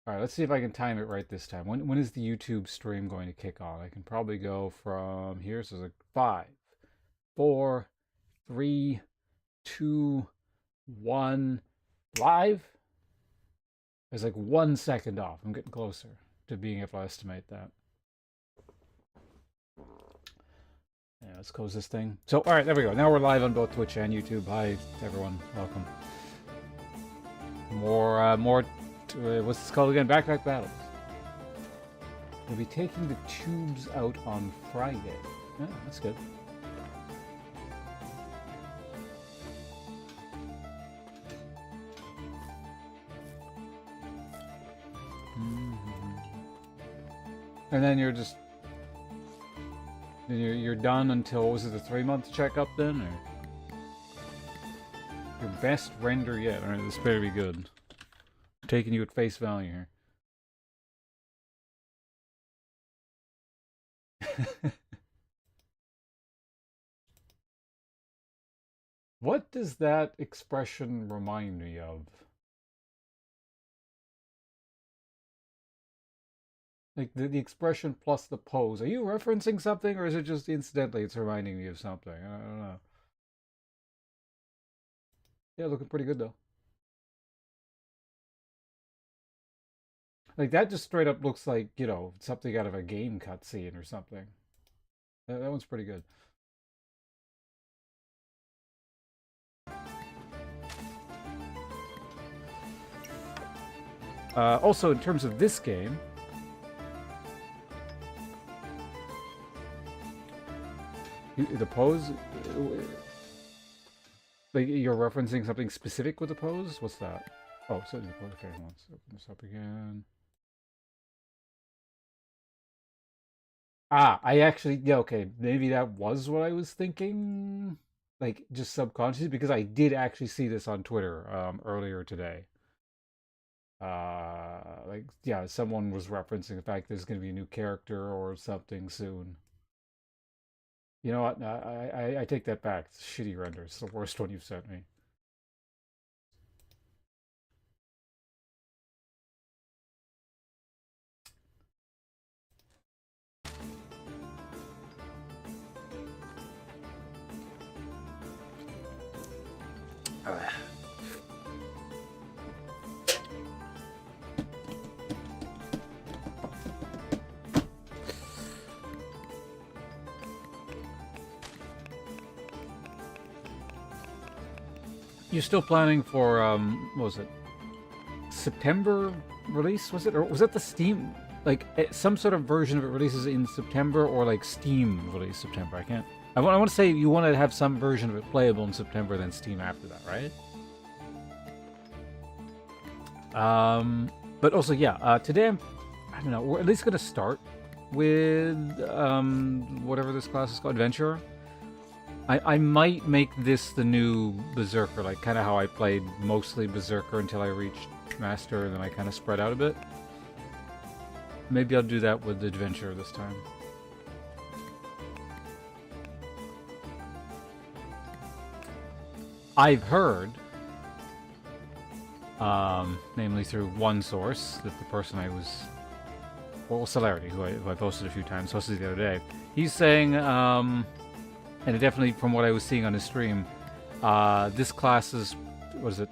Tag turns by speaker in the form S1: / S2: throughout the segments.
S1: All right, let's see if I can time it right this time. When is the YouTube stream going to kick on? I can probably go from here. So it's like 5, 4, 3, 2, 1, live. There's like 1 second off. I'm getting closer to being able to estimate that. Yeah, let's close this thing. So, all right, there we go. Now we're live on both Twitch and YouTube. Hi, everyone. Welcome. More. What's this called again? Backpack battles. We'll be taking the tubes out on Friday. Yeah, that's good. And then you're just you're done until, was it the 3-month checkup then, or your best render yet? All right, this better be good. I'm taking you at face value here. What does that expression remind me of? Like the expression plus the pose. Are you referencing something, or is it just incidentally it's reminding me of something? I don't know. Yeah, looking pretty good though. Like that just straight up looks like, you know, something out of a game cutscene or something. That one's pretty good. Also, in terms of this game, the pose, like you're referencing something specific with the pose? What's that? Oh, so the pose. Okay, let's open this up again. Ah, I actually, yeah, okay, maybe that was what I was thinking, like just subconsciously, because I did actually see this on Twitter earlier today. Like, yeah, someone was referencing the fact there's going to be a new character or something soon. You know what? I take that back. It's a shitty render. It's the worst one you've sent me. You're still planning for what was it? September release, was it? Or was that the Steam, like some sort of version of it releases in September, or like Steam release September? I can't. I want to say you want to have some version of it playable in September, then Steam after that, right? But also, yeah, today I don't know, we're at least gonna start with whatever this class is called, Adventurer. I might make this the new Berserker, like kind of how I played mostly Berserker until I reached Master, and then I kind of spread out a bit. Maybe I'll do that with Adventure this time. I've heard, namely through one source, that the person I was, well, Celerity, who I posted a few times, posted the other day, he's saying, and it definitely, from what I was seeing on his stream, this class's, what is it,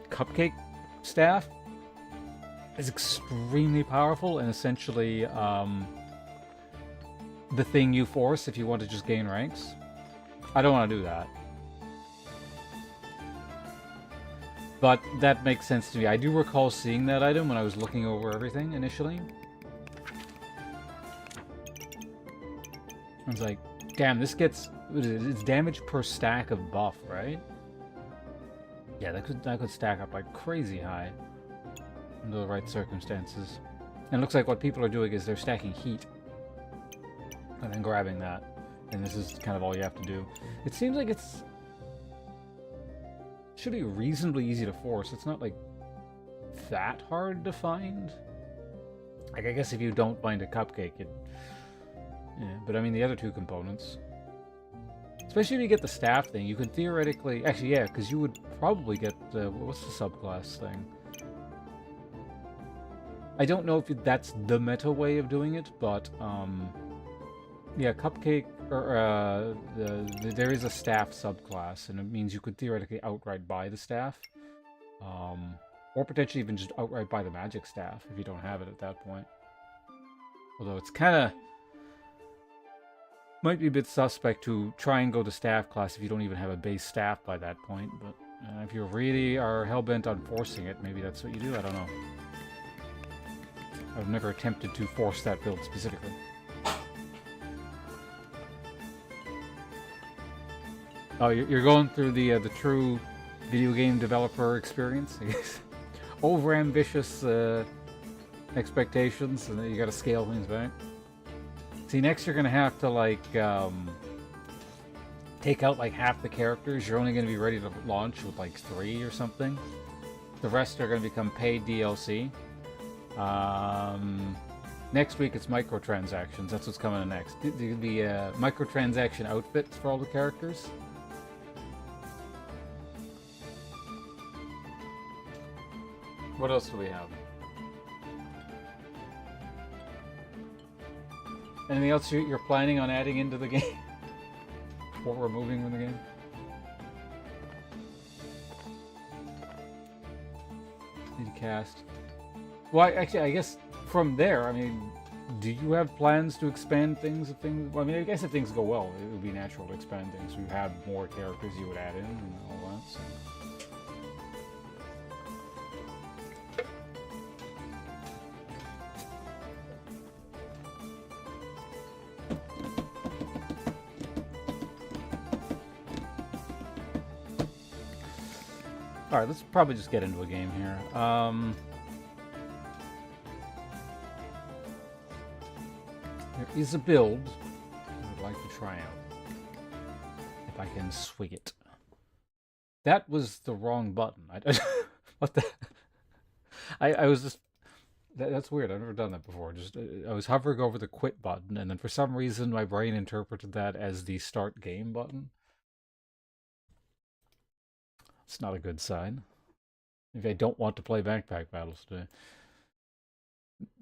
S1: Cupcake staff is extremely powerful, and essentially the thing you force if you want to just gain ranks. I don't want to do that. But that makes sense to me. I do recall seeing that item when I was looking over everything initially. I was like, damn, this gets, it's damage per stack of buff, right? Yeah, that could stack up like crazy high under the right circumstances. And it looks like what people are doing is they're stacking heat and then grabbing that. And this is kind of all you have to do. It seems like it's should be reasonably easy to force. It's not like that hard to find. Like, I guess if you don't find a cupcake, it, yeah, but I mean the other two components, especially if you get the staff thing, you could theoretically, actually, yeah, because you would probably get the, what's the subclass thing? I don't know if that's the meta way of doing it, but yeah, Cupcake, or there is a staff subclass, and it means you could theoretically outright buy the staff, or potentially even just outright buy the magic staff if you don't have it at that point. Although it's kind of might be a bit suspect to try and go to staff class if you don't even have a base staff by that point, but if you really are hell-bent on forcing it, maybe that's what you do, I don't know. I've never attempted to force that build specifically. Oh, you're going through the true video game developer experience, I guess. Over-ambitious expectations, and then you gotta scale things back. See, next you're gonna have to, like, take out, like, half the characters. You're only gonna be ready to launch with, like, 3 or something. The rest are gonna become paid DLC. Next week it's microtransactions. That's what's coming in next. The microtransaction outfits for all the characters. What else do we have? Anything else you're planning on adding into the game? Or removing from the game? Need to cast. Well, actually, I guess from there, I mean, do you have plans to expand things? Well, I mean, I guess if things go well, it would be natural to expand things. You have more characters you would add in and all that, so. Alright, let's probably just get into a game here. There is a build I would like to try out. If I can swig it. That was the wrong button. What the? I was just... That's weird. I've never done that before. Just I was hovering over the quit button, and then for some reason my brain interpreted that as the start game button. It's not a good sign. Maybe I don't want to play Backpack Battles today.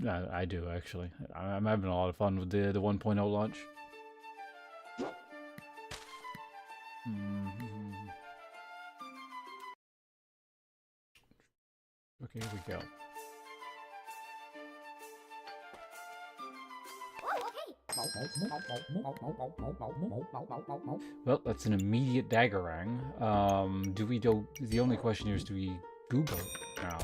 S1: I do, actually. I'm having a lot of fun with the 1.0 launch. Okay, here we go. Well, that's an immediate Daggerang. Do we do? The only question here is, do we Google it now?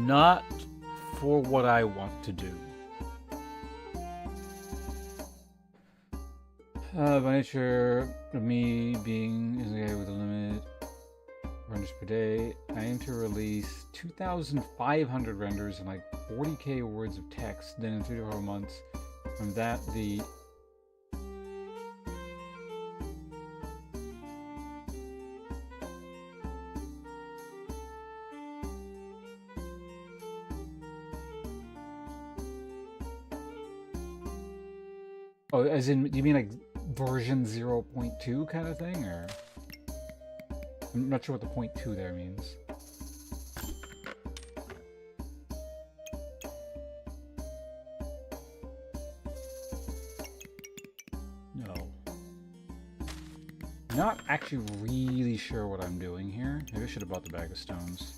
S1: Not for what I want to do. By nature of me being is a guy with a limit renders per day, I aim to release 2,500 renders and like 40k words of text. Then in 3 to 4 months, from that the oh, as in, do you mean like version 0.2 kind of thing, or? I'm not sure what the 0.2 there means. No. Not actually really sure what I'm doing here. Maybe I should have bought the bag of stones.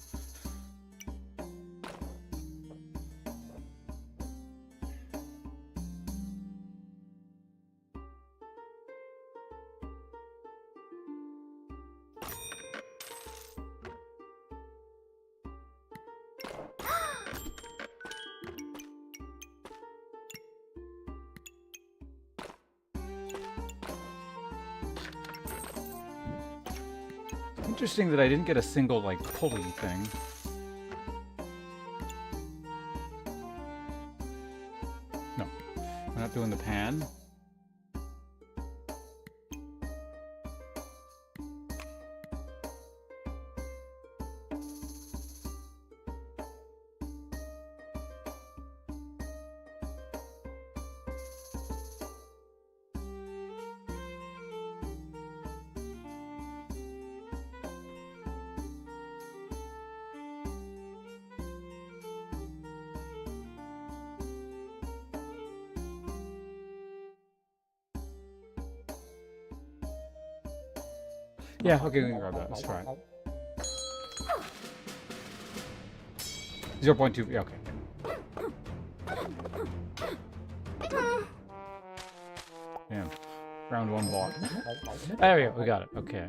S1: Interesting that I didn't get a single, like, pulley thing. No. We're not doing the pan. Yeah, okay, we can grab that. Let's try it. 0.2, yeah, okay. Damn. Round 1 bought. There we go, we got it, okay.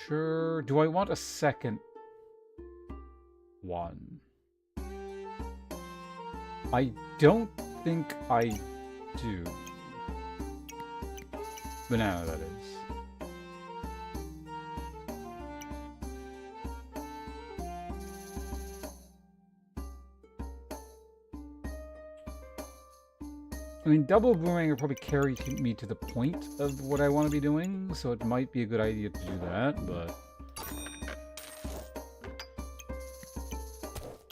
S1: Sure. Do I want a second one? I don't think I do. Banana, that is. I mean, double boomerang will probably carry me to the point of what I want to be doing, so it might be a good idea to do that, but...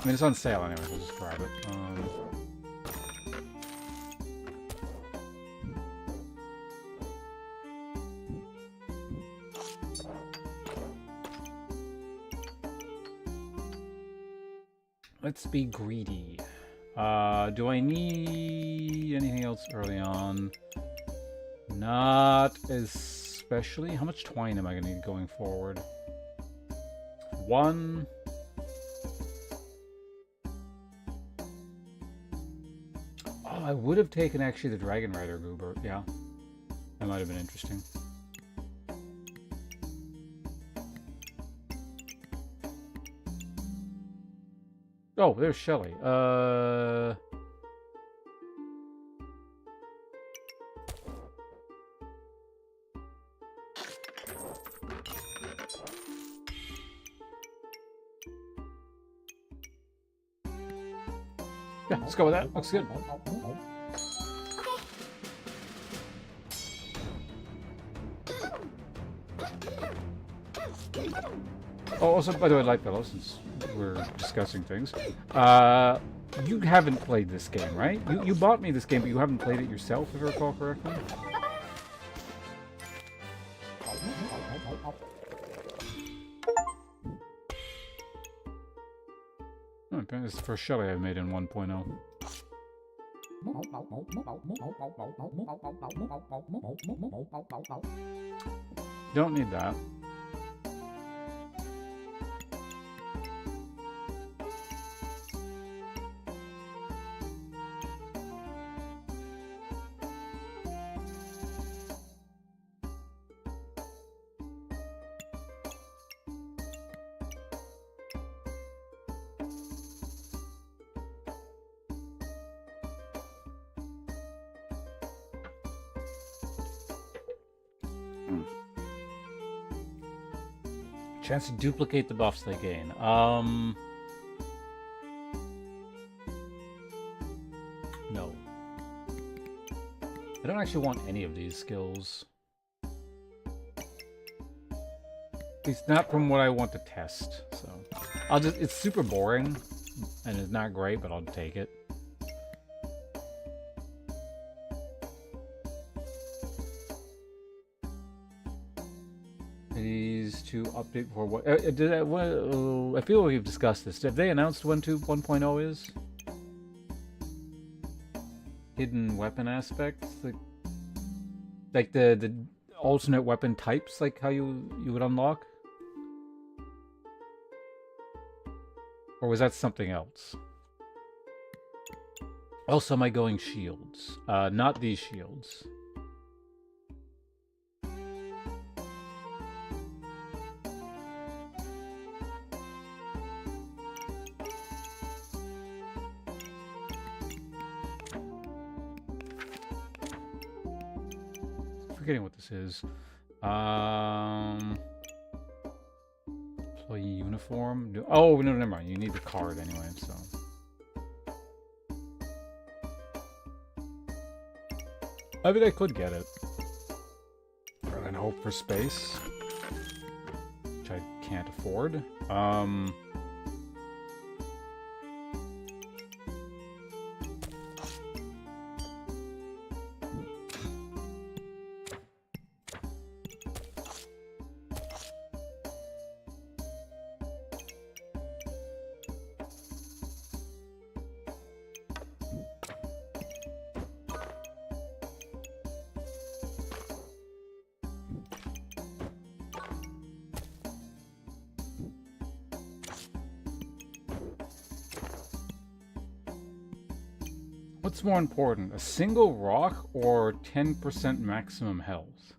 S1: I mean, it's on sale anyway, so I'll just grab it. Let's be greedy. Do I need anything else early on? Not especially. How much twine am I going to need going forward? 1. Oh, I would have taken actually the Dragon Rider Goober. Yeah, that might have been interesting. Oh, there's Shelly. Yeah, let's go with that. Looks good. Oh, also, by the way, Light Fellow, since we're discussing things, you haven't played this game, right? You bought me this game, but you haven't played it yourself, if I recall correctly? Oh, apparently it's the first Shelly I've made in 1.0. Don't need that. Chance to duplicate the buffs they gain. No. I don't actually want any of these skills. At least not from what I want to test, so... it's super boring, and it's not great, but I'll take it. These to update for what? I feel like we've discussed this. Have they announced when 1.0 is? Hidden weapon aspects, like the alternate weapon types, like how you would unlock, or was that something else? Also, am I going shields? Not these shields. Forgetting what this is. Employee uniform. Oh no, never mind. You need the card anyway, so. I mean, I could get it. Rather than hope for space, which I can't afford. What's more important, a single rock or 10% maximum health?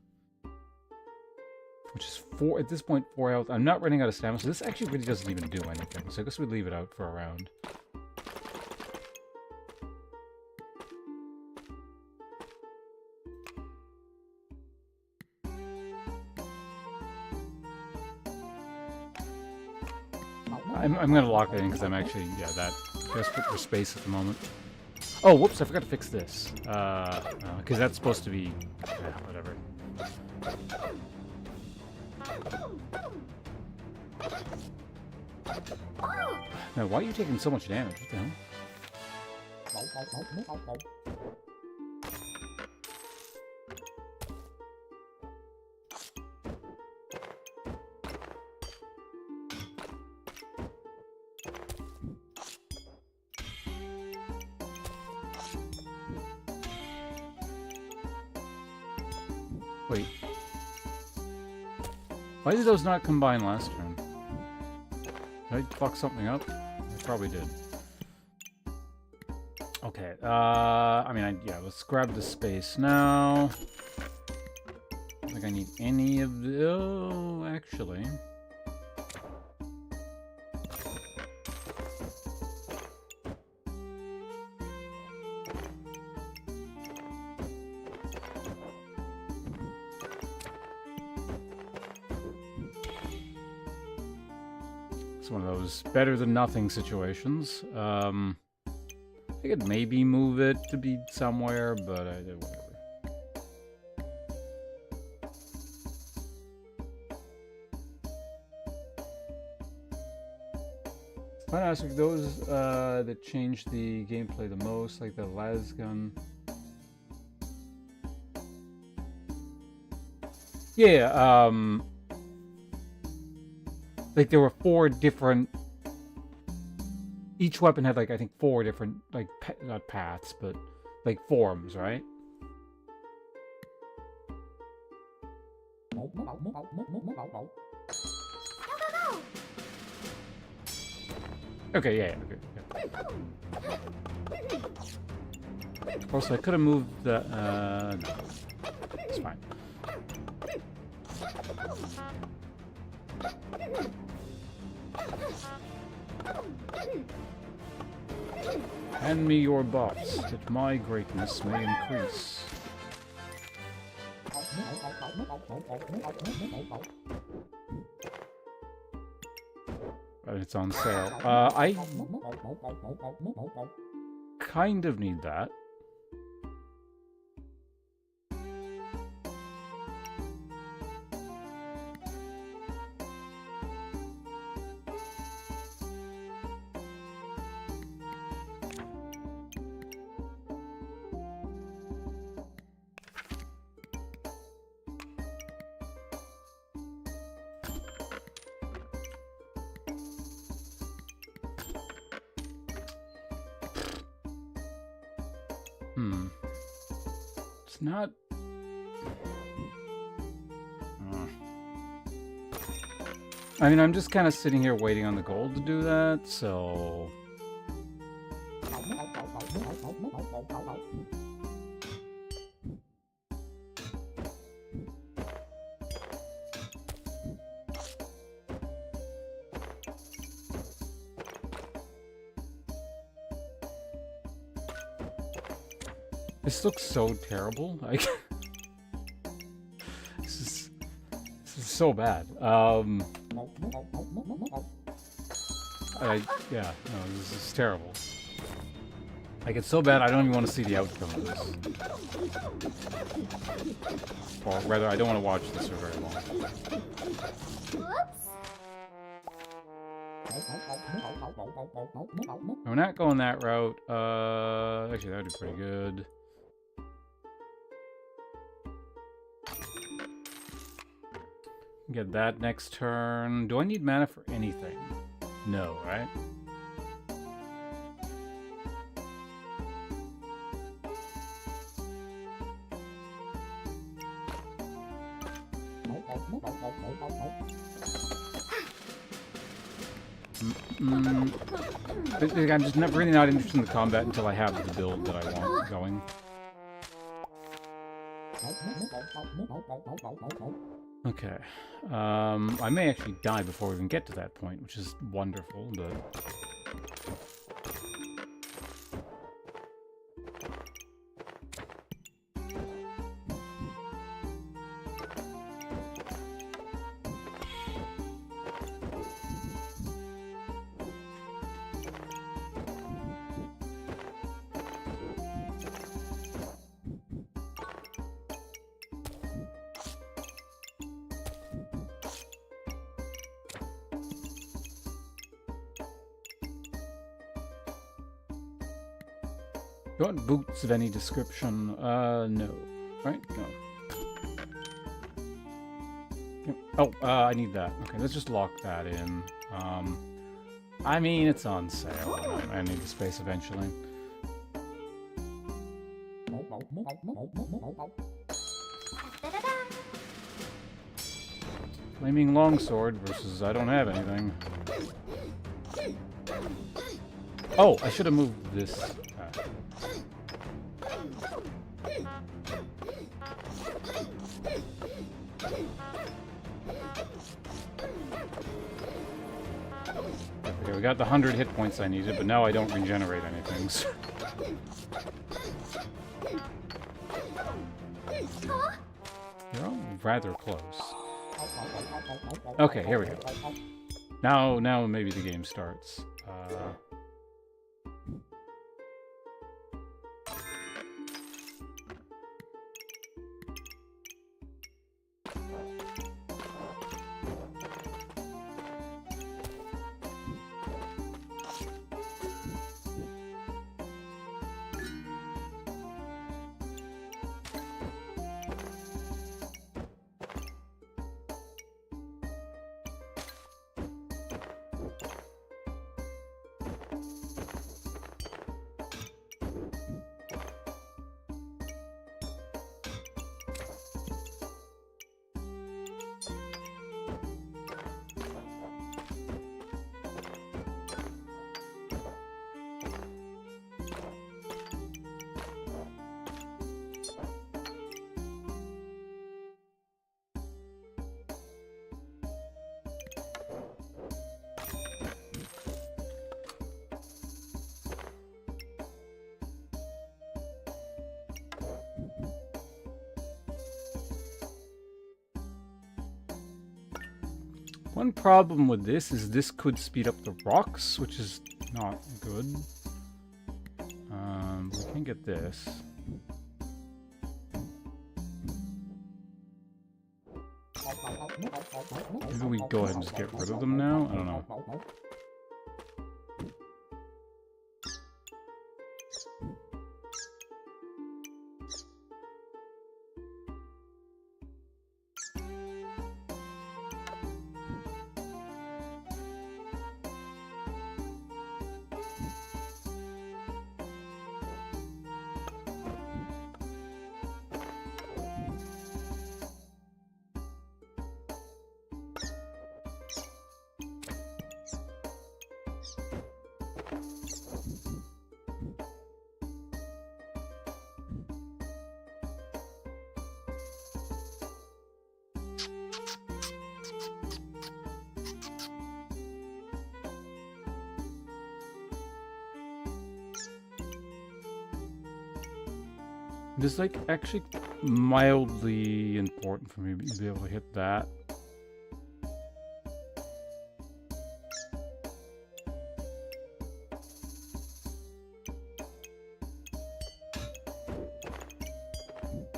S1: Which is 4, at this point, 4 health. I'm not running out of stamina, so this actually really doesn't even do anything. So I guess we leave it out for a round. I'm going to lock that in because I'm actually, yeah, that desperate for space at the moment. Oh, whoops, I forgot to fix this. Because that's supposed to be... yeah, whatever. Now, why are you taking so much damage? What the hell? Wait. Why did those not combine last turn? Did I fuck something up? I probably did. Okay, I mean, yeah, let's grab the space now. I don't think I need any of the... oh, actually... It's one of those better than nothing situations. I could maybe move it to be somewhere, but I did whatever. I want to ask those that changed the gameplay the most, like the lasgun. Yeah, like there were 4 different... each weapon had, like, I think 4 different, like, not paths, but, like, forms, right? Okay, yeah, okay. Yeah. Also, I could have moved the, no. It's fine. Hand me your bots, that my greatness may increase. But it's on sale. I kind of need that. It's not... I mean, I'm just kind of sitting here waiting on the gold to do that, so... This looks so terrible. Like, this is so bad. Yeah, no, this is terrible. Like, it's so bad I don't even want to see the outcome of this. Or rather, I don't want to watch this for very long. We're not going that route. Actually, that would be pretty good. Get that next turn. Do I need mana for anything? No, right? I'm just really not interested in the combat until I have the build that I want going. Okay. I may actually die before we even get to that point, which is wonderful, but... Do you want boots of any description? No. Right? No. Oh, I need that. Okay, let's just lock that in. I mean, it's on sale. I need the space eventually. Flaming longsword versus I don't have anything. Oh, I should have moved this. Okay, we got the 100 hit points I needed, but now I don't regenerate anything. So. You're all rather close. Okay, here we go. Now maybe the game starts. One problem with this is this could speed up the rocks, which is not good. We can get this. Maybe we go ahead and just get rid of them now? I don't know. It is like actually mildly important for me to be able to hit that.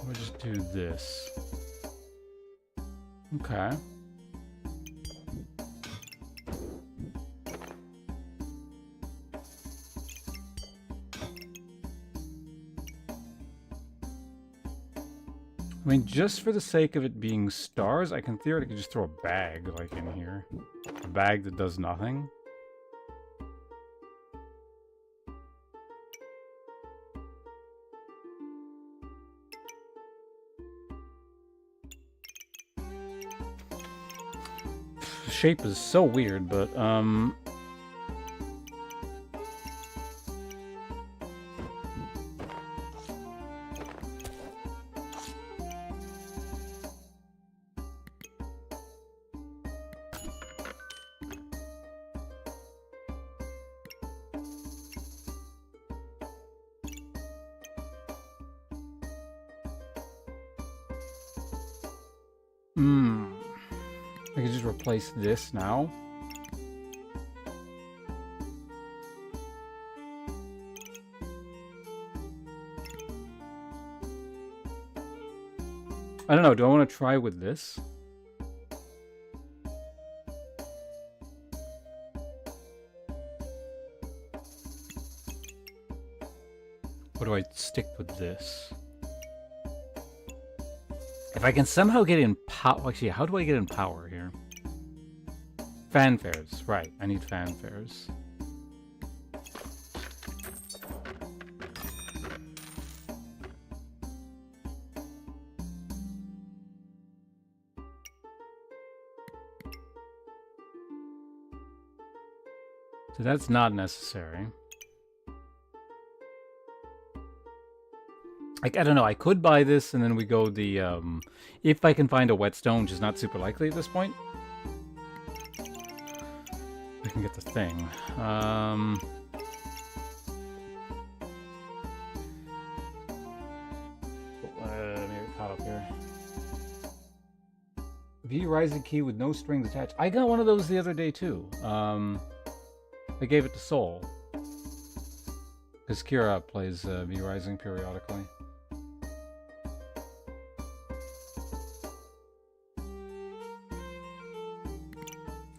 S1: We'll just do this. Okay. I mean, just for the sake of it being stars, I can theoretically just throw a bag, like, in here. A bag that does nothing. The shape is so weird, but, Hmm. I could just replace this now. I don't know. Do I want to try with this? Or do I stick with this? If I can somehow get in power... Actually, how do I get in power here? Fanfares. Right, I need fanfares. So that's not necessary. Like, I don't know, I could buy this and then we go the, if I can find a whetstone, which is not super likely at this point. I can get the thing. Let me get caught up here. V Rising Key with no strings attached. I got one of those the other day too. I gave it to Soul. Because Kira plays V Rising periodically.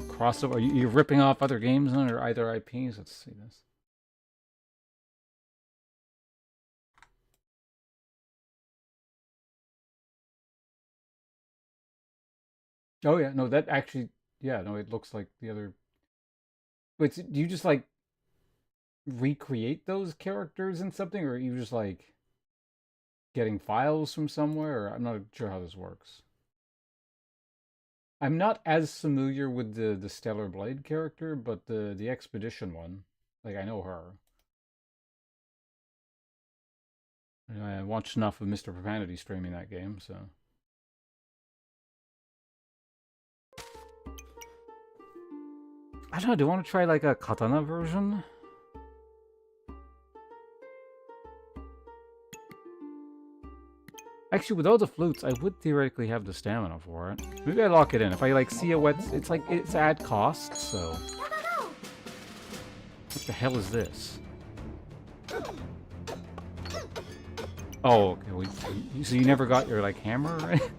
S1: Crossover? Are you ripping off other games or either IPs? Let's see this. Oh yeah, no, that actually, yeah, no, it looks like the other. Wait, so do you just like recreate those characters in something, or are you just like getting files from somewhere? Or I'm not sure how this works. I'm not as familiar with the Stellar Blade character, but the Expedition one, like I know her. I watched enough of Mr. Profanity streaming that game, so. I don't know, do you want to try like a katana version? Actually, with all the flutes, I would theoretically have the stamina for it. Maybe I lock it in. If I like see a wet, it's like, it's at cost, so. What the hell is this? Oh, okay. Well, so you never got your like hammer, right?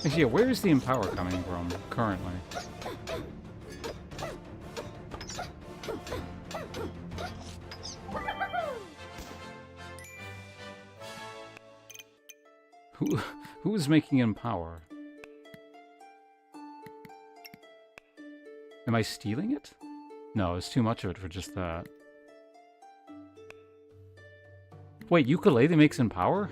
S1: Actually, yeah, where is the Empower coming from currently? Who is making Empower? Am I stealing it? No, it's too much of it for just that. Wait, Ukulele makes Empower?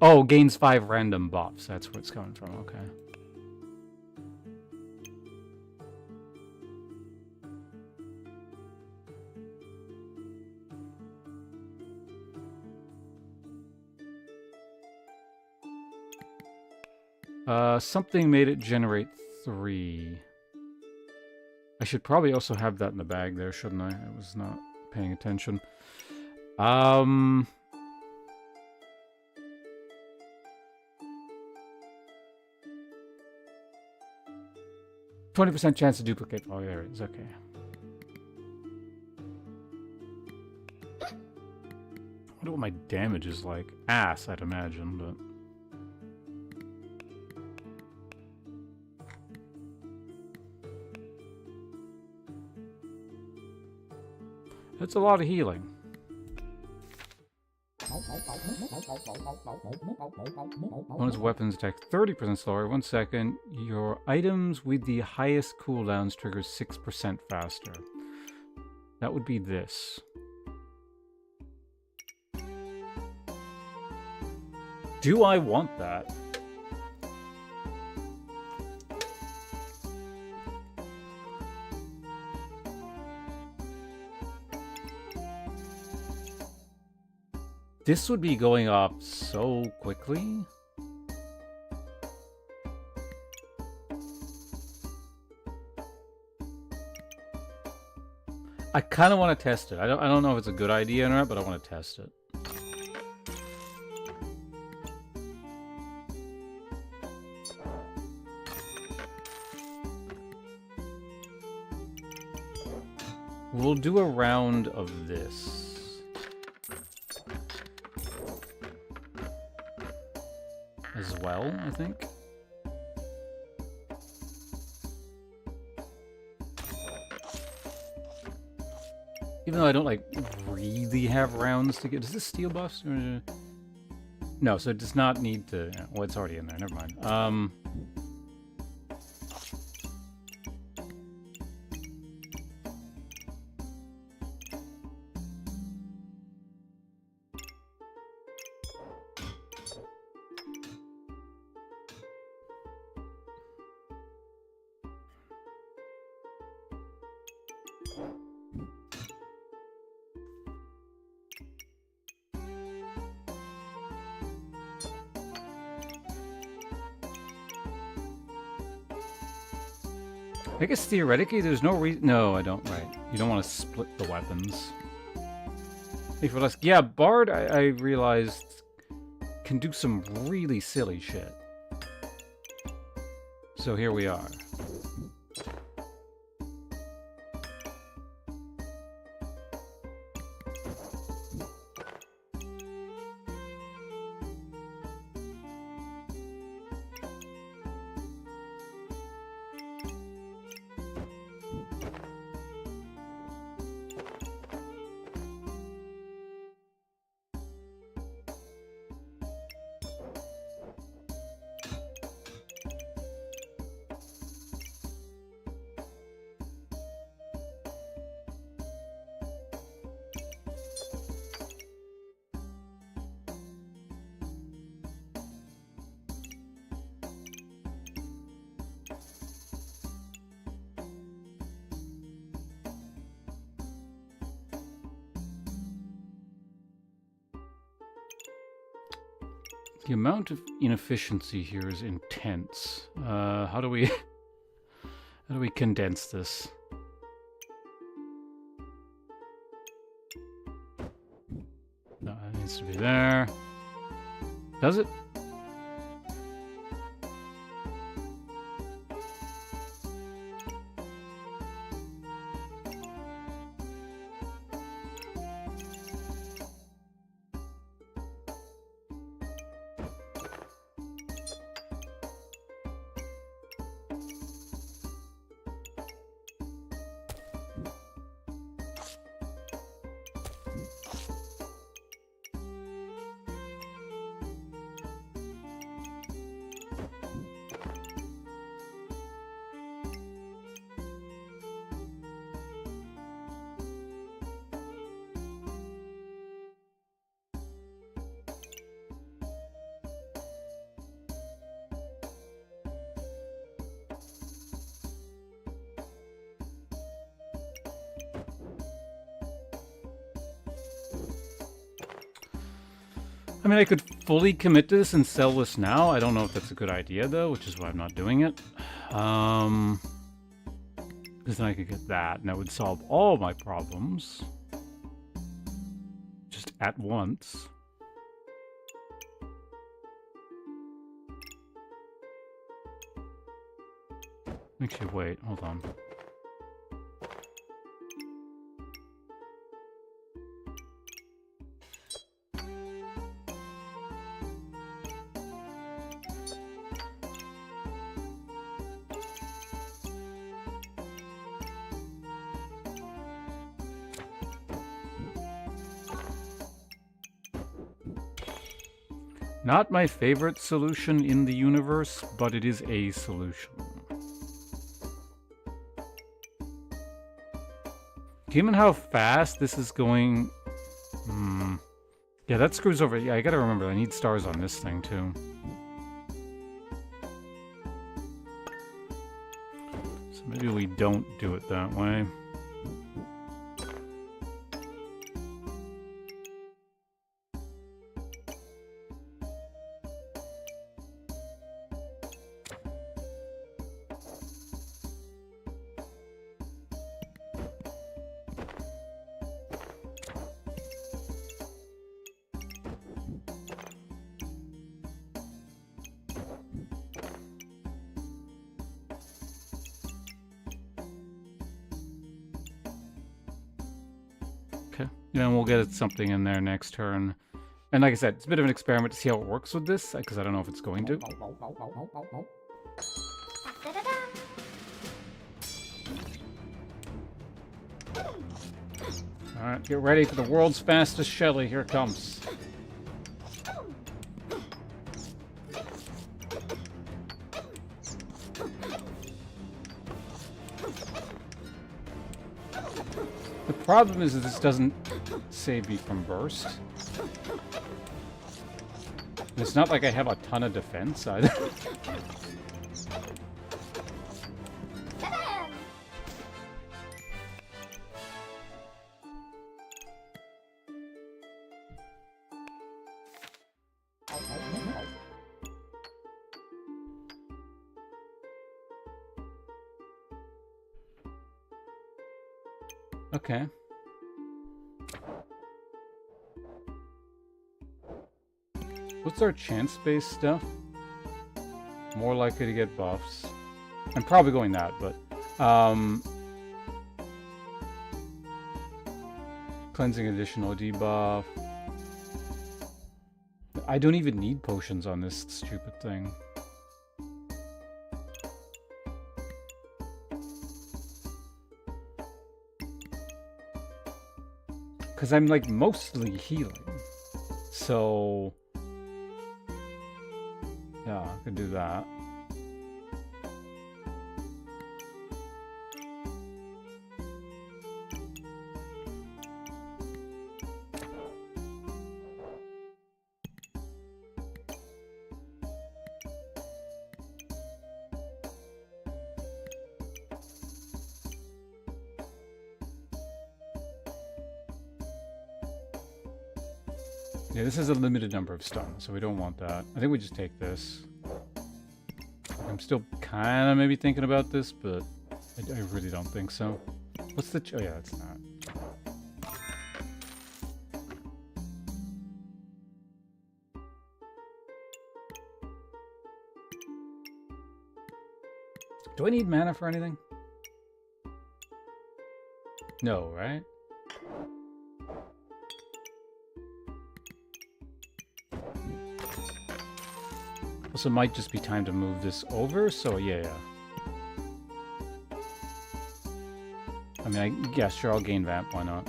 S1: Oh, gains 5 random buffs. That's where it's coming from, okay. Something made it generate 3. I should probably also have that in the bag there, shouldn't I? I was not paying attention. 20% chance to duplicate. Oh, there it is. Okay. I wonder what my damage is like. Ass, I'd imagine, but... That's a lot of healing. Opponent's weapons attack 30% slower. 1 second. Your items with the highest cooldowns trigger 6% faster. That would be this. Do I want that? This would be going up so quickly. I kind of want to test it. I don't know if it's a good idea or not, but I want to test it. We'll do a round of this as well, I think. Even though I don't, like, really have rounds to get... Does this steel buffs? No, so it does not need to... Well, it's already in there. Never mind. I guess theoretically there's no reason... No, I don't. Right. You don't want to split the weapons. Hey, for less... Yeah, Bard, I realized, can do some really silly shit. So here we are. The amount of inefficiency here is intense. How do we condense this? No, it needs to be there. Does it? I mean, I could fully commit to this and sell this now. I don't know if that's a good idea, though, which is why I'm not doing it. Because then I could get that, and that would solve all my problems. Just at once. Actually, wait, hold on. Not my favorite solution in the universe, but it is a solution. Given how fast this is going... Yeah, that screws over. Yeah, I gotta remember, I need stars on this thing, too. So maybe we don't do it that way. You know, we'll get something in there next turn. And like I said, it's a bit of an experiment to see how it works with this, because I don't know if it's going to. Alright, get ready for the world's fastest Shelly. Here it comes. The problem is that this doesn't save me from burst. It's not like I have a ton of defense either. Okay. What's our chance-based stuff? More likely to get buffs. I'm probably going that, but... Cleansing additional debuff. I don't even need potions on this stupid thing. Because I'm, like, mostly healing. So... yeah, I could do that. Yeah, this is a limited number of stuns, so we don't want that. I think we just take this. I'm still kind of maybe thinking about this, but I really don't think so. What's the... oh yeah, it's not. Do I need mana for anything? No, right? Also, might just be time to move this over, so yeah. I mean, yeah, sure, I'll gain Vamp, why not?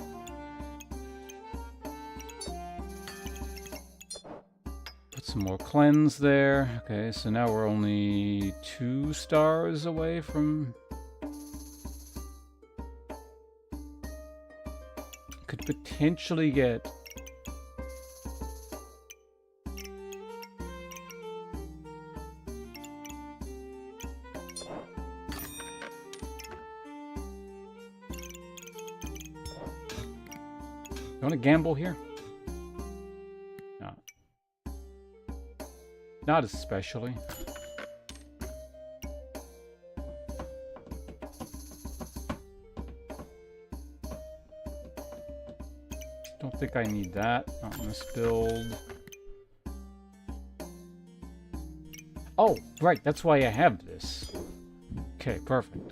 S1: Put some more cleanse there. Okay, so now we're only 2 stars away from... could potentially get... You want to gamble here? No. Not especially. Don't think I need that. Not in this build. Oh, right. That's why I have this. Okay, perfect.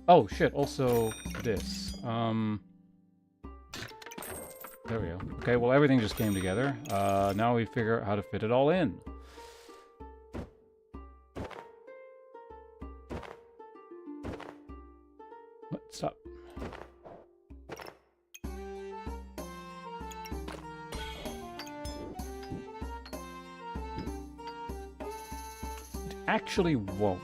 S1: Oh, shit, also this. There we go. Okay, well, everything just came together. Now we figure out how to fit it all in. What? Stop. It actually won't.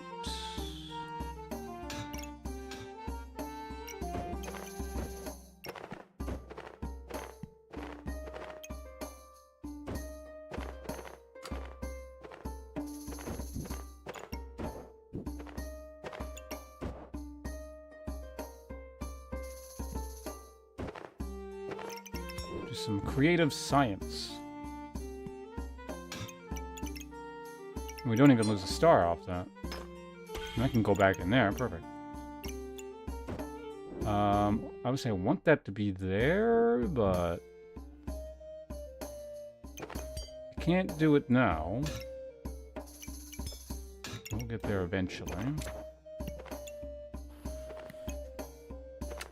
S1: Some creative science. We don't even lose a star off that. And I can go back in there. Perfect. I would say I want that to be there, but I can't do it now. We'll get there eventually.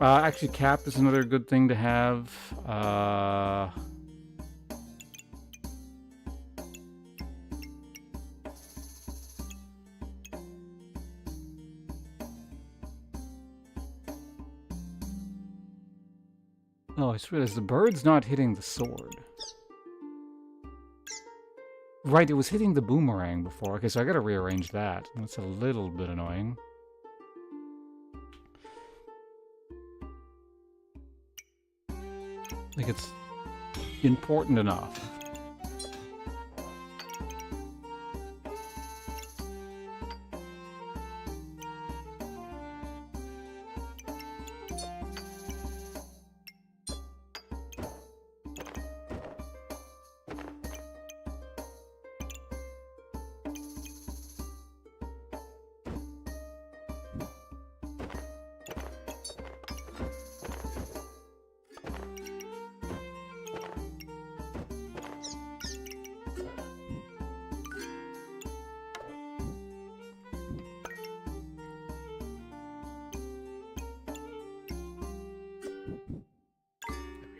S1: Actually, cap is another good thing to have. Oh, I just realized the bird's not hitting the sword. Right, it was hitting the boomerang before. Okay, so I gotta rearrange that. That's a little bit annoying. Like, it's important enough.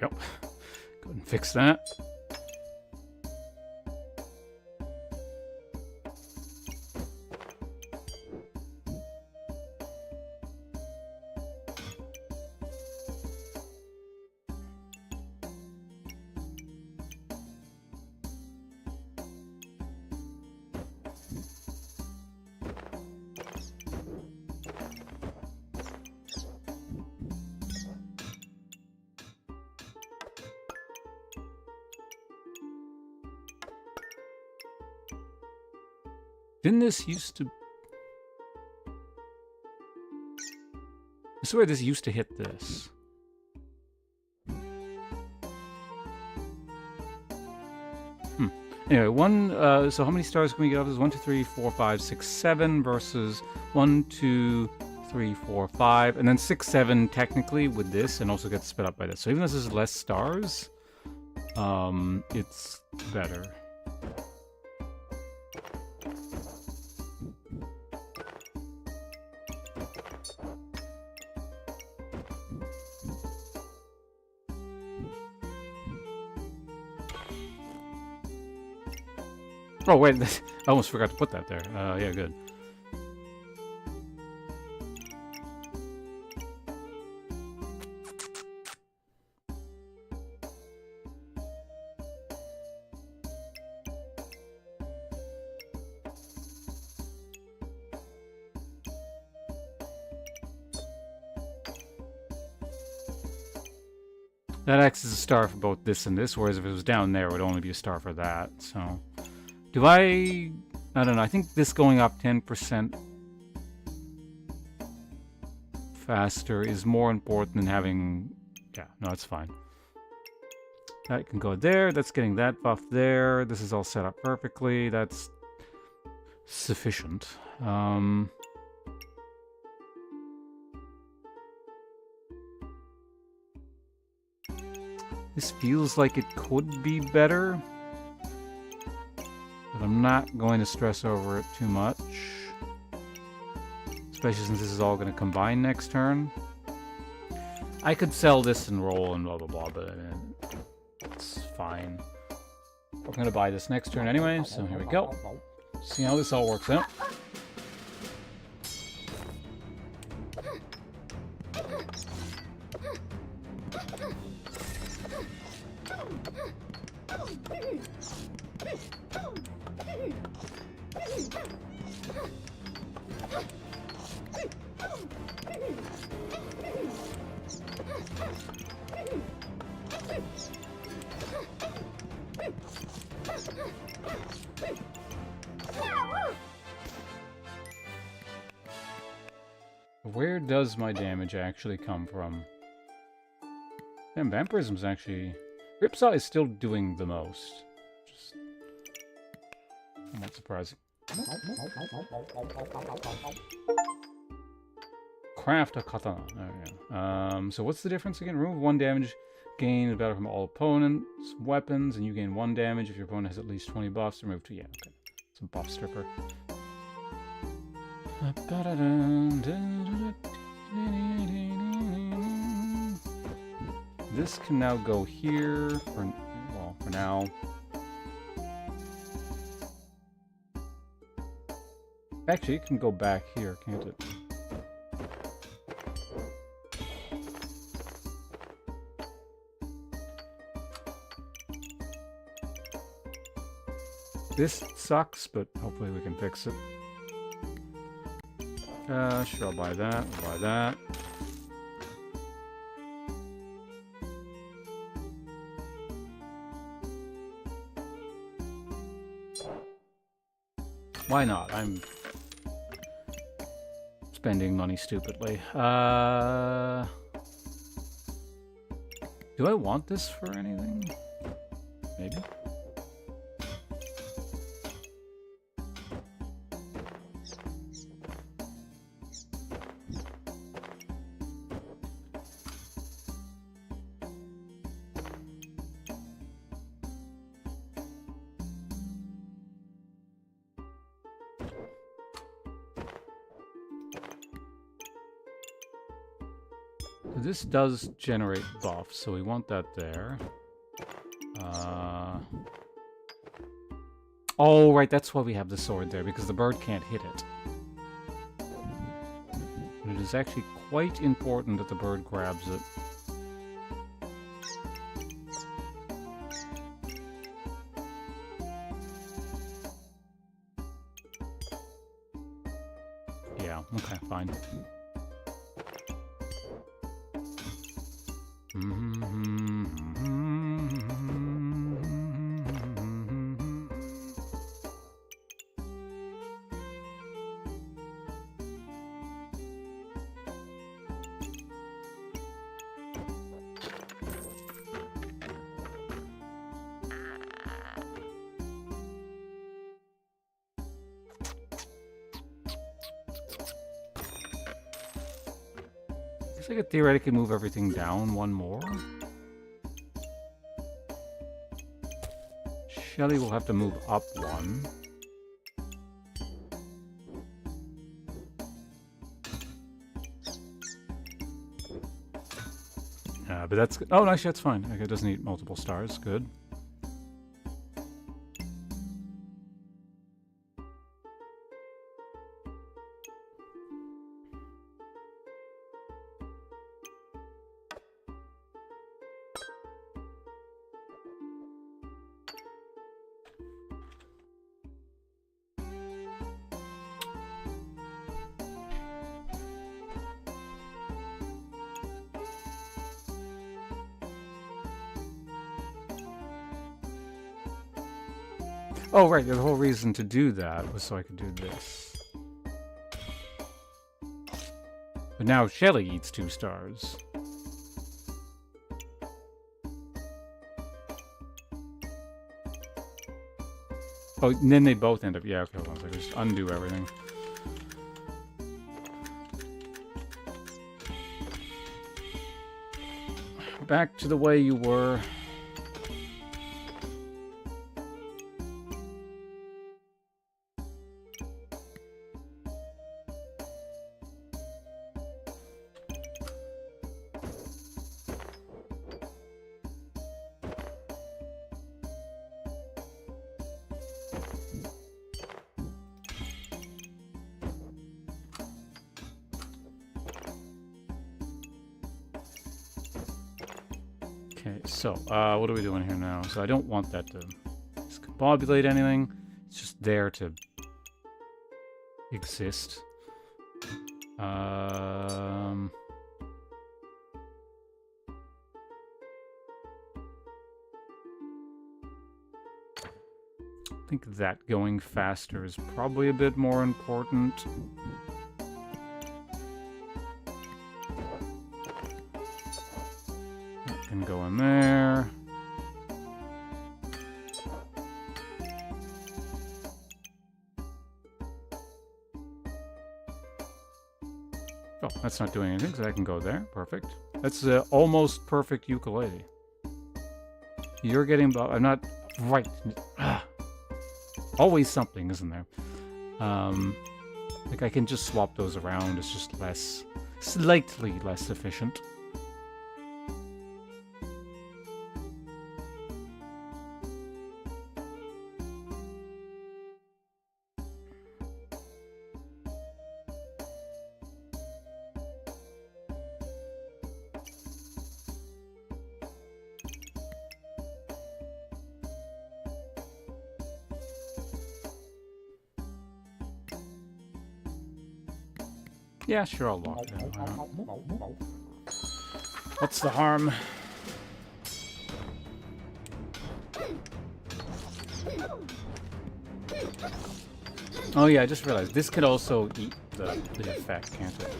S1: Yep. Go ahead and fix that. Didn't this used to... I swear this used to hit this. Anyway, so how many stars can we get off this? 1, 2, 3, 4, 5, 6, 7 versus 1, 2, 3, 4, 5, and then 6, 7 technically with this, and also gets split up by this. So even though this is less stars, it's better. Oh, wait, I almost forgot to put that there. Yeah, good. That acts as a star for both this and this, whereas if it was down there, it would only be a star for that, so... Do I don't know, I think this going up 10% faster is more important than having... Yeah, no, it's fine. That can go there, that's getting that buff there, this is all set up perfectly, that's sufficient. This feels like it could be better. But I'm not going to stress over it too much. Especially since this is all going to combine next turn. I could sell this and roll and blah blah blah, but it's fine. We're going to buy this next turn anyway, so here we go. See how this all works out. Where does my damage actually come from? Damn, Vampirism's actually... Ripsaw is still doing the most. Just... not surprising. Craft a katana. There we go. So what's the difference again? Remove 1 damage gain battle from all opponents' weapons, and you gain 1 damage if your opponent has at least 20 buffs. Remove 2. Yeah, okay. It's a buff stripper. This can now go here for, well, for now. Actually, it can go back here, can't it? This sucks, but hopefully we can fix it. Sure, I'll buy that, I'll buy that. Why not? I'm spending money stupidly. Do I want this for anything? Maybe. This does generate buffs, so we want that there. Oh, right, that's why we have the sword there, because the bird can't hit it. And it is actually quite important that the bird grabs it. Yeah, okay, fine. I guess I could theoretically move everything down one more. Shelly will have to move up one. But that's... Oh, actually, that's fine. Okay, it doesn't need multiple stars. Good. Oh, right, the whole reason to do that was so I could do this. But now Shelly eats 2 stars. Oh, and then they both end up... Yeah, okay, hold on a second. Just undo everything. Back to the way you were. Okay, so, what are we doing here now? So I don't want that to discombobulate anything. It's just there to exist. I think that going faster is probably a bit more important. Can go in there. Oh, that's not doing anything, so I can go there. Perfect. That's almost perfect ukulele. You're getting... I'm not... Right. Always something, isn't there? Like, I can just swap those around. It's just less... Slightly less efficient. Yeah, sure, I'll lock it in. Why not? What's the harm? Oh yeah, I just realized this could also eat the effect, can't it?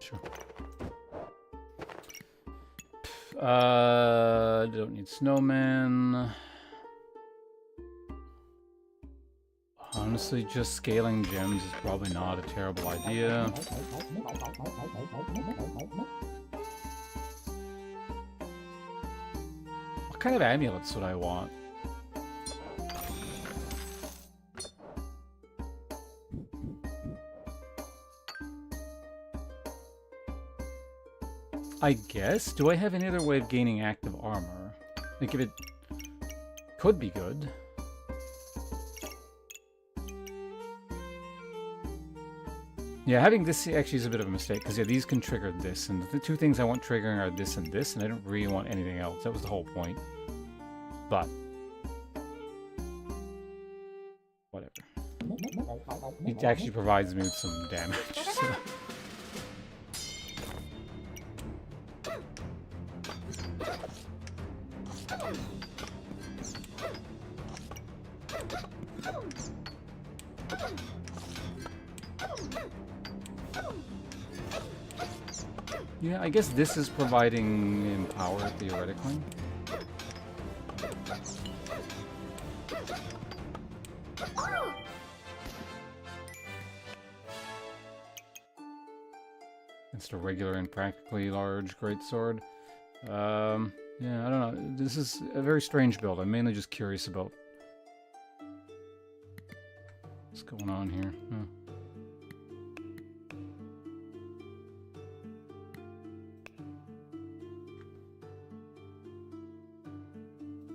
S1: Sure. Don't need snowmen. Honestly, just scaling gems is probably not a terrible idea. What kind of amulets would I want? I guess? Do I have any other way of gaining active armor? Like, if it could be good. Yeah, having this actually is a bit of a mistake, because yeah, these can trigger this, and the two things I want triggering are this, and I don't really want anything else. That was the whole point. But whatever. It actually provides me with some damage. So. Yeah, I guess this is providing him power, theoretically. It's a regular and practically large greatsword. Yeah, I don't know. This is a very strange build. I'm mainly just curious about what's going on here. Huh.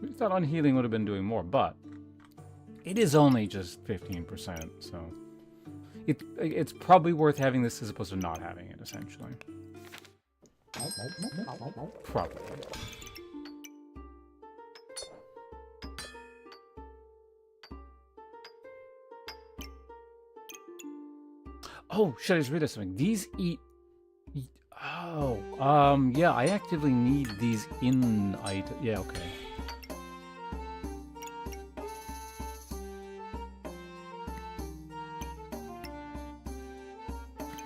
S1: We thought unhealing would have been doing more, but it is only just 15%, so it's probably worth having this as opposed to not having it, essentially. Probably. Oh, shit, I just realized something. These eat... Oh, yeah, I actively need these in item. Yeah, okay.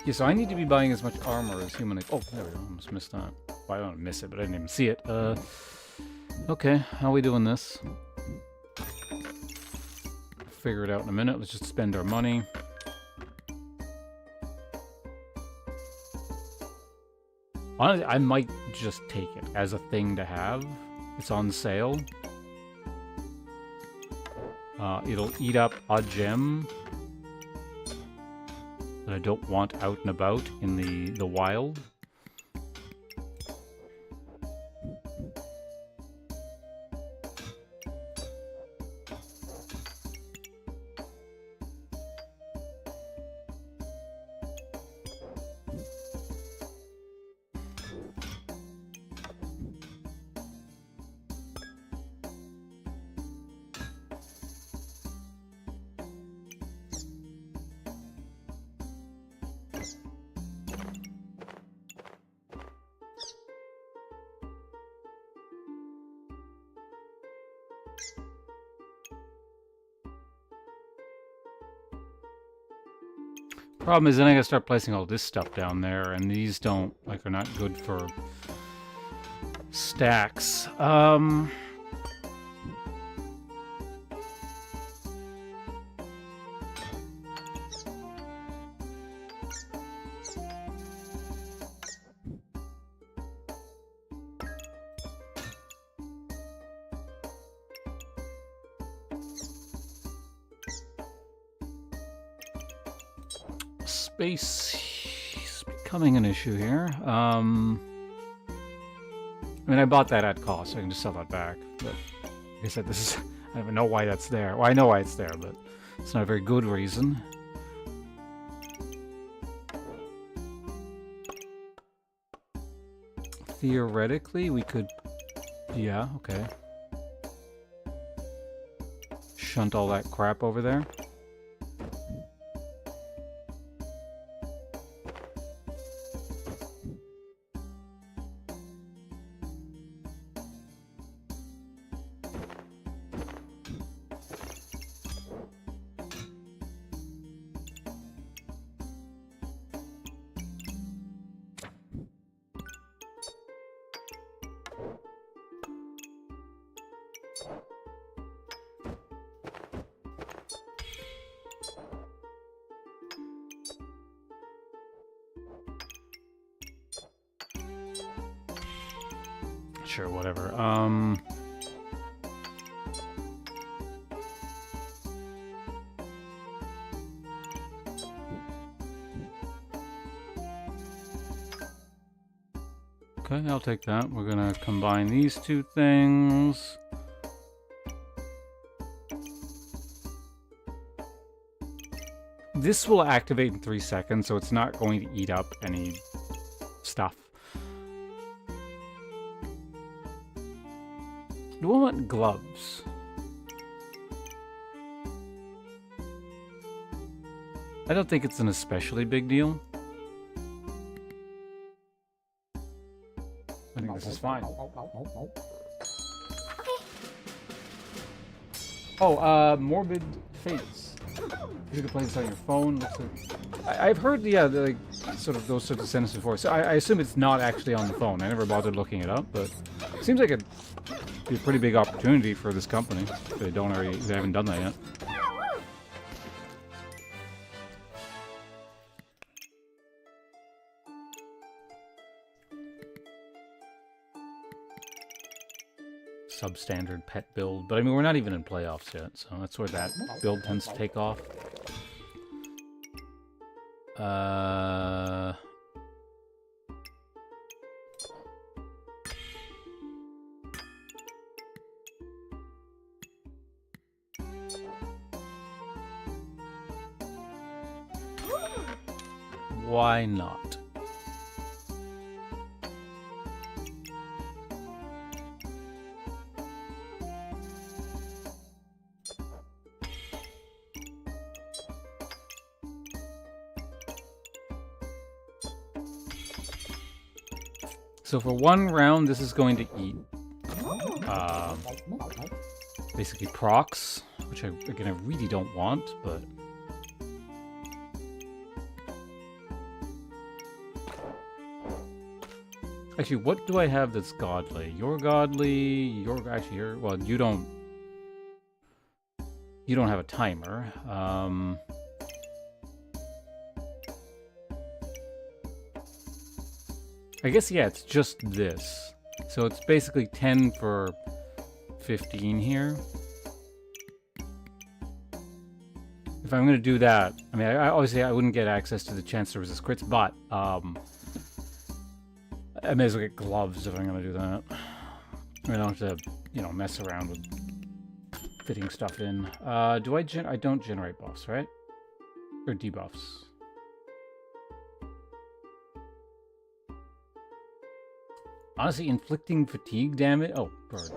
S1: Yeah, so I need to be buying as much armor as humanly... Oh, there we go. I almost missed that. Well, I don't miss it, but I didn't even see it. Okay, how are we doing this? Figure it out in a minute. Let's just spend our money. Honestly, I might just take it as a thing to have. It's on sale. It'll eat up a gem that I don't want out and about in the wild. Problem is, then I gotta start placing all this stuff down there, and these don't, like, are not good for stacks. Space is becoming an issue here. I mean, I bought that at cost, so I can just sell that back. But like I said, this is... I don't even know why that's there. Well, I know why it's there, but It's not a very good reason. Theoretically, we could... Yeah, okay. Shunt all that crap over there. Sure, whatever. Okay, I'll take that. We're gonna combine these two things. This will activate in 3 seconds, so it's not going to eat up any stuff. Do I want gloves? I don't think it's an especially big deal. I think this is fine. Oh, Morbid Fates. You can play this on your phone. I've heard, yeah, like, sort of those sorts of sentences before. So I assume it's not actually on the phone. I never bothered looking it up, but it seems like it'd be a pretty big opportunity for this company. If they don't already, they haven't done that yet. Substandard pet build, but I mean, we're not even in playoffs yet, so that's where that build tends to take off. Why not? So for one round, this is going to eat basically procs, which I really don't want, but actually, what do I have that's godly? You're godly. Well, you don't have a timer. I guess, yeah, it's just this. So it's basically 10 for 15 here. If I'm going to do that, I mean, obviously I wouldn't get access to the chance to resist crits, but I may as well get gloves if I'm going to do that. I don't have to, you know, mess around with fitting stuff in. I don't generate buffs, right? Or debuffs. Honestly, inflicting fatigue damage... Oh, bird.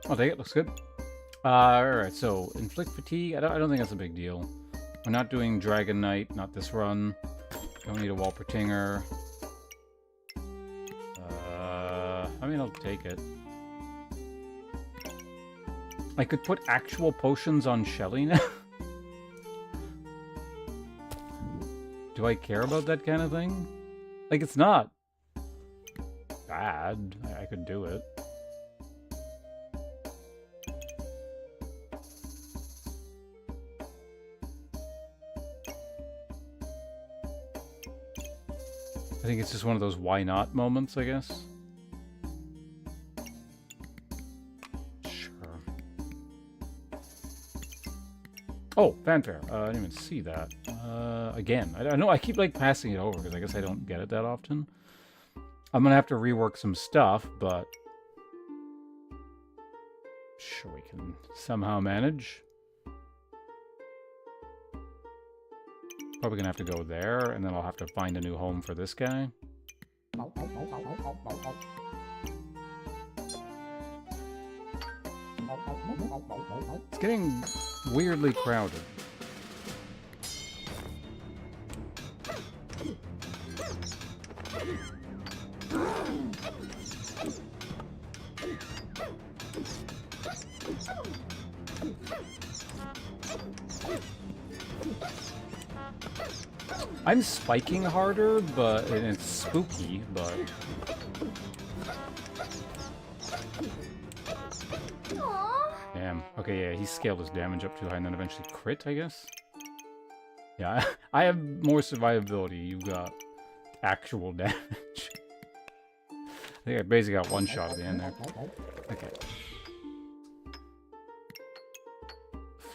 S1: Oh, take it. Looks good. Alright, so inflict fatigue. I don't think that's a big deal. We're not doing Dragon Knight, not this run. Don't need a Walpertinger. I mean, I'll take it. I could put actual potions on Shelly now. Do I care about that kind of thing? Like, it's not bad. I could do it. I think it's just one of those why not moments, I guess. Oh, fanfare. I didn't even see that. Again, I know I keep like passing it over because I guess I don't get it that often. I'm gonna have to rework some stuff, but sure we can somehow manage. Probably gonna have to go there, and then I'll have to find a new home for this guy. It's getting weirdly crowded. I'm spiking harder, and it's spooky, but... Damn. Okay, yeah, he scaled his damage up too high and then eventually crit, I guess? Yeah, I have more survivability. You've got actual damage. I think I basically got one shot at the end there. Okay.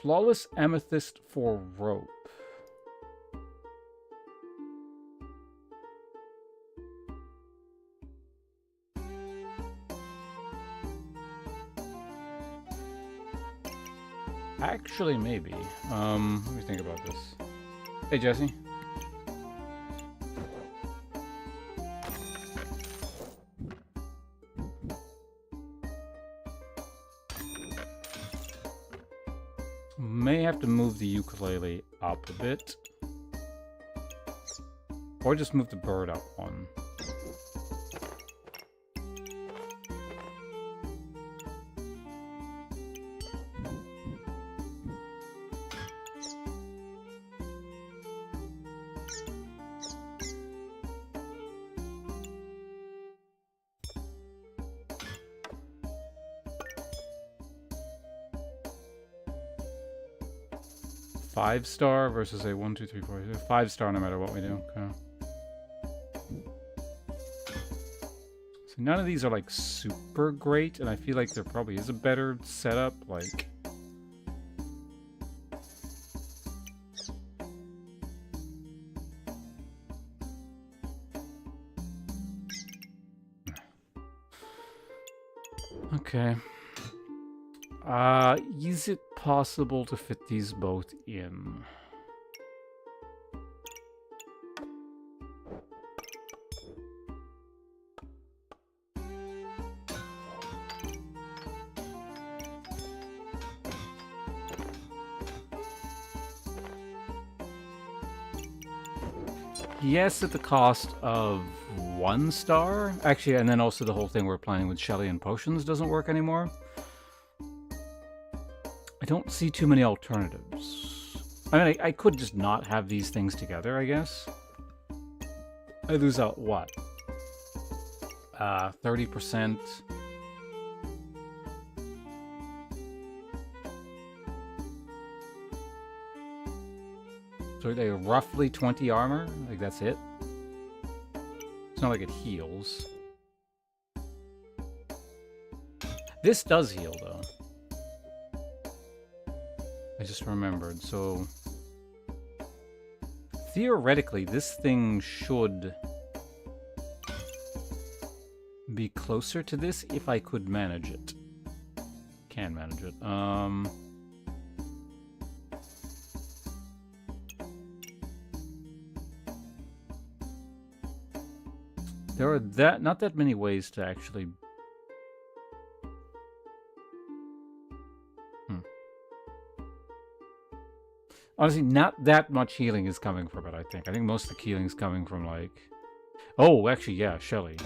S1: Flawless Amethyst for rope. Actually, maybe. Let me think about this. Hey, Jesse. May have to move the ukulele up a bit. Or just move the bird up one. Five-star versus a 1, 2, 3, 4. 5-star no matter what we do. Okay. So none of these are like super great, and I feel like there probably is a better setup. Like, okay. Is it possible to fit these both in? Yes, at the cost of 1 star. Actually, and then also the whole thing we're planning with Shelly and potions doesn't work anymore. I don't see too many alternatives. I mean, I could just not have these things together, I guess. I lose out what? 30%. So they roughly 20 armor? Like, that's it? It's not like it heals. This does heal, though. I just remembered, so... Theoretically, this thing should be closer to this if I could manage it. Can manage it. There are not that many ways to actually... Honestly, not that much healing is coming from it, I think. I think most of the healing is coming from, like... Oh, actually, yeah, Shelly.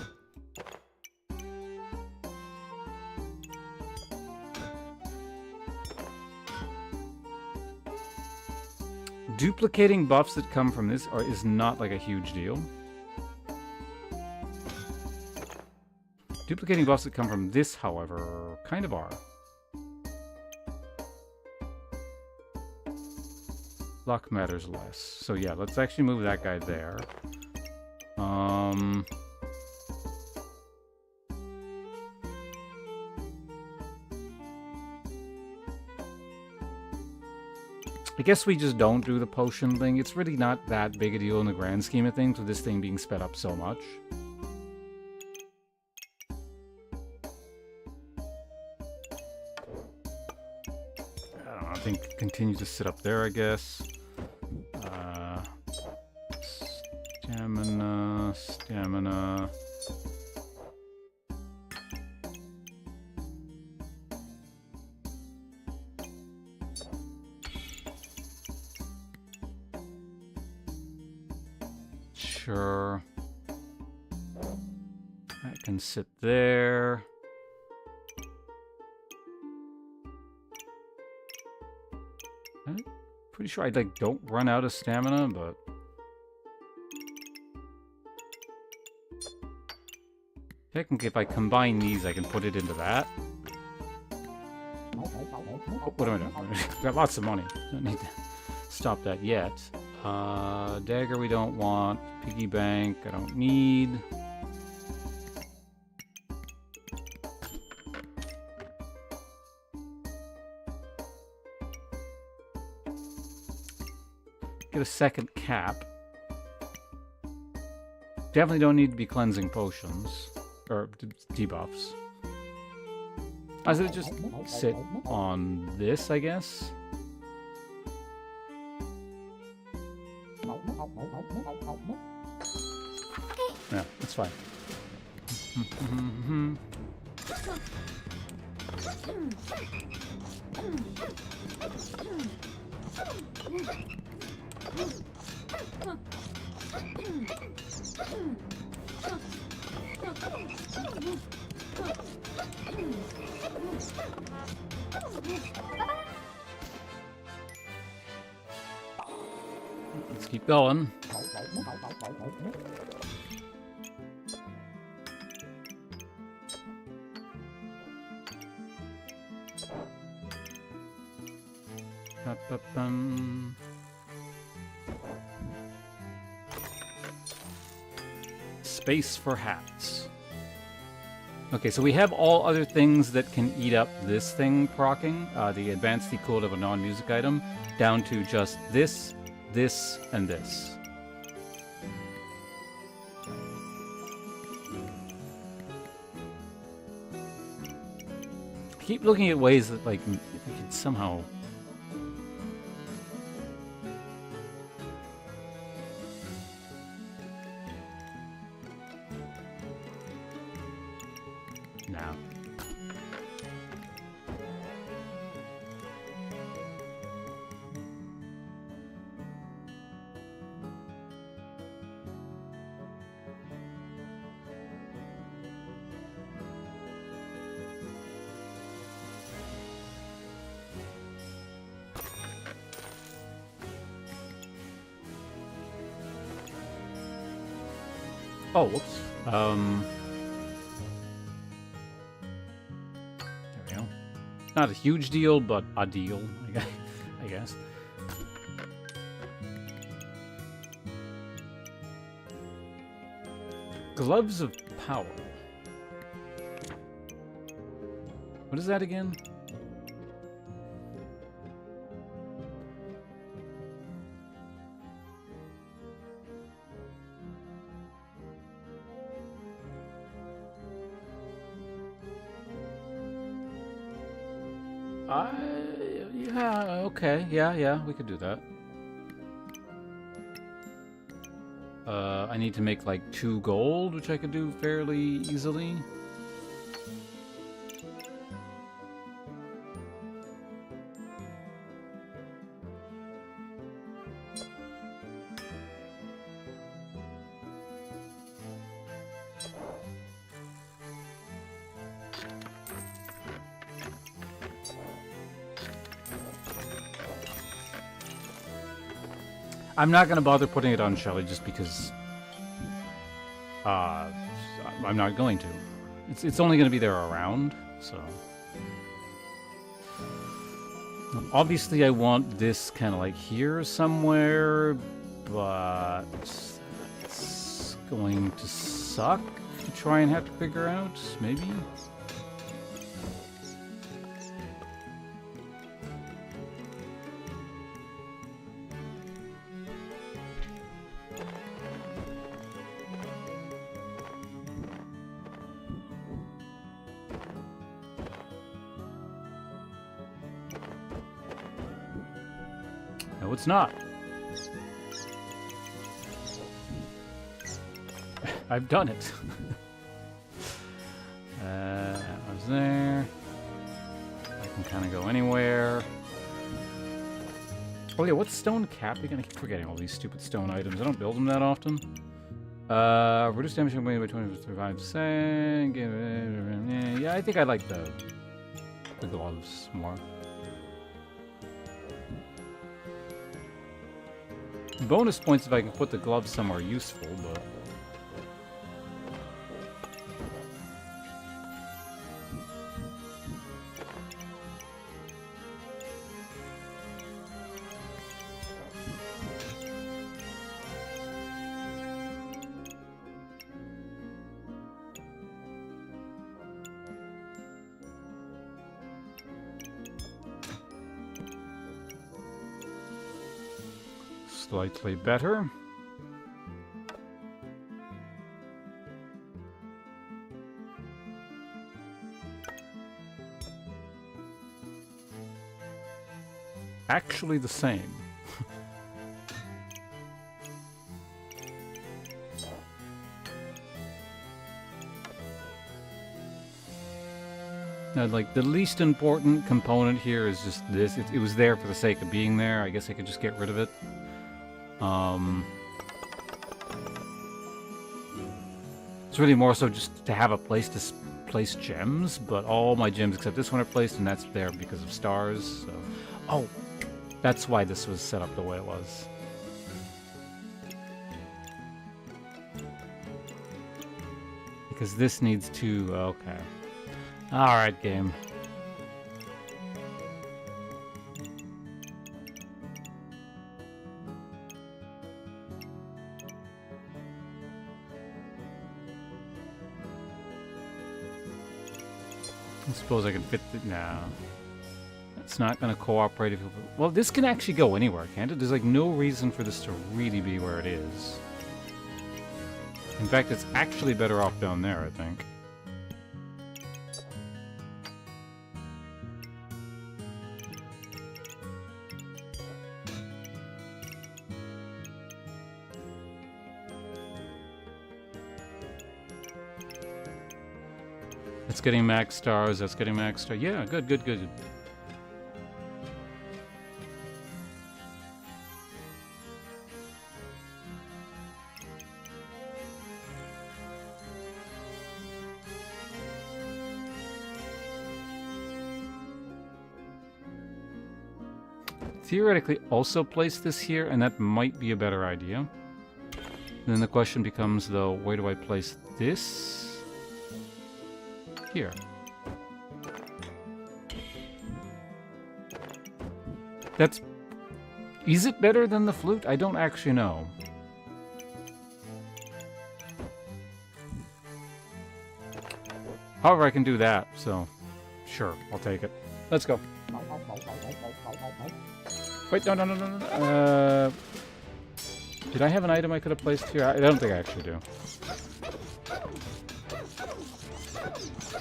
S1: Duplicating buffs that come from this is not, like, a huge deal. Duplicating buffs that come from this, however, kind of are. Luck matters less. So yeah, let's actually move that guy there. I guess we just don't do the potion thing. It's really not that big a deal in the grand scheme of things with this thing being sped up so much. I don't know, I think continue to sit up there, I guess. Stamina. Sure. That can sit there. I'm pretty sure I don't run out of stamina, but technically if I combine these I can put it into that. Oh, what am I doing? I've got lots of money. Don't need to stop that yet. Dagger we don't want. Piggy bank I don't need. Get a second cap. Definitely don't need to be cleansing potions. Or debuffs. I should just sit on this, I guess. Yeah, that's fine. Let's keep going. Space for hats. Okay, so we have all other things that can eat up this thing procking, the advanced equal of a non-music item, down to just this, this, and this. I keep looking at ways that, like, if we could somehow... No. Oh, whoops. There we go. Not a huge deal, but a deal, I guess. Gloves of Power. What is that again? Yeah, okay. Yeah, we could do that. I need to make like 2 gold, which I could do fairly easily. I'm not going to bother putting it on Shelly just because I'm not going to. It's only going to be there around, so... Obviously I want this kind of like here somewhere, but it's going to suck to try and have to figure out, maybe? No, it's not. I've done it. That was there. I can kind of go anywhere. Oh yeah, what's stone cap? You're gonna keep forgetting all these stupid stone items. I don't build them that often. Reduce damage by 20%. Yeah, I think I like the gloves more. Bonus points if I can put the gloves somewhere useful, but... Slightly better. Actually the same. Now, like, the least important component here is just this. It was there for the sake of being there. I guess I could just get rid of it. It's really more so just to have a place to place gems, but all my gems except this one are placed, and that's there because of stars. So. Oh, that's why this was set up the way it was. Because this needs to... okay. Alright, game. I suppose I can fit it now. It's not going to cooperate if you... Well, this can actually go anywhere, can't it? There's like no reason for this to really be where it is. In fact, it's actually better off down there, I think. It's getting max stars, that's getting max stars. Yeah, good, good, good. Theoretically also place this here, and that might be a better idea. And then the question becomes, though, where do I place this? Here. That's... Is it better than the flute? I don't actually know. However, I can do that, so... Sure, I'll take it. Let's go. Wait, no. Did I have an item I could have placed here? I don't think I actually do.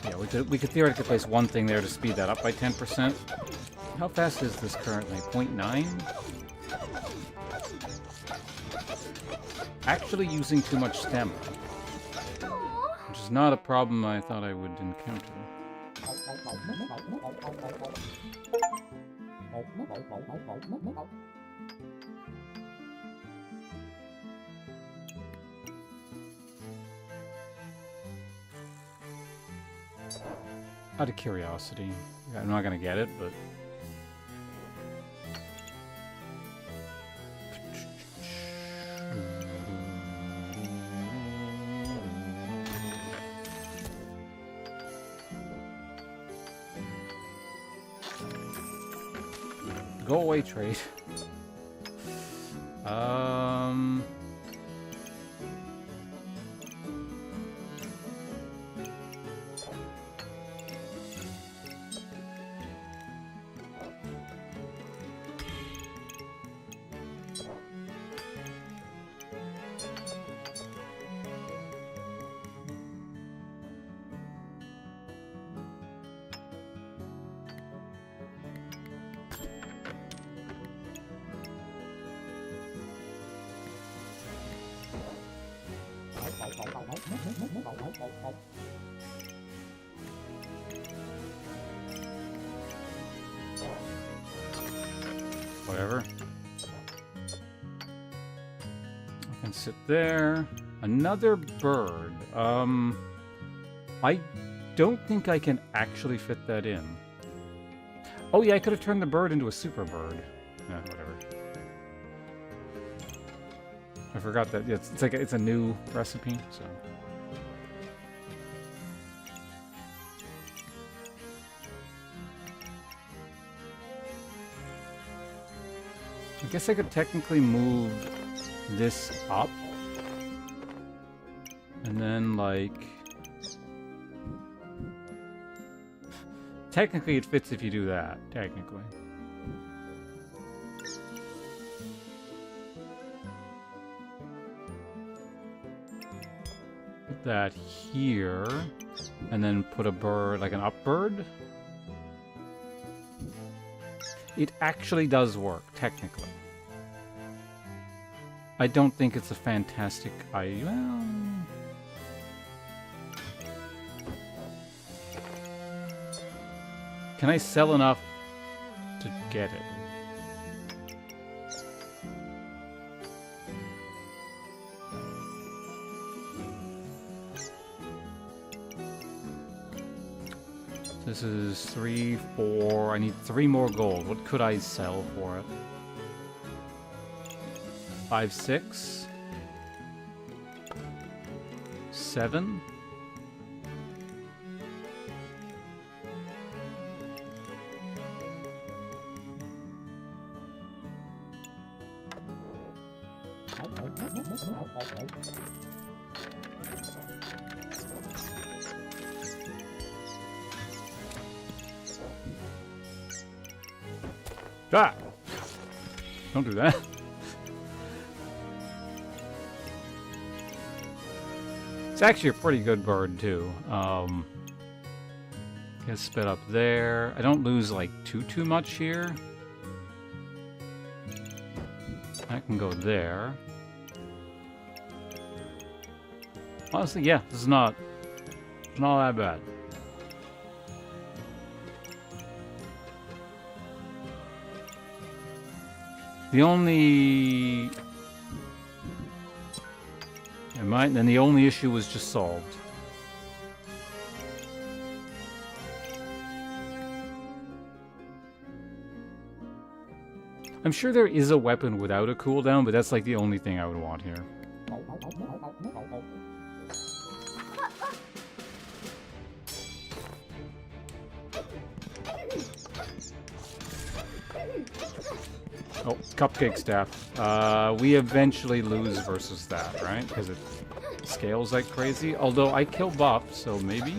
S1: Yeah, we could theoretically place one thing there to speed that up by 10%. How fast is this currently? 0.9? Actually using too much stamina. Which is not a problem I thought I would encounter. Out of curiosity. I'm not gonna get it, but... Go away, trade. Whatever. I can sit there. Another bird. I don't think I can actually fit that in. Oh yeah, I could have turned the bird into a super bird. Yeah, whatever. I forgot that. Yeah, it's like it's a new recipe, so. I guess I could technically move this up. And then, like... Technically it fits if you do that, technically. Put that here, and then put a bird, like an up bird. It actually does work, technically. I don't think it's a fantastic idea. Well... Can I sell enough to get it? This is 3, 4. I need 3 more gold. What could I sell for it? 5, 6, 7. Ah! Don't do that. It's actually a pretty good bird, too. Get spit up there. I don't lose, like, too much here. I can go there. Honestly, yeah, this is not that bad. The only... Then the only issue was just solved. I'm sure there is a weapon without a cooldown, but that's like the only thing I would want here. Oh, cupcake staff. We eventually lose versus that, right? Because it scales like crazy. Although I kill buff, so maybe?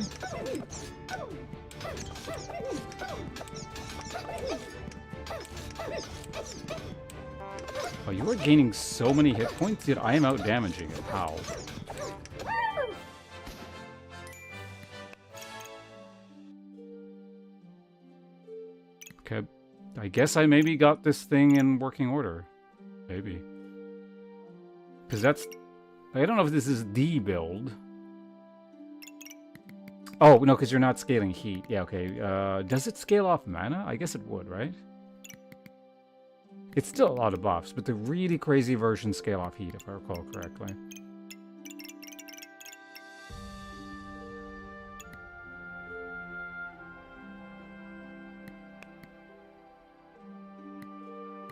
S1: Oh, you are gaining so many hit points, yet I am out damaging it. How? Okay. I guess I maybe got this thing in working order. Maybe. Because that's... I don't know if this is the build. Oh, no, because you're not scaling heat. Yeah, okay. Does it scale off mana? I guess it would, right? It's still a lot of buffs, but the really crazy versions scale off heat, if I recall correctly.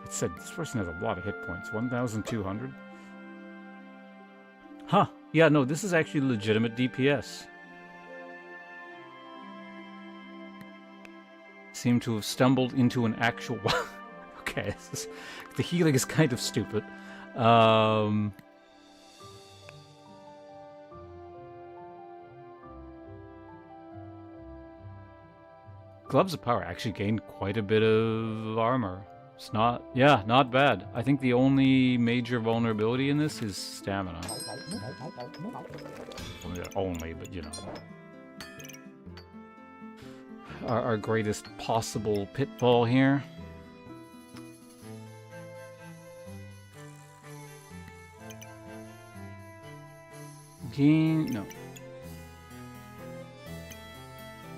S1: Said this person has a lot of hit points. 1,200. Huh. Yeah, no, this is actually legitimate DPS. Seem to have stumbled into an actual... Okay, the healing is kind of stupid. Gloves of Power actually gained quite a bit of armor. It's not... Yeah, not bad. I think the only major vulnerability in this is stamina. Only, but you know. Our greatest possible pitfall here. No.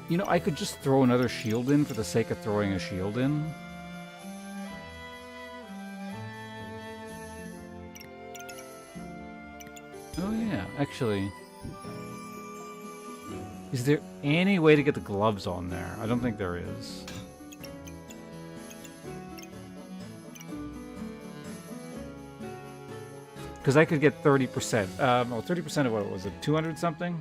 S1: You know, I could just throw another shield in for the sake of throwing a shield in. Oh yeah, actually. Is there any way to get the gloves on there? I don't think there is. Because I could get 30%. Well, 30% of what was it? 200 something?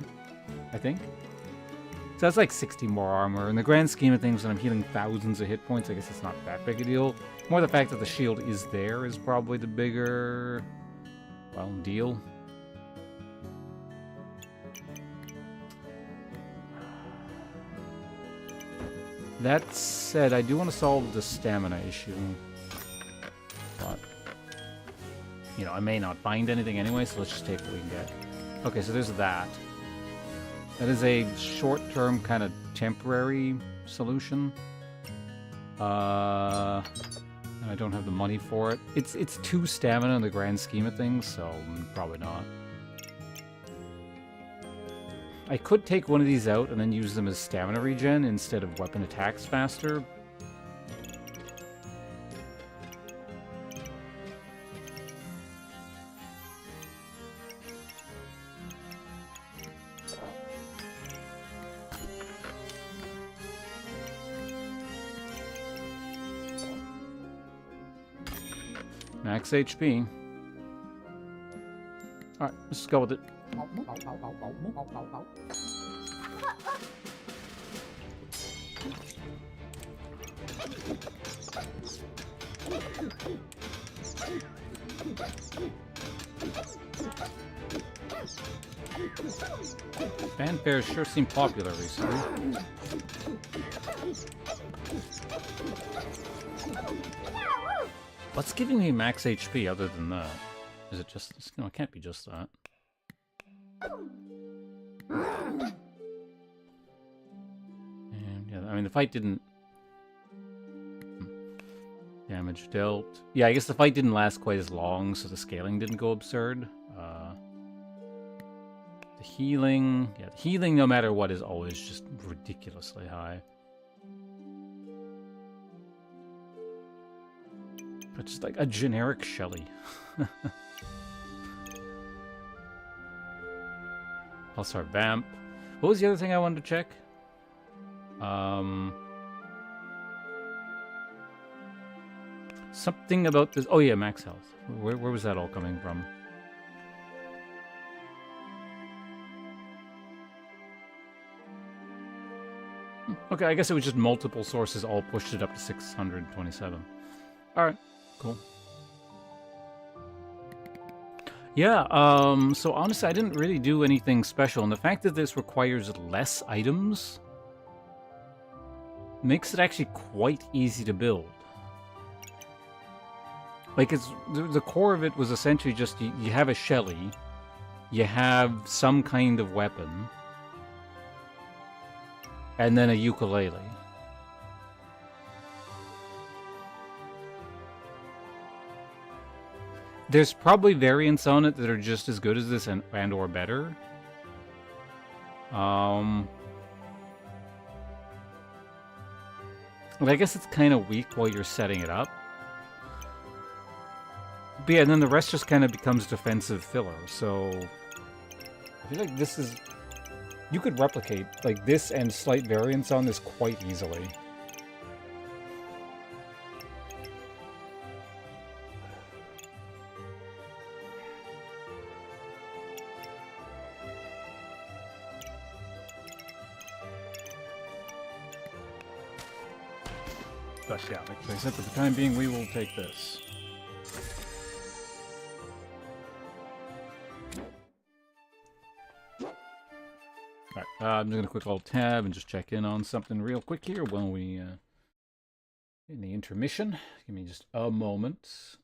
S1: I think. So that's like 60 more armor. In the grand scheme of things, when I'm healing thousands of hit points, I guess it's not that big a deal. More the fact that the shield is there is probably the bigger, well, deal. That said, I do want to solve the stamina issue. But, you know, I may not find anything anyway, so let's just take what we can get. Okay, so there's that. That is a short-term, kind of temporary solution. And I don't have the money for it. It's 2 stamina in the grand scheme of things, so probably not. I could take one of these out and then use them as stamina regen instead of weapon attacks faster. Max HP. Alright, let's just go with it. Fanfares sure seem popular recently. What's giving me max HP other than that? Is it just... No, it can't be just that. And yeah, I mean, the fight didn't... Damage dealt. Yeah, I guess the fight didn't last quite as long, so the scaling didn't go absurd. The healing... Yeah, the healing, no matter what, is always just ridiculously high. But just like a generic Shelly. Plus our Vamp. What was the other thing I wanted to check? Something about this... Oh yeah, max health. Where was that all coming from? Okay, I guess it was just multiple sources all pushed it up to 627. Alright, cool. Yeah, so honestly, I didn't really do anything special, and the fact that this requires less items makes it actually quite easy to build. Like, it's the core of it was essentially just you have a Shelly, you have some kind of weapon, and then a ukulele. There's probably variants on it that are just as good as this and or better. Well, I guess it's kind of weak while you're setting it up. But yeah, and then the rest just kind of becomes defensive filler, so... I feel like this is... You could replicate, like, this and slight variants on this quite easily. But yeah, like I said, for the time being, we will take this. Alright, I'm just going to quick alt tab and just check in on something real quick here while we in the intermission. Give me just a moment.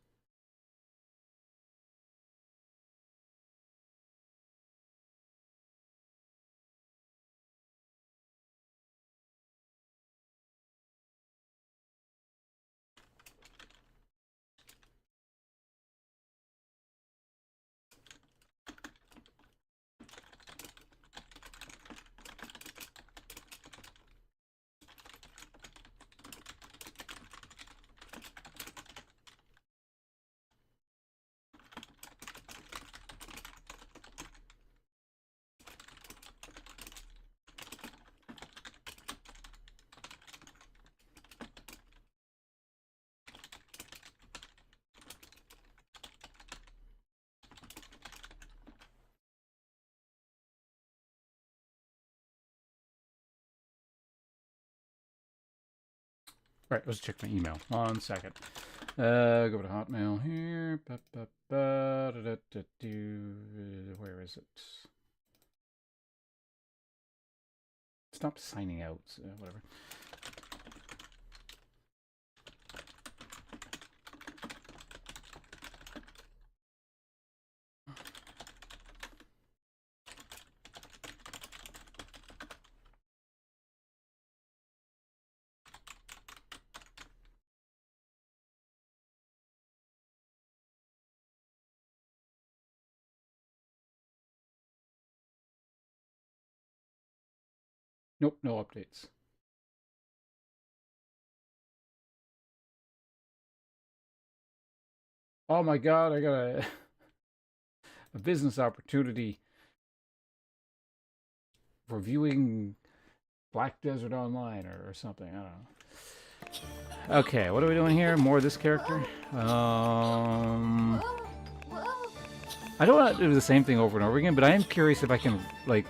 S1: Right, let's check my email. 1 second. Go to Hotmail here. Where is it? Stop signing out. Whatever. Nope, no updates. Oh my god, I got a business opportunity reviewing Black Desert Online or something. I don't know. Okay, what are we doing here? More of this character? I don't want to do the same thing over and over again, but I am curious if I can, like,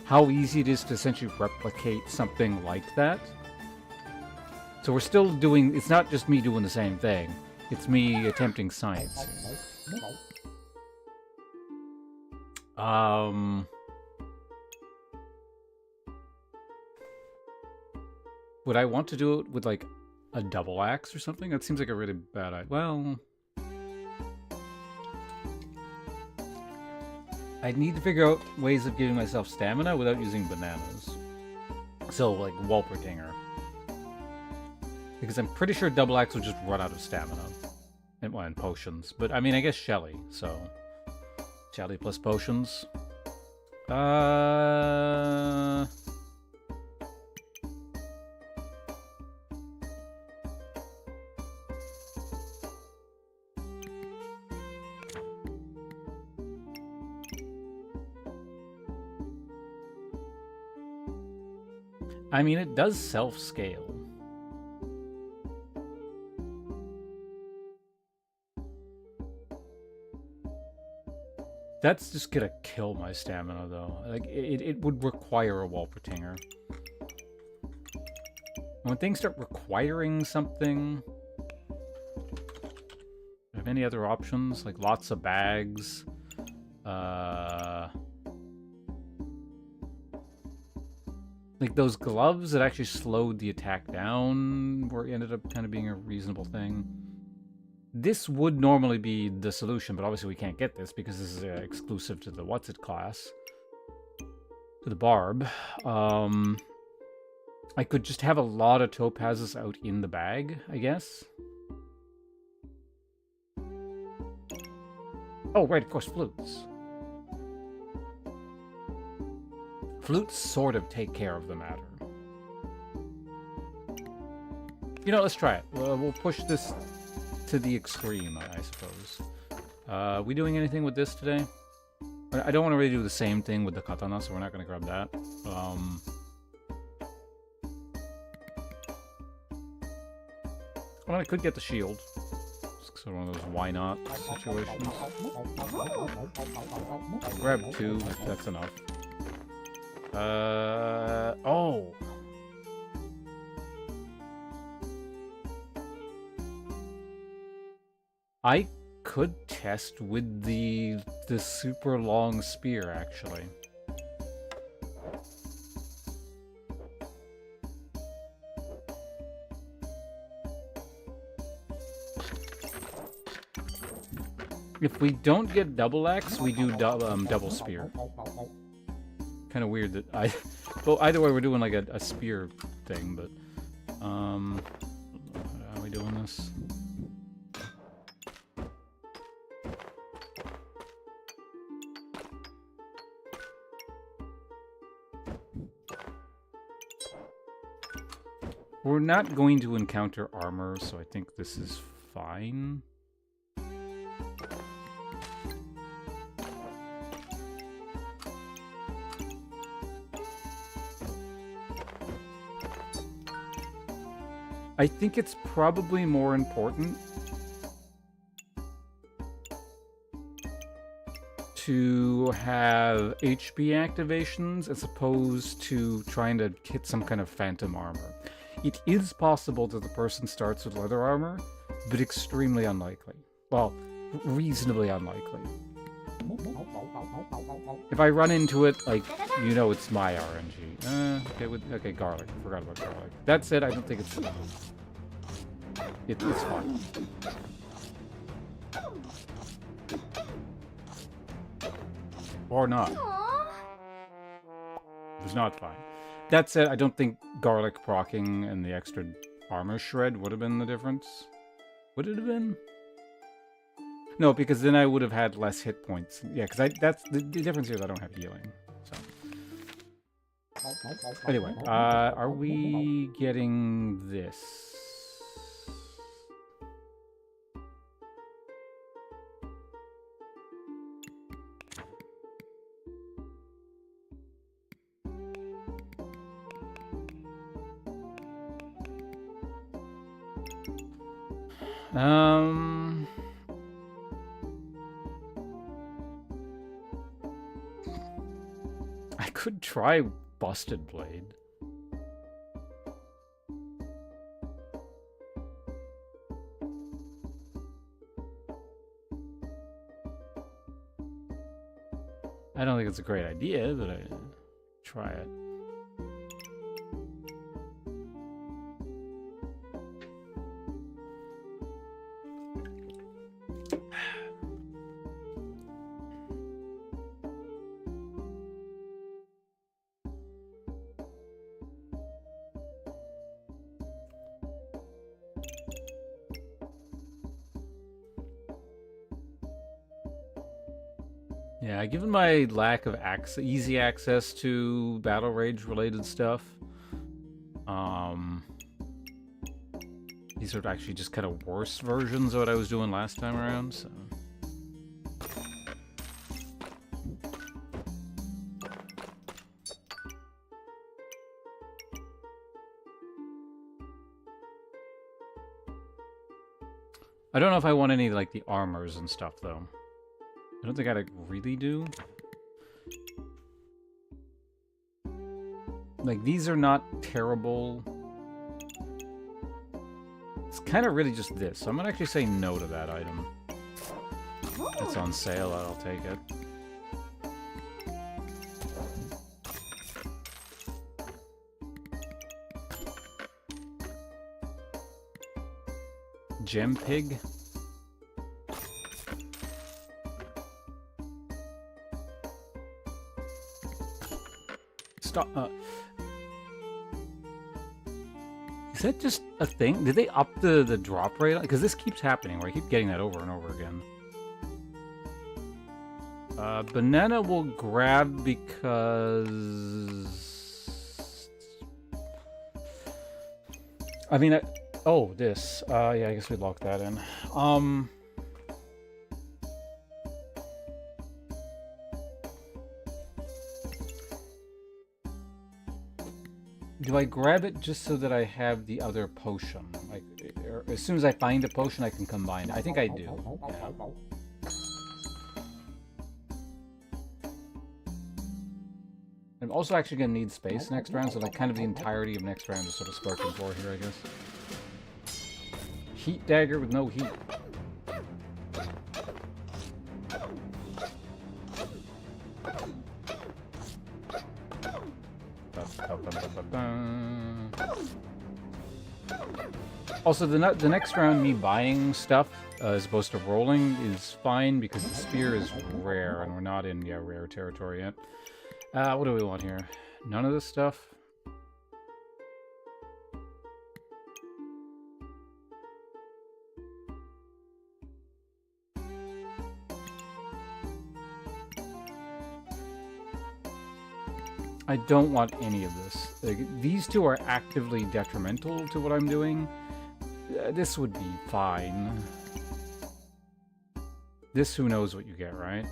S1: how easy it is to essentially replicate something like that. So we're still doing, it's not just me doing the same thing, it's me attempting science. Would I want to do it with, like, a double axe or something? That seems like a really bad idea. Well, I need to figure out ways of giving myself stamina without using bananas. So, like, Walpertinger. Because I'm pretty sure double axe will just run out of stamina. And potions. But, I mean, I guess Shelly, so... Shelly plus potions. I mean, it does self-scale. That's just gonna kill my stamina, though. Like, it would require a Walpertinger. When things start requiring something... Do I have any other options? Like, lots of bags? Like, those gloves that actually slowed the attack down ended up kind of being a reasonable thing. This would normally be the solution, but obviously we can't get this because this is exclusive to the What's-It class. To the Barb. I could just have a lot of topazes out in the bag, I guess. Oh, right, of course, flutes. Flutes sort of take care of the matter. You know, let's try it. We'll push this to the extreme, I suppose. We doing anything with this today? I don't want to really do the same thing with the katana, so we're not going to grab that. Well, I could get the shield. It's sort of one of those why not situations. Grab 2, that's enough. Oh! I could test with the super long spear, actually. If we don't get double axe, we do double spear. Kind of weird that I... Well, either way, we're doing like a spear thing, but... How are we doing this? We're not going to encounter armor, so I think this is fine. I think it's probably more important to have HP activations as opposed to trying to hit some kind of phantom armor. It is possible that the person starts with leather armor, but extremely unlikely. Well, reasonably unlikely. If I run into it, like, you know it's my RNG. Okay, garlic. I forgot about garlic. That said, I don't think it's... It's fine. Or not. It was not fine. That said, I don't think garlic proccing and the extra armor shred would have been the difference. Would it have been? No, because then I would have had less hit points. Yeah, because that's the difference here is I don't have healing. So. Anyway, are we getting this? I could try Busted Blade. I don't think it's a great idea, but I try it. Yeah, given my lack of easy access to Battle Rage related stuff, these are actually just kind of worse versions of what I was doing last time around, so... I don't know if I want any, like, the armors and stuff, though. I don't think I really do. Like, these are not terrible. It's kind of really just this. So I'm going to actually say no to that item. It's on sale, I'll take it. Gem Pig? Stop. Is that just a thing? Did they up the drop rate? Because this keeps happening, where I keep getting that over and over again. Banana will grab because... I mean, oh, this. Yeah, I guess we locked that in. Do I grab it just so that I have the other potion? Like, as soon as I find a potion, I can combine it. I think I do. Yeah. I'm also actually going to need space next round, so like kind of the entirety of next round is sort of spoken for here, I guess. Heat dagger with no heat. Also, the next round, me buying stuff as opposed to rolling is fine because the spear is rare, and we're not in rare territory yet. What do we want here? None of this stuff. I don't want any of this. Like, these two are actively detrimental to what I'm doing. This would be fine. This, who knows what you get, right?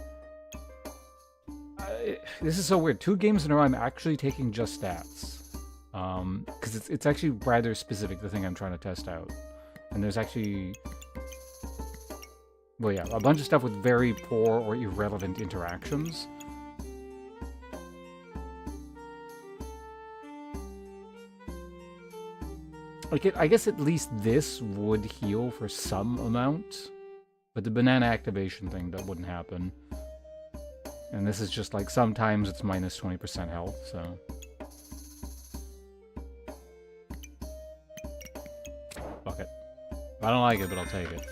S1: This is so weird. 2 games in a row, I'm actually taking just stats. Because it's actually rather specific, the thing I'm trying to test out. And there's actually... Well, yeah, a bunch of stuff with very poor or irrelevant interactions. Like, I guess at least this would heal for some amount. But the banana activation thing, that wouldn't happen. And this is just like, sometimes it's minus 20% health, so... Fuck it. I don't like it, but I'll take it.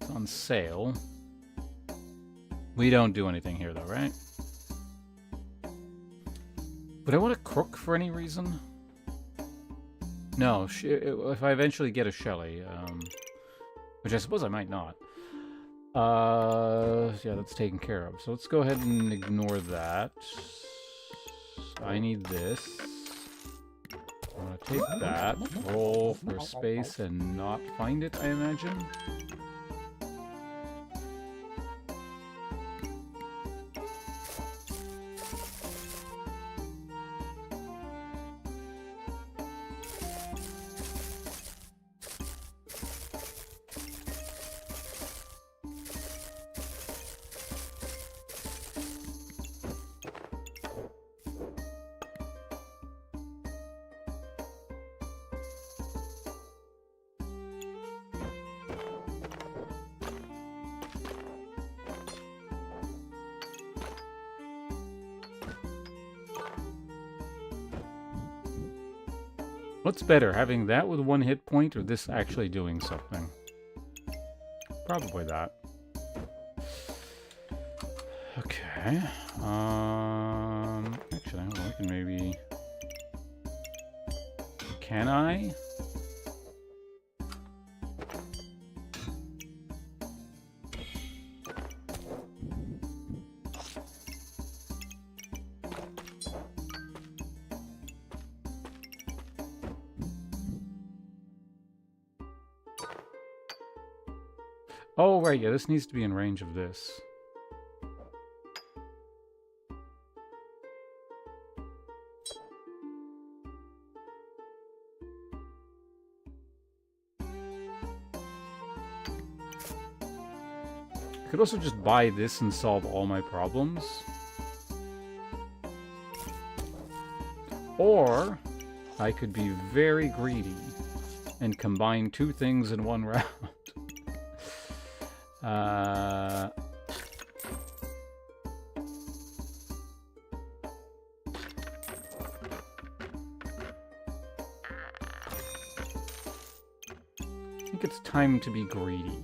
S1: It's on sale. We don't do anything here, though, right? Would I want a crook for any reason? No, if I eventually get a Shelly, which I suppose I might not. Yeah, that's taken care of. So let's go ahead and ignore that. I need this. I'm gonna take that, roll for space, and not find it, I imagine. What's better, having that with 1 hit point or this actually doing something? Probably that. Okay. Actually, I can maybe... Can I? Oh, right, yeah, this needs to be in range of this. I could also just buy this and solve all my problems. Or, I could be very greedy and combine 2 things in 1 round. I think it's time to be greedy.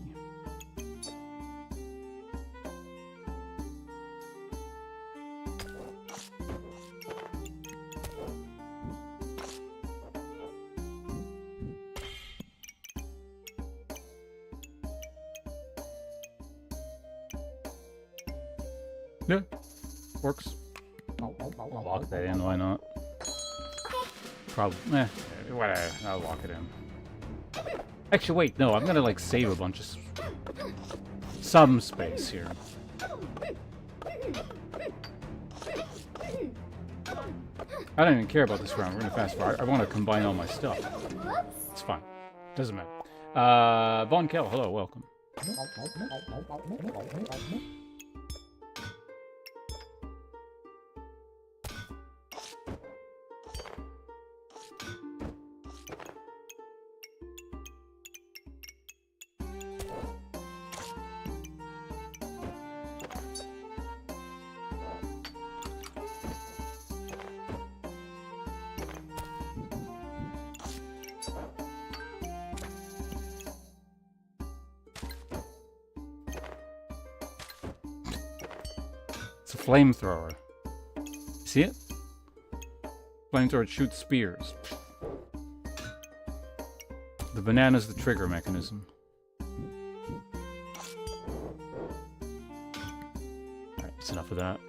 S1: Yeah, works. I'll lock that in, why not? Probably, whatever, I'll lock it in. Actually, wait, no, I'm gonna, like, save a bunch of... some space here. I don't even care about this round, we're gonna fast forward. I want to combine all my stuff. It's fine. Doesn't matter. Von Kell, hello, welcome. It's a flamethrower. See it? Flamethrower shoots spears. The banana's the trigger mechanism. Alright, that's enough of that.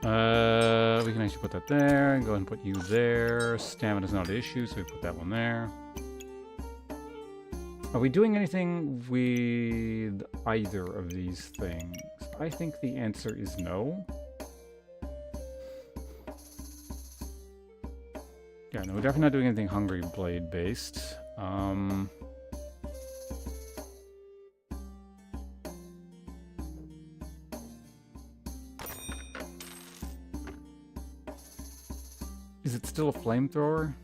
S1: We can actually put that there, and go ahead and put you there. Stamina's not an issue, so we put that one there. Are we doing anything with either of these things? I think the answer is no. Yeah, no, we're definitely not doing anything Hungry Blade based. Is it still still a flamethrower?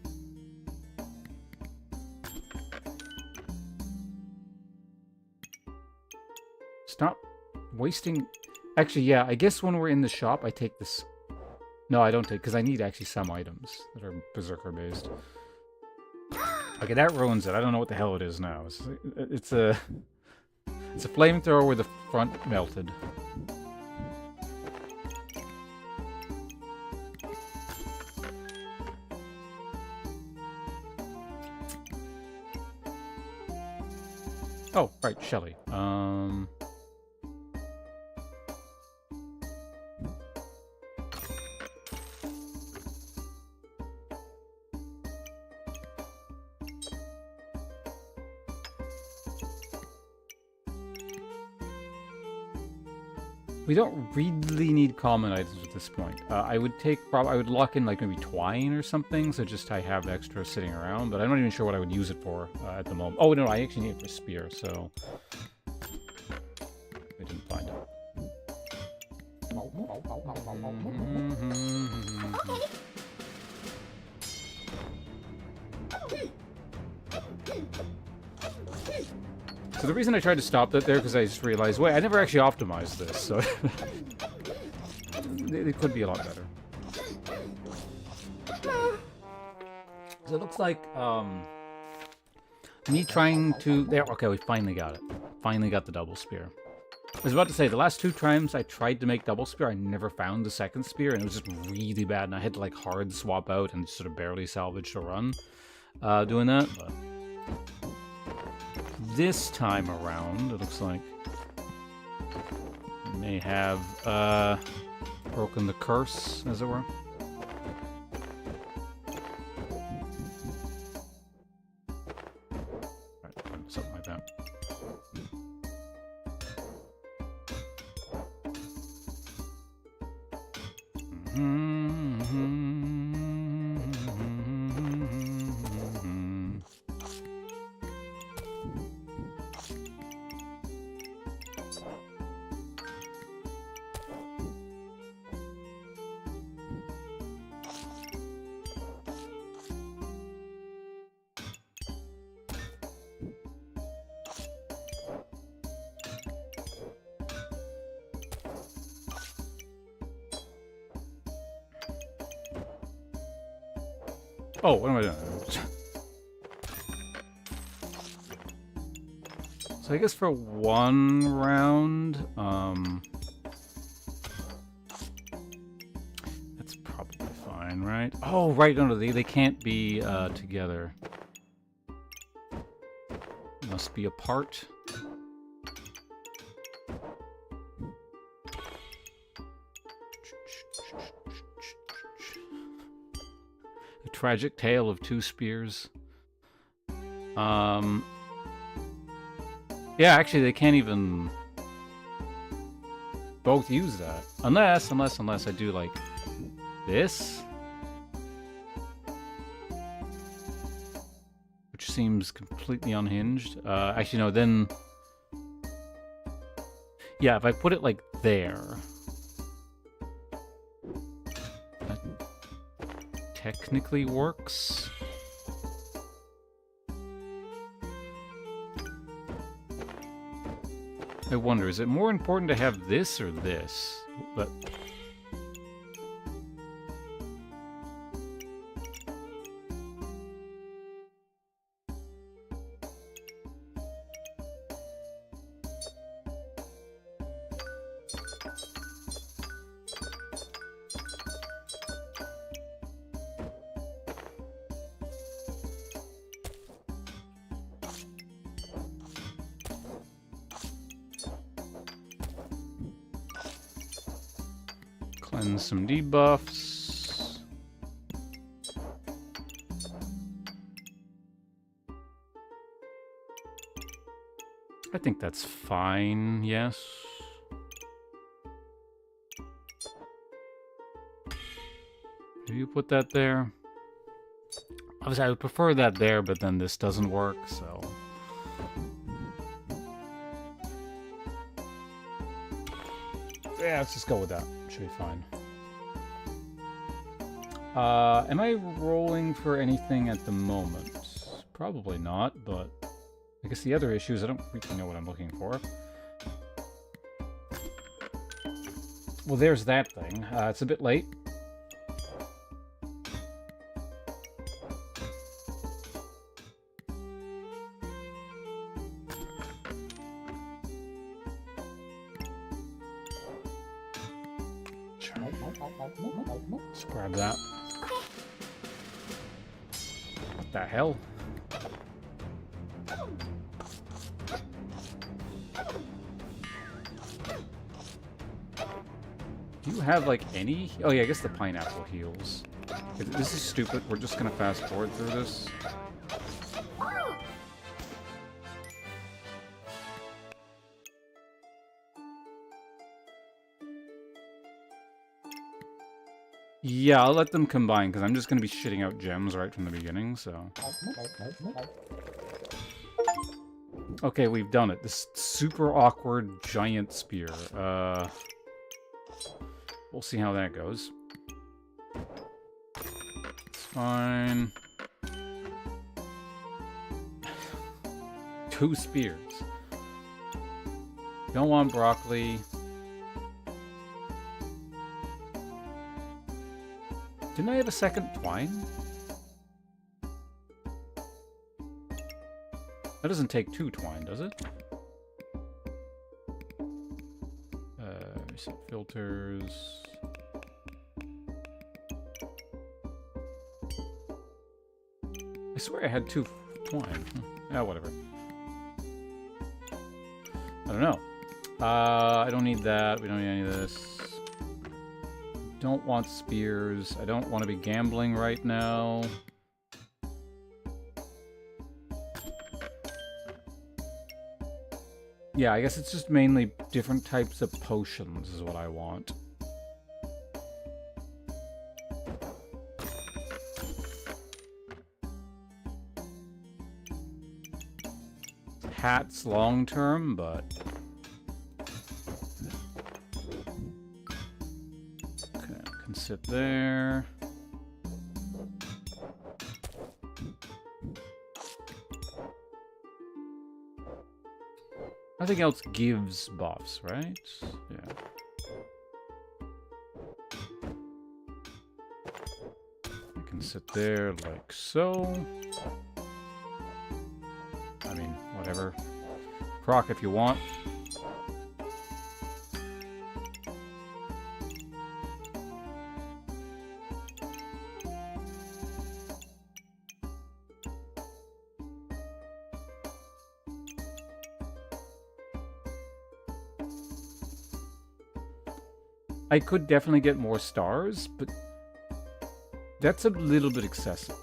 S1: Stop wasting... Actually, yeah, I guess when we're in the shop, I take this... No, I don't take... Because I need actually some items that are Berserker-based. Okay, that ruins it. I don't know what the hell it is now. It's a flamethrower with the front melted. Oh, right, Shelly. We don't really need common items at this point. I would lock in like maybe twine or something, so just I have extra sitting around, but I'm not even sure what I would use it for at the moment. Oh no, I actually need it for a spear, so I didn't find it. So the reason I tried to stop that there, because I just realized, wait, I never actually optimized this, so it could be a lot better. So it looks like, me trying to, there, okay, we finally got it. Finally got the double spear. I was about to say, the last 2 times I tried to make double spear, I never found the second spear, and it was just really bad, and I had to like hard swap out and sort of barely salvage a run doing that, but... This time around, it looks like I may have broken the curse, as it were. Right, something like that. Oh, what am I doing? So I guess for one round, that's probably fine, right? Oh, right, no, they can't be together. Must be apart. A tragic tale of 2 spears. Yeah, actually, they can't even both use that. Unless I do, like, this. Which seems completely unhinged. Actually, no, then... Yeah, if I put it, like, there... That technically works. I wonder, is it more important to have this or this? But... Cleanse some debuffs. I think that's fine, yes. Do you put that there? Obviously, I would prefer that there, but then this doesn't work, so... Yeah, let's just go with that. Should be fine. Am I rolling for anything at the moment? Probably not, but I guess the other issue is I don't really know what I'm looking for. Well, there's that thing. It's a bit late. Let's grab that. What the hell? Do you have, like, any? Oh, yeah, I guess the pineapple heals. This is stupid. We're just gonna fast forward through this. Yeah, I'll let them combine, because I'm just going to be shitting out gems right from the beginning, so... Okay, we've done it. This super awkward giant spear. We'll see how that goes. It's fine. 2 spears. Don't want broccoli. Didn't I have a second twine? That doesn't take 2 twine, does it? Reset filters. I swear I had 2 twine. Yeah, whatever. I don't know. I don't need that. We don't need any of this. Don't want spears. I don't want to be gambling right now. Yeah, I guess it's just mainly different types of potions is what I want. Hats long term, but... sit there. Nothing else gives buffs, right? Yeah. You can sit there like so. I mean, whatever. Proc if you want. I could definitely get more stars, but that's a little bit excessive.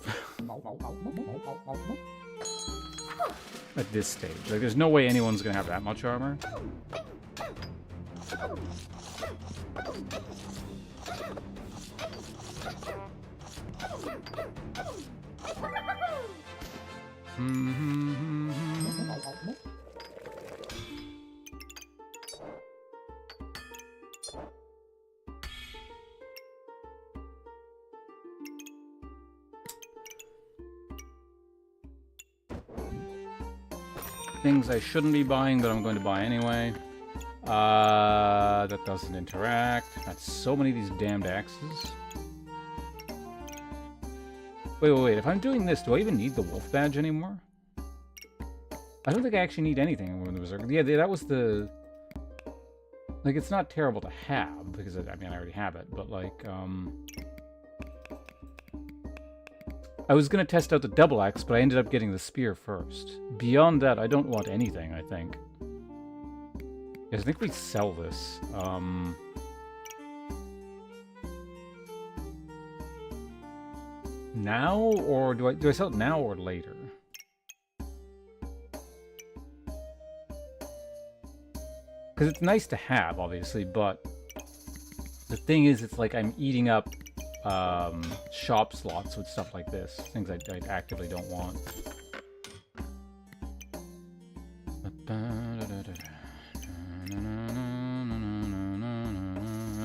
S1: At this stage. Like, there's no way anyone's gonna have that much armor. Things I shouldn't be buying, but I'm going to buy anyway. That doesn't interact. That's so many of these damned axes. Wait. If I'm doing this, do I even need the wolf badge anymore? I don't think I actually need anything in the Berserker. Yeah, that was the... Like, it's not terrible to have, because, I mean, I already have it, but, like, I was going to test out the double axe, but I ended up getting the spear first. Beyond that, I don't want anything, I think. Yes, I think we sell this. Now, or do I sell it now or later? Because it's nice to have, obviously, but the thing is, it's like I'm eating up shop slots with stuff like this. Things I actively don't want.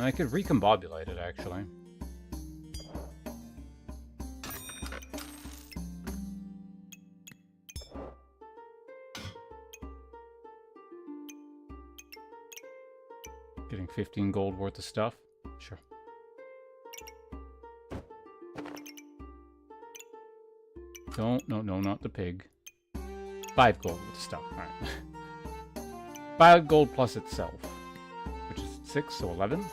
S1: I could recombobulate it, actually. Getting 15 gold worth of stuff. Sure. Don't, no, not the pig. 5 gold worth of stuff. Alright. 5 gold plus itself. Which is 6, so 11.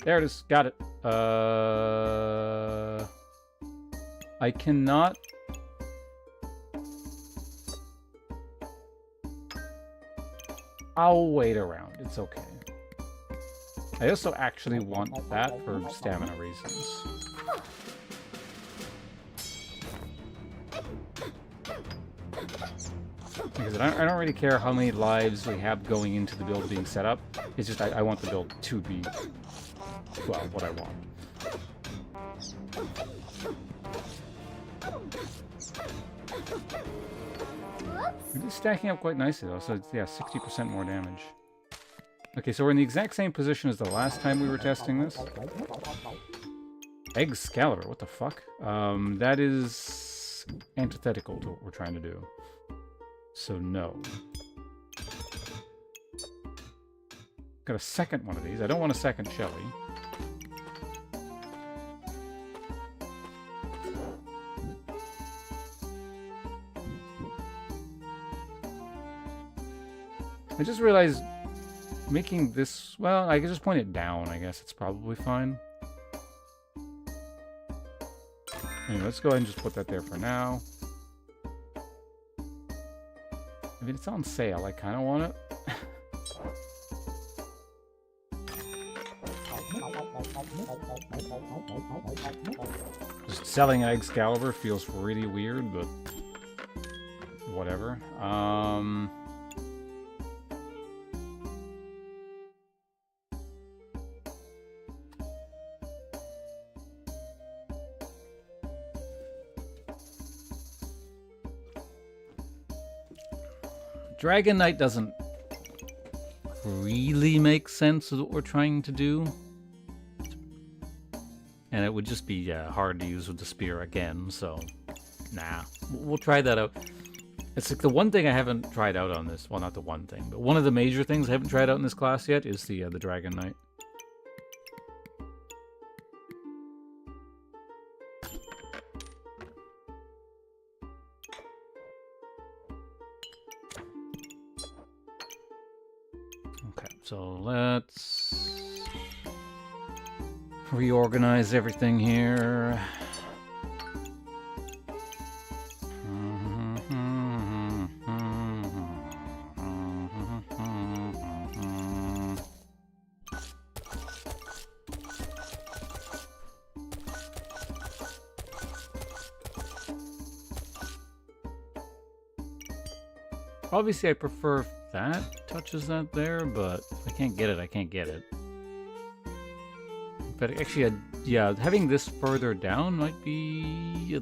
S1: There it is. Got it. I cannot... I'll wait around. It's okay. I also actually want that for stamina reasons. Because I don't really care how many lives we have going into the build being set up. It's just I want the build to be, well, what I want. It's stacking up quite nicely though, so it's, yeah, 60% more damage. Okay, so we're in the exact same position as the last time we were testing this. Excalibur, what the fuck? That is antithetical to what we're trying to do. So no. Got a second one of these. I don't want a second Shelly. I just realized making this... Well, I can just point it down, I guess. It's probably fine. Anyway, let's go ahead and just put that there for now. I mean, it's on sale. I kind of want it. Just selling Excalibur feels really weird, but whatever. Dragon Knight doesn't really make sense of what we're trying to do. And it would just be hard to use with the spear again, so nah. We'll try that out. It's like the one thing I haven't tried out on this. Well, not the one thing, but one of the major things I haven't tried out in this class yet is the Dragon Knight. So let's reorganize everything here. Obviously, I prefer if that touches that there, but if I can't get it, I can't get it. But actually, yeah, having this further down might be...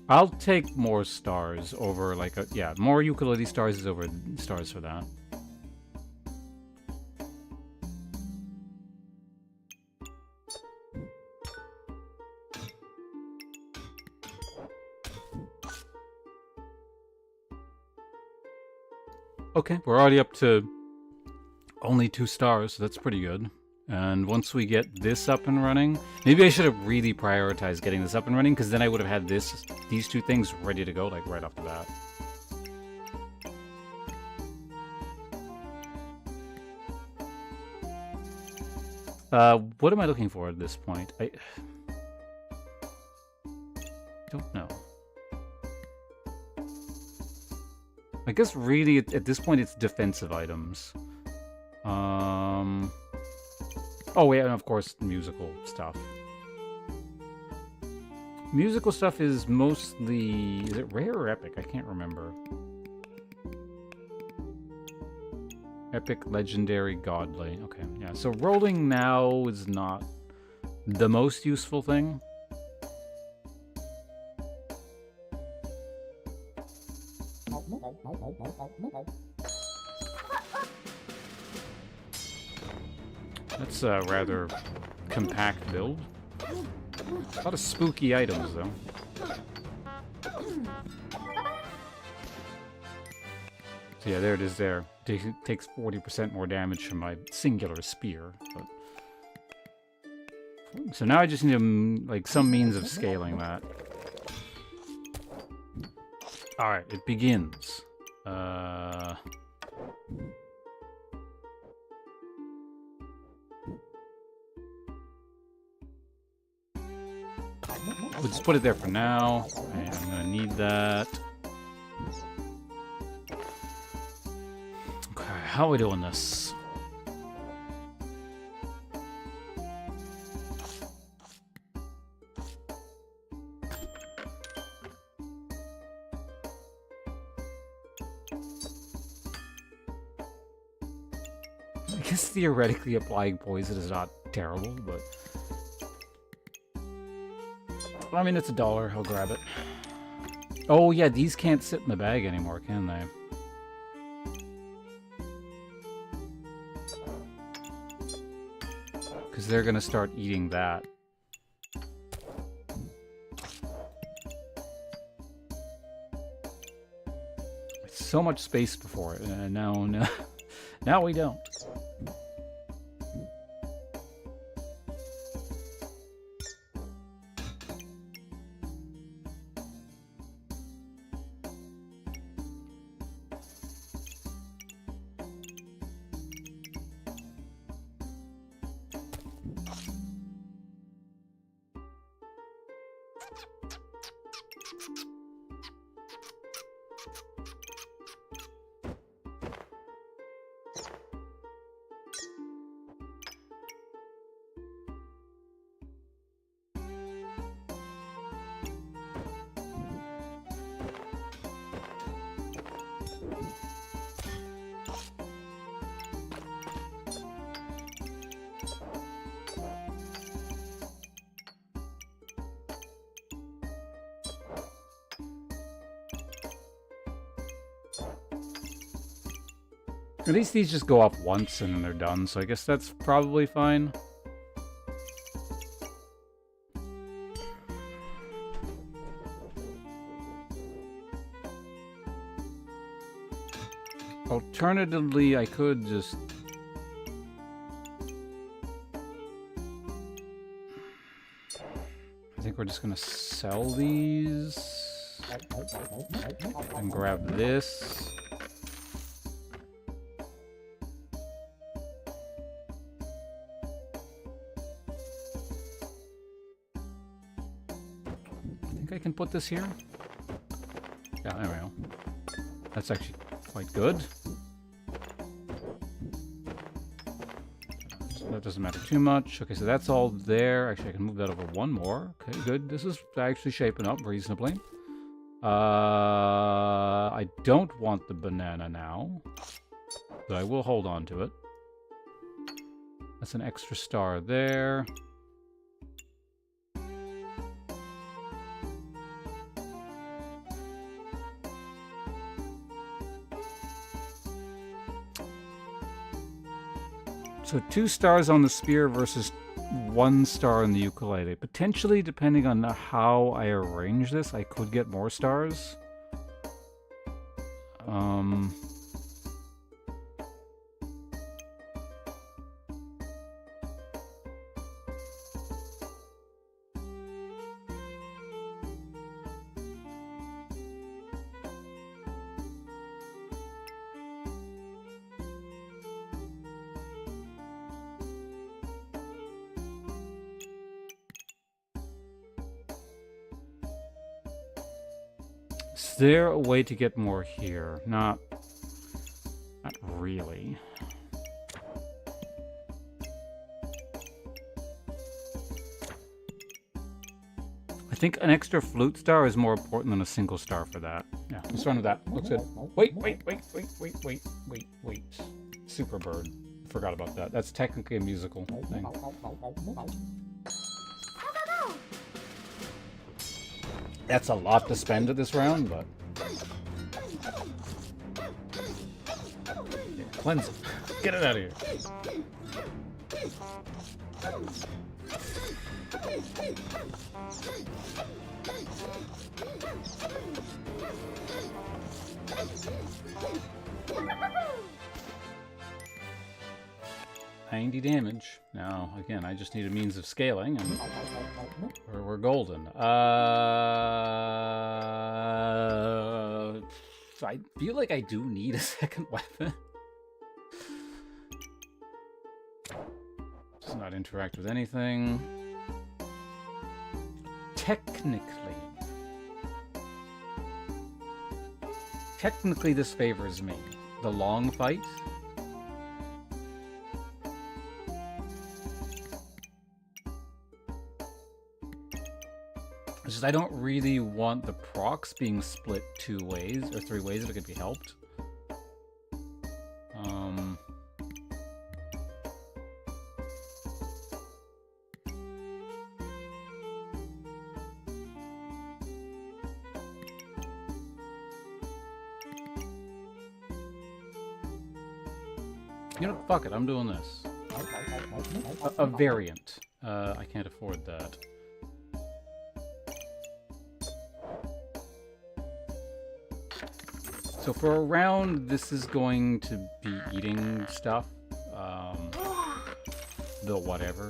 S1: I'll take more stars over, like, yeah, more ukulele stars is over stars for that. Okay, we're already up to only 2 stars, so that's pretty good. And once we get this up and running, maybe I should have really prioritized getting this up and running, because then I would have had these 2 things ready to go, like, right off the bat. What am I looking for at this point? I don't know. I guess really at this point it's defensive items. Oh, yeah, and of course, musical stuff. Musical stuff is mostly... Is it rare or epic? I can't remember. Epic, legendary, godly. Okay, yeah. So rolling now is not the most useful thing. That's a rather compact build. A lot of spooky items, though. So yeah, there it is there. Takes 40% more damage from my singular spear. But... So now I just need like some means of scaling that. Alright, it begins. We'll just put it there for now. And I'm gonna need that. Okay, how are we doing this? I guess theoretically applying poison is not terrible, but... I mean, it's $1. I'll grab it. Oh, yeah, these can't sit in the bag anymore, can they? Because they're going to start eating that. So much space before it. No. Now we don't. At least these just go up once and then they're done, so I guess that's probably fine. Alternatively, I could just... I think we're just gonna sell these and grab this. I can put this here. Yeah, there we go. That's actually quite good. So that doesn't matter too much. Okay, so that's all there. Actually, I can move that over one more. Okay, good. This is actually shaping up reasonably. I don't want the banana now, but I will hold on to it. That's an extra star there. So 2 stars on the spear versus 1 star on the ukulele. Potentially, depending on how I arrange this, I could get more stars. Is there a way to get more here? Not really. I think an extra flute star is more important than a single star for that. Yeah, let's run with that. Looks good. Wait. Super bird. Forgot about that. That's technically a musical thing. That's a lot to spend at this round, but... Yeah, cleanse it. Get it out of here. $90 damage. Now, again, I just need a means of scaling, and we're golden. I feel like I do need a second weapon. Does not interact with anything. Technically this favors me. The long fight. It's just I don't really want the procs being split 2 ways or 3 ways if it could be helped. You know, fuck it, I'm doing this. A variant. I can't afford that. So for a round, this is going to be eating stuff. The whatever.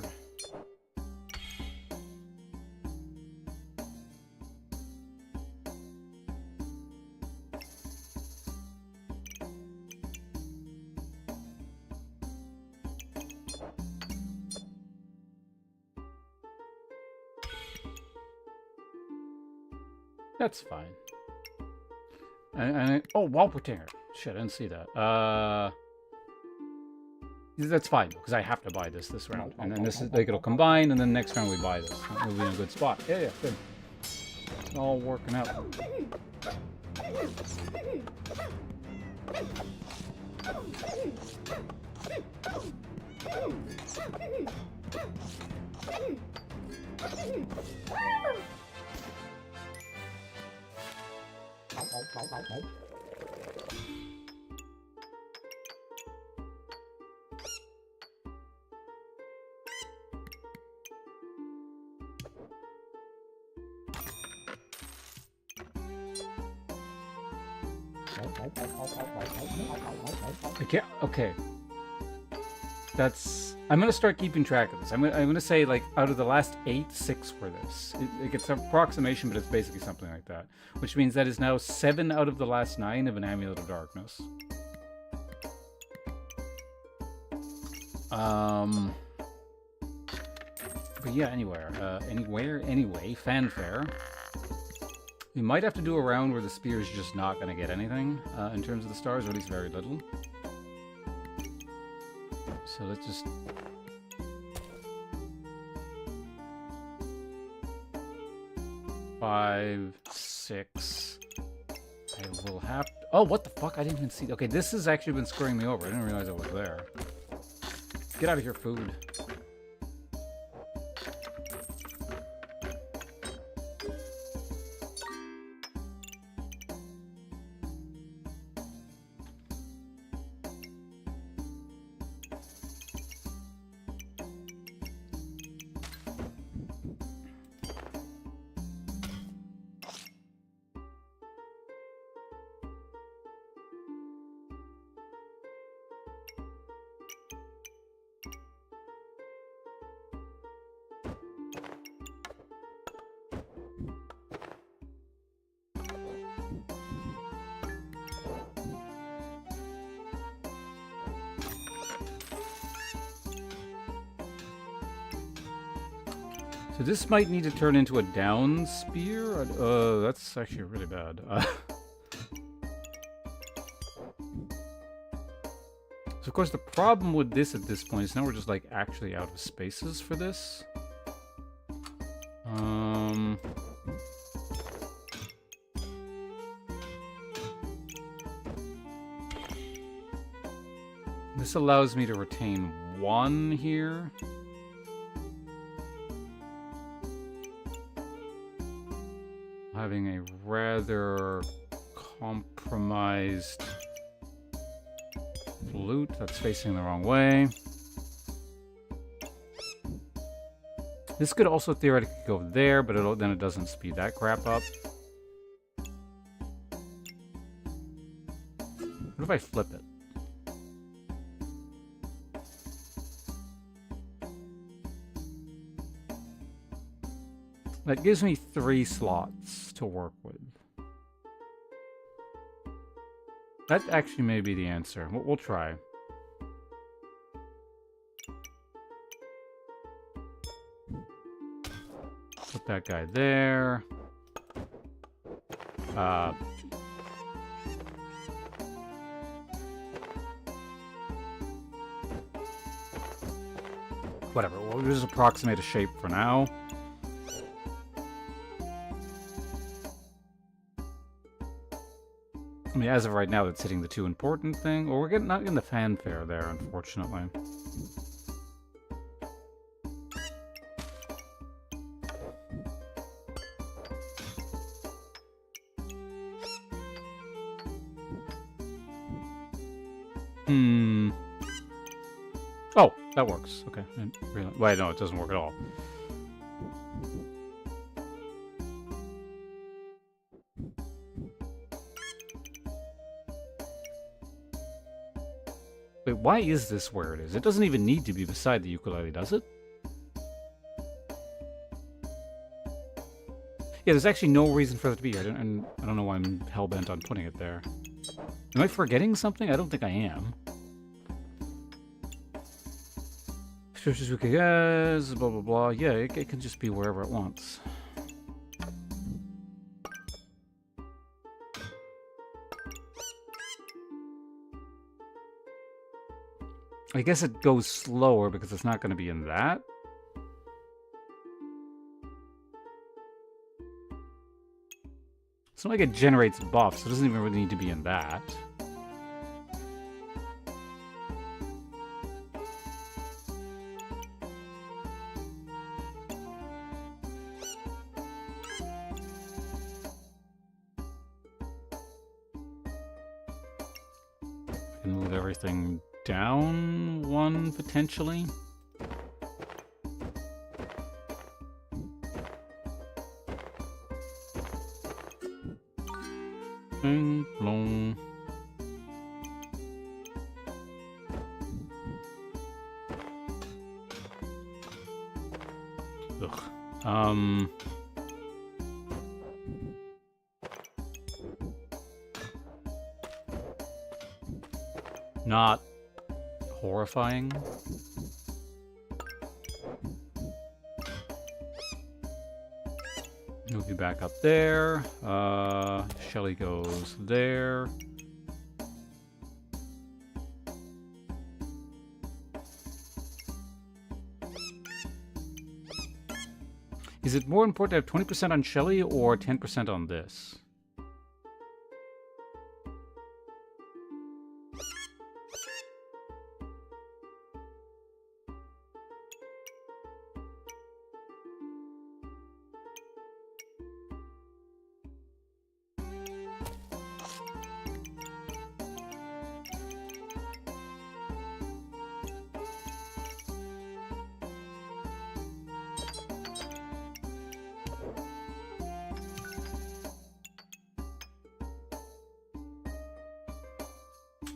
S1: That's fine. Oh, wall protector. Shit, I didn't see that. That's fine because I have to buy this round, and then this is like it'll combine, and then next round we buy this. We'll be in a good spot. Yeah, good. It's all working out. Okay. I'm gonna start keeping track of this. I'm gonna say, like, out of the last 8, 6 were this. It's an approximation, but it's basically something like that. Which means that is now 7 out of the last 9 of an Amulet of Darkness. But yeah, anyway, fanfare. We might have to do a round where the spear is just not going to get anything in terms of the stars, or at least very little. So let's just... $5, $6... I will have to... Oh, what the fuck? I didn't even see... Okay, this has actually been screwing me over. I didn't realize it was there. Get out of here, food. So this might need to turn into a down spear. That's actually really bad. So of course the problem with this at this point is now we're just like actually out of spaces for this. This allows me to retain 1 here. Having a rather compromised flute that's facing the wrong way. This could also theoretically go there, but then it doesn't speed that crap up. What if I flip it? That gives me 3 slots to work with. That actually may be the answer. We'll try. Put that guy there. Whatever, we'll just approximate a shape for now. I mean, as of right now, it's hitting the 2 important thing. Well, we're not getting the fanfare there, unfortunately. Oh, that works. Okay. Wait, no, it doesn't work at all. Wait, why is this where it is? It doesn't even need to be beside the ukulele, does it? Yeah, there's actually no reason for it to be here, and I don't know why I'm hell-bent on putting it there. Am I forgetting something? I don't think I am. Blah, blah, blah. Yeah, it can just be wherever it wants. I guess it goes slower because it's not going to be in that. It's not like it generates buffs, so it doesn't even really need to be in that. I can move everything down 1 potentially. Bing, blong. Ugh. Not horrifying. Move you back up there. Shelly goes there. Is it more important to have 20% on Shelly or 10% on this?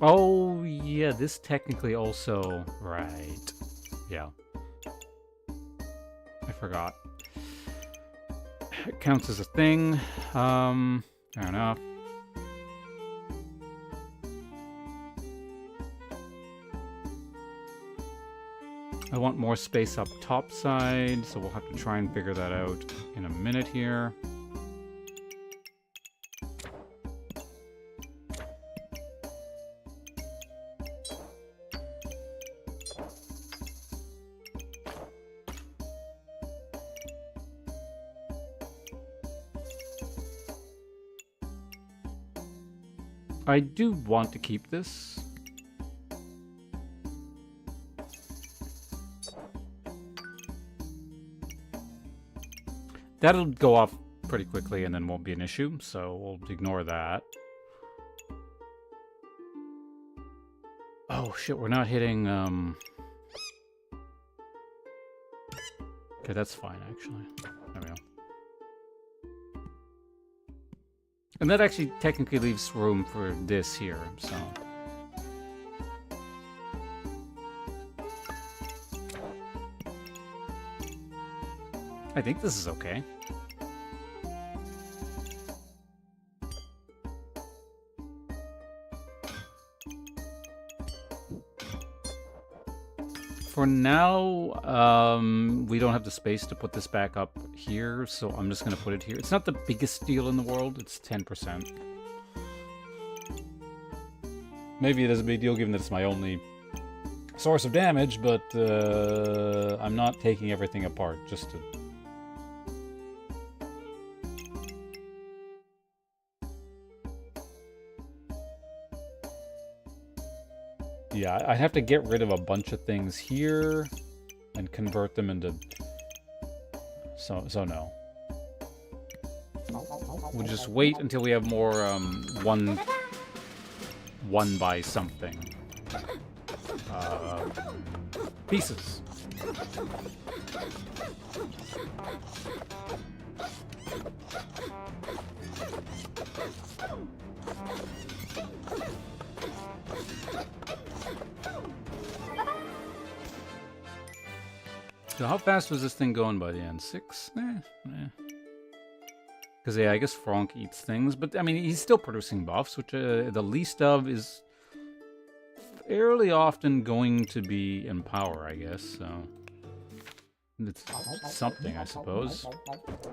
S1: Oh, yeah, this technically also... Right. Yeah. I forgot. It counts as a thing. Fair enough. I want more space up top side, so we'll have to try and figure that out in a minute here. I do want to keep this. That'll go off pretty quickly and then won't be an issue, so we'll ignore that. Oh shit, we're not hitting, Okay, that's fine, actually. There we go. And that actually technically leaves room for this here, so... I think this is okay. For now, we don't have the space to put this back up here, so I'm just going to put it here. It's not the biggest deal in the world, it's 10%. Maybe it is a big deal given that it's my only source of damage, but I'm not taking everything apart just to... Yeah, I have to get rid of a bunch of things here and convert them into... So no. We'll just wait until we have more, one by something. Pieces. So how fast was this thing going by the end? 6? Because, yeah, I guess Franck eats things. But, I mean, he's still producing buffs, which the least of is fairly often going to be in power, I guess. So it's something, I suppose.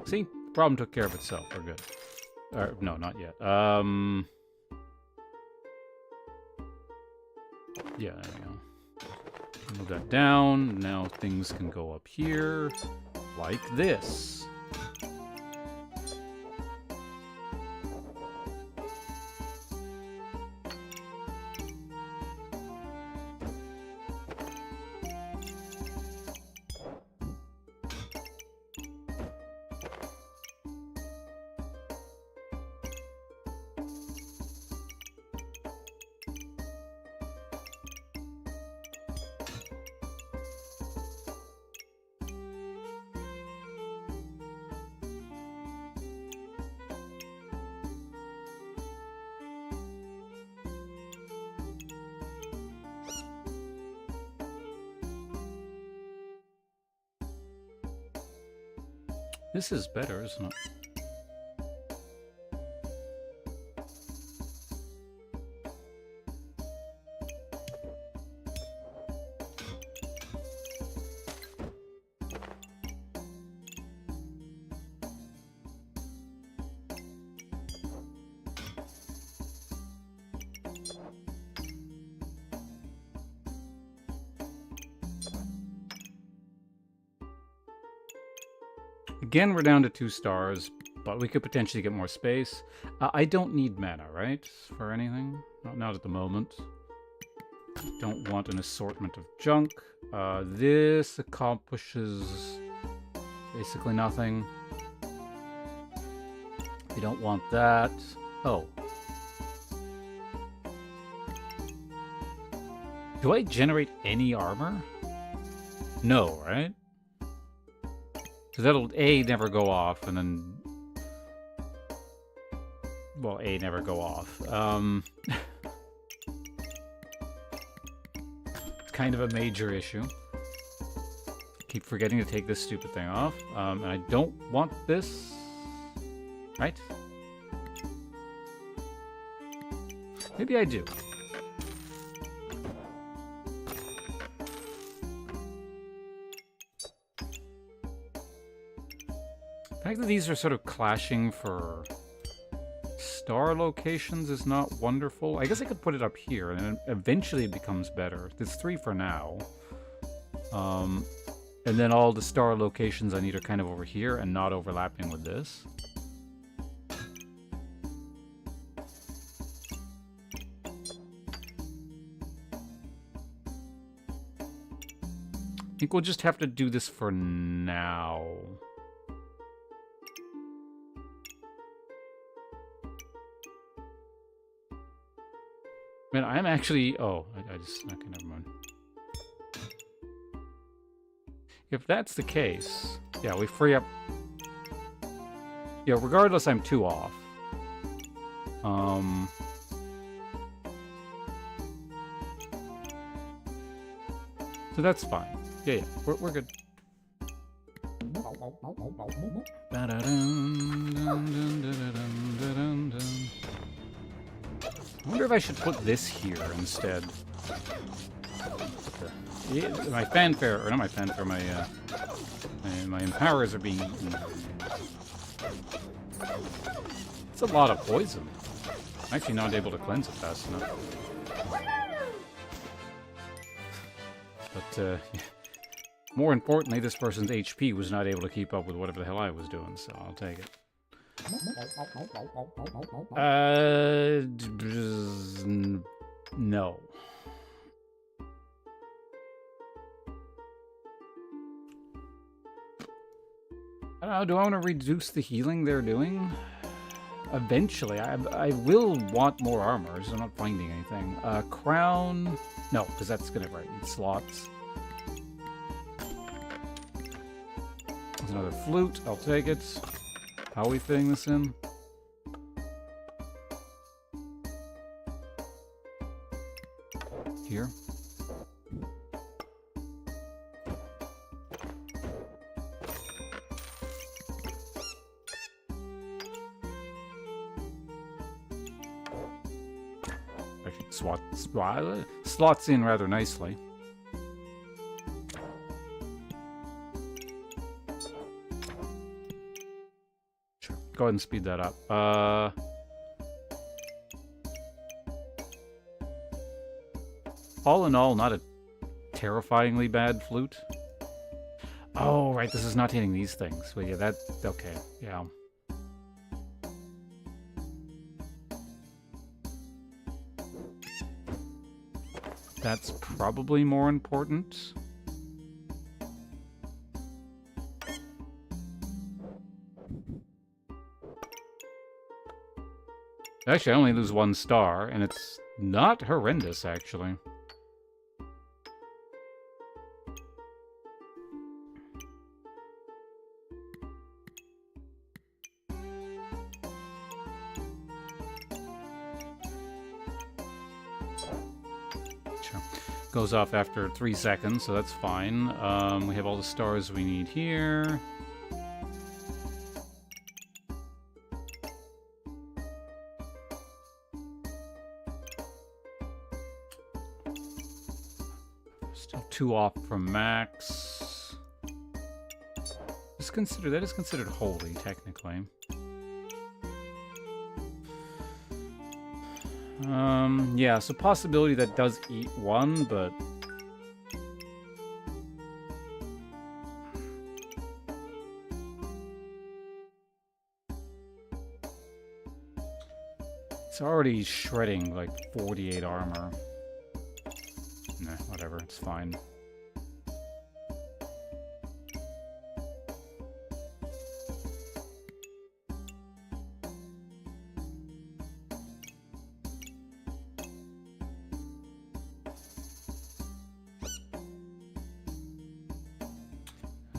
S1: See? Problem took care of itself. We're good. Or, no, not yet. Yeah, there we go. Move that down. Now things can go up here, like this. This is better, isn't it? Again, we're down to 2 stars, but we could potentially get more space. I don't need mana, right? For anything? Not at the moment. Don't want an assortment of junk. This accomplishes basically nothing. We don't want that. Oh. Do I generate any armor? No, right? Because that'll, A, never go off, and then... Well, A, never go off. It's kind of a major issue. Keep forgetting to take this stupid thing off. And I don't want this... Right? Maybe I do. The fact that these are sort of clashing for star locations is not wonderful. I guess I could put it up here, and then eventually it becomes better. There's 3 for now. And then all the star locations I need are kind of over here and not overlapping with this. I think we'll just have to do this for now. Man, I'm actually... Oh, I just... Okay, never mind. If that's the case... Yeah, we free up... Yeah, regardless, I'm 2 off. So that's fine. Yeah, we're good. I wonder if I should put this here instead. Yeah, my fanfare, or not my fanfare, my empowers are being eaten. It's a lot of poison. I'm actually not able to cleanse it fast enough. But, yeah. More importantly, this person's HP was not able to keep up with whatever the hell I was doing, so I'll take it. No. I don't know, do I want to reduce the healing they're doing? Eventually, I will want more armor, so I'm not finding anything. Crown... No, because that's gonna need slots. There's another flute, I'll take it. How are we fitting this in? Here. Slots in rather nicely. Sure. Go ahead and speed that up. All in all, not a terrifyingly bad flute. Oh, right, this is not hitting these things. Well, yeah, okay, yeah. That's probably more important. Actually, I only lose 1 star, and it's not horrendous, actually. Goes off after 3 seconds, so that's fine. We have all the stars we need here. Still 2 off from max. That is considered holy, technically. Yeah, so possibility that does eat 1, but... It's already shredding, like, 48 armor. Nah, whatever, it's fine.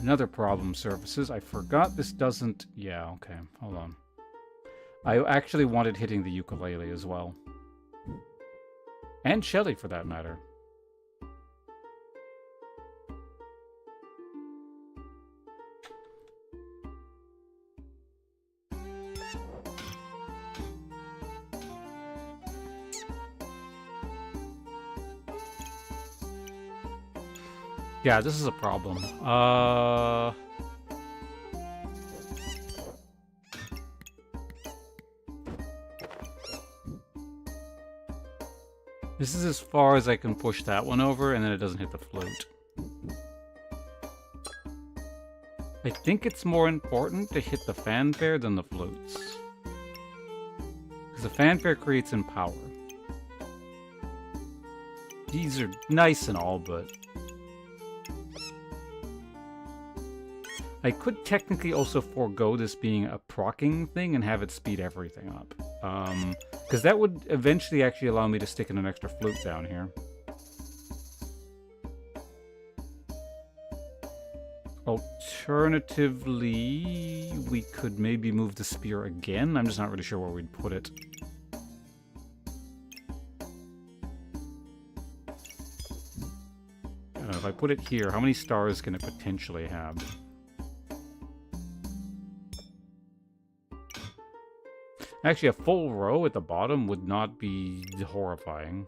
S1: Another problem surfaces. I forgot this doesn't... Yeah, okay. Hold on. I actually wanted hitting the ukulele as well. And Shelly, for that matter. Yeah, this is a problem. This is as far as I can push that one over, and then it doesn't hit the flute. I think it's more important to hit the fanfare than the flutes. Because the fanfare creates empower. These are nice and all, but... I could technically also forego this being a procking thing and have it speed everything up. Because that would eventually actually allow me to stick in an extra flute down here. Alternatively, we could maybe move the spear again. I'm just not really sure where we'd put it. If I put it here, how many stars can it potentially have? Actually, a full row at the bottom would not be horrifying.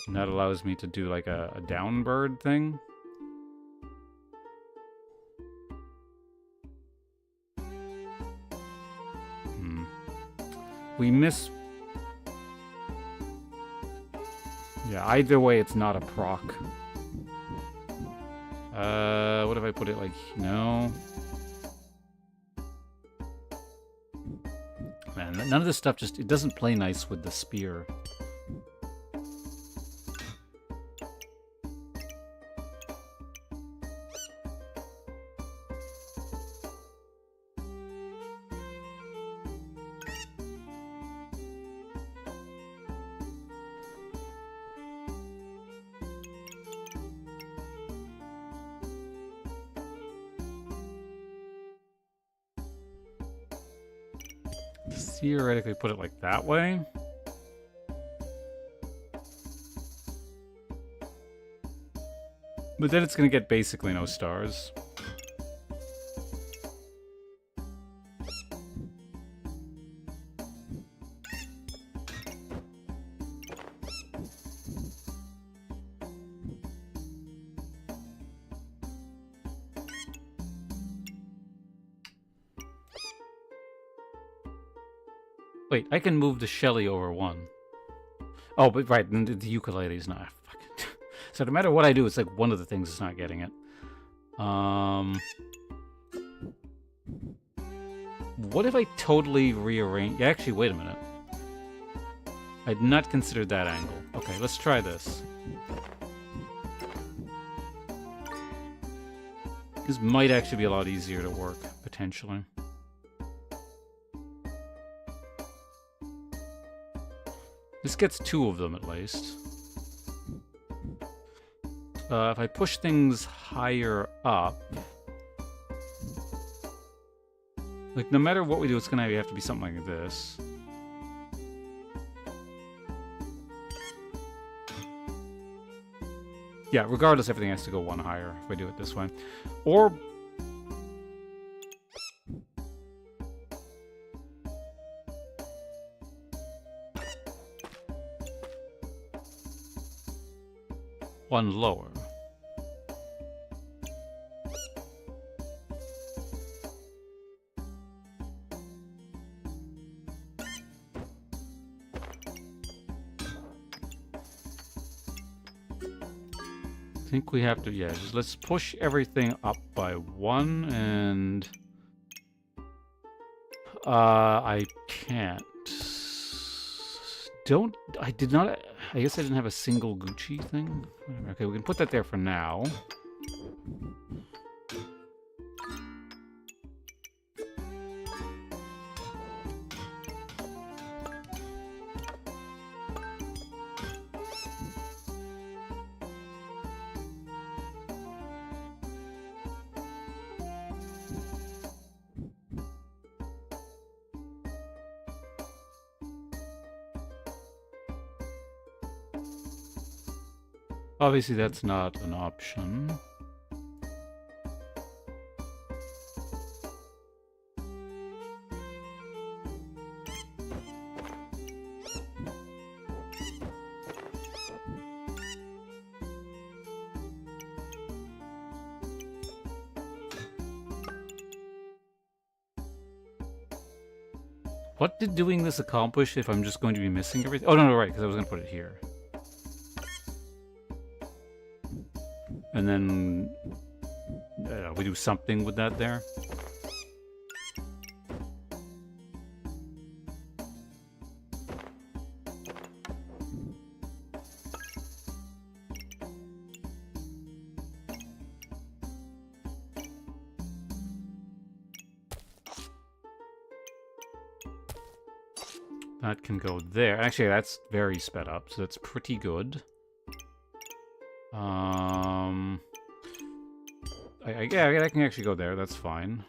S1: And that allows me to do like a down bird thing. We miss... Yeah, either way, it's not a proc. What if I put it like... No. Man, none of this stuff just... It doesn't play nice with the spear. Theoretically put it like that way. But then it's going to get basically no stars. Wait, I can move the Shelly over one. Oh, but right, the ukulele is not. Fucking so no matter what I do, it's like one of the things is not getting it. What if I totally rearrange? Actually, wait a minute. I'd not considered that angle. Okay, let's try this. This might actually be a lot easier to work, potentially. This gets two of them, at least. If I push things higher up... Like, no matter what we do, it's gonna have to be something like this. Yeah, regardless, everything has to go one higher if I do it this way. Or... one lower. I think we have to, yeah, just let's push everything up by one, and I can't. I did not, I guess I didn't have a single Gucci thing. Okay, we can put that there for now. Obviously, that's not an option. What did doing this accomplish if I'm just going to be missing everything? Oh, no, right, because I was going to put it here. And then we do something with that there. That can go there. Actually, that's very sped up, so that's pretty good. Yeah, I can actually go there. That's fine.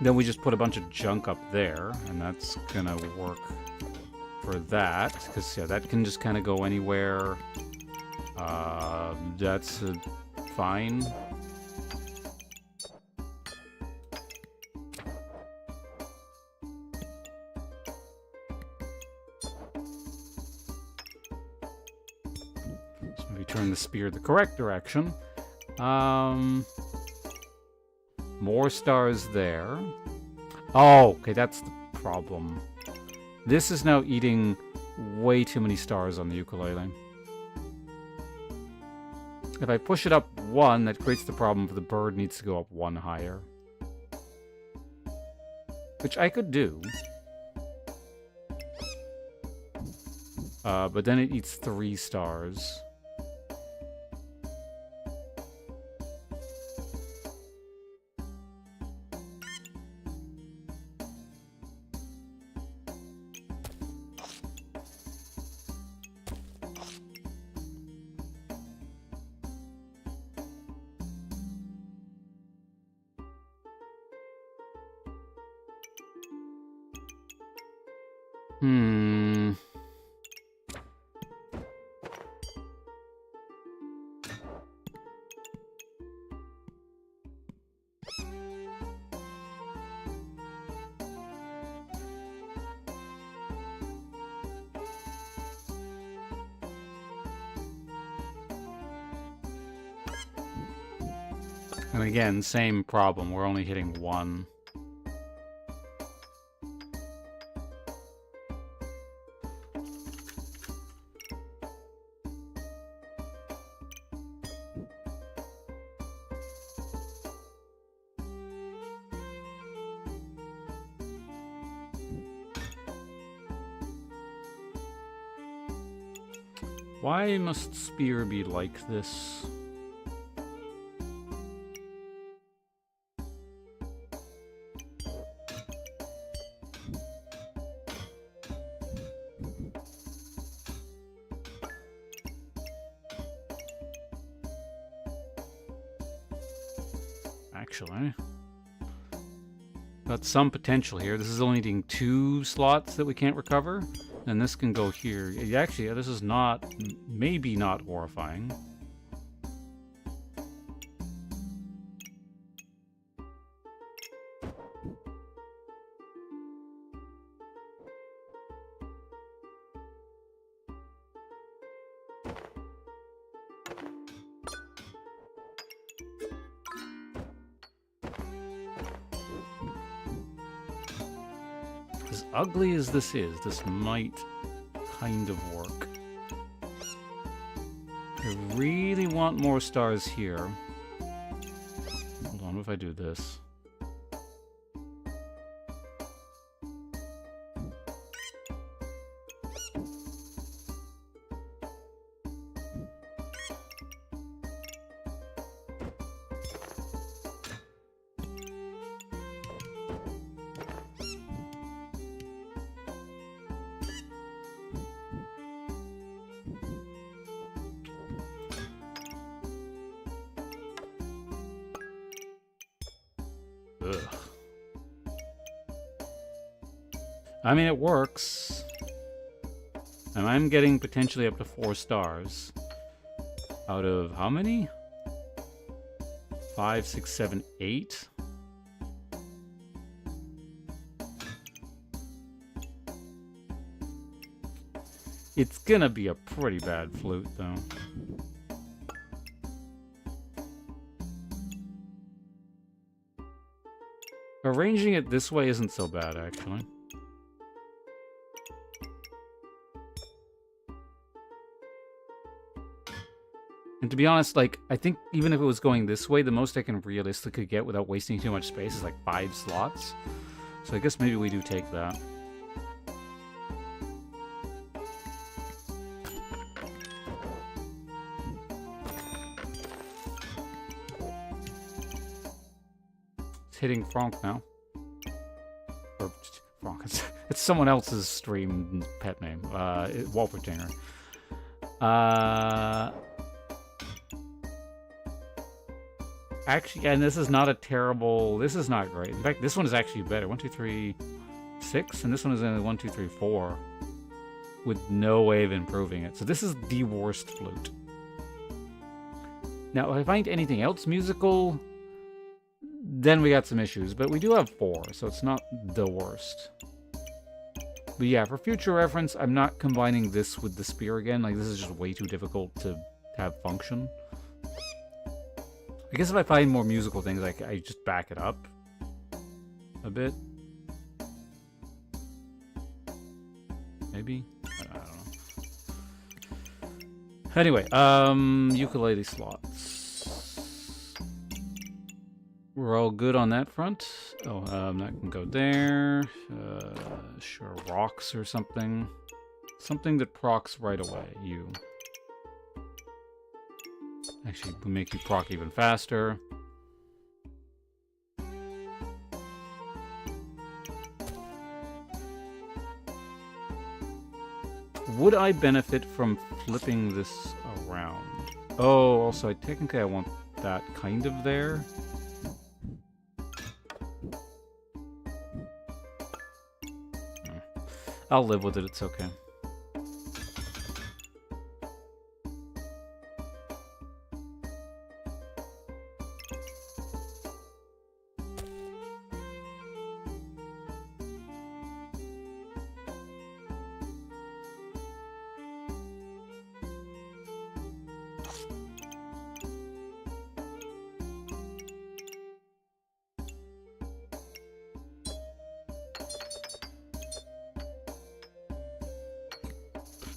S1: Then we just put a bunch of junk up there, and that's gonna work for that. Because, yeah, that can just kind of go anywhere. That's fine. So maybe turn the spear the correct direction. More stars there. Oh, okay, that's the problem. This is now eating way too many stars on the ukulele. If I push it up one, that creates the problem for the bird needs to go up one higher. Which I could do. But then it eats 3 stars. And again, same problem. We're only hitting 1. Why must spear be like this? Actually, got some potential here. This is only needing 2 slots that we can't recover, and this can go here. Actually, this is not, maybe not horrifying. As ugly as this is, this might kind of work. I really want more stars here. Hold on, what if I do this? Ugh. I mean, it works. And I'm getting potentially up to 4 stars. Out of how many? 5, 6, 7, 8? It's gonna be a pretty bad flute, though. Arranging it this way isn't so bad, actually. And to be honest, like, I think even if it was going this way, the most I can realistically get without wasting too much space is like 5 slots. So I guess maybe we do take that. Hitting Franck now. Or wrong. It's someone else's stream pet name. Walpertinger. Actually, and this is not a terrible. This is not great. In fact, this one is actually better. 1, 2, 3, 6, and this one is only 1, 2, 3, 4, with no way of improving it. So this is the worst flute. Now, if I find anything else musical, then we got some issues. But we do have 4, so it's not the worst. But yeah, for future reference, I'm not combining this with the spear again. Like, this is just way too difficult to have function. I guess if I find more musical things, I just back it up a bit. Maybe? I don't know. Anyway, ukulele slots. We're all good on that front. Oh, that can go there. Sure, rocks or something. Something that procs right away, you. Actually, we make you proc even faster. Would I benefit from flipping this around? Oh, also, technically I want that kind of there. I'll live with it, it's okay.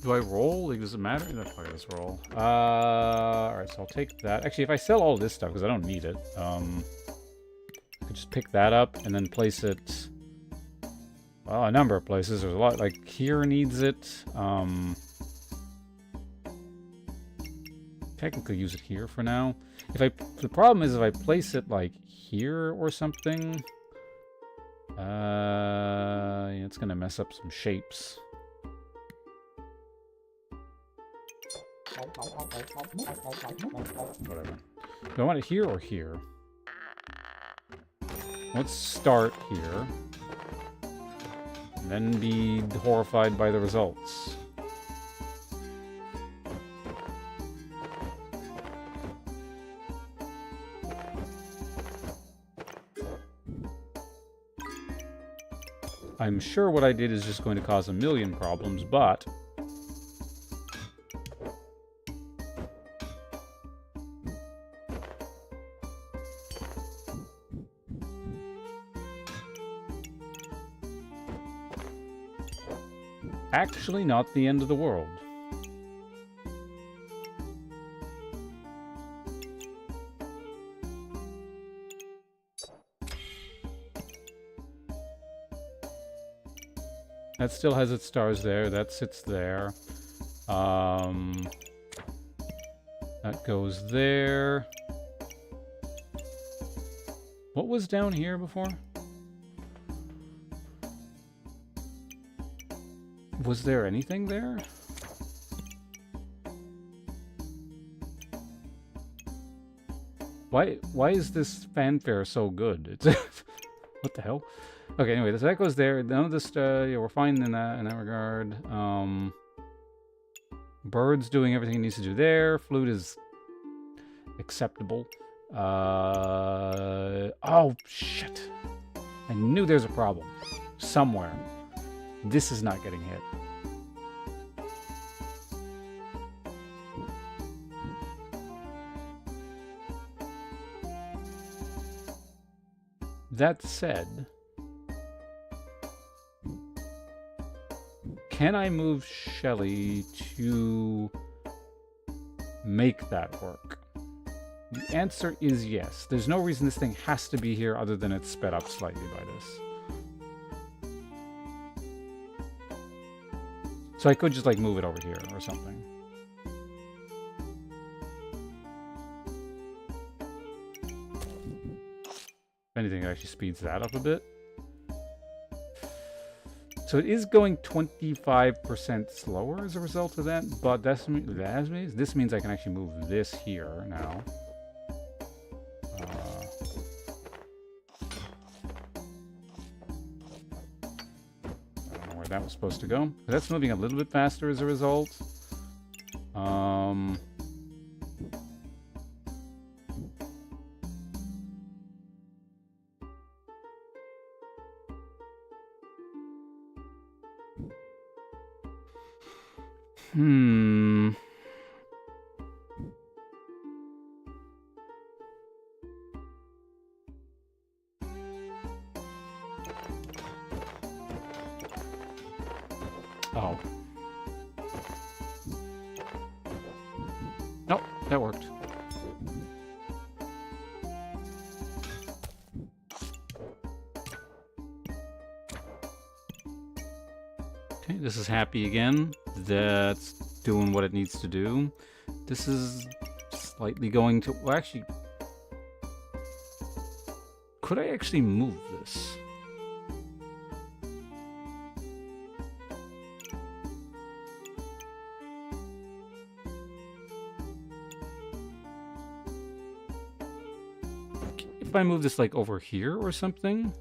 S1: Do I roll? Like, does it matter? No, fuck it, let's roll. Alright, so I'll take that. Actually, if I sell all this stuff, because I don't need it, I could just pick that up and then place it... Well, a number of places. There's a lot. Like, here needs it. Technically use it here for now. The problem is if I place it, like, here or something... yeah, it's gonna mess up some shapes. Whatever. Do I want it here or here? Let's start here. And then be horrified by the results. I'm sure what I did is just going to cause a million problems, but... actually not the end of the world. That still has its stars there. That sits there. That goes there. What was down here before? Was there anything there? Why is this fanfare so good? It's what the hell? Okay, anyway, so that goes there. None of this, yeah, we're fine in that regard. Bird's doing everything it needs to do there. Flute is acceptable. Oh shit! I knew there's a problem somewhere. This is not getting hit. That said, can I move Shelly to make that work? The answer is yes. There's no reason this thing has to be here other than it's sped up slightly by this. So I could just, like, move it over here or something. If anything, it actually speeds that up a bit. So it is going 25% slower as a result of that, but this means I can actually move this here now. I don't know where that was supposed to go. But that's moving a little bit faster as a result. Oh. Nope, that worked. Okay, this is happy again. That's doing what it needs to do. This is slightly going to... Well, actually... Could I actually move this? If I move this, like, over here or something?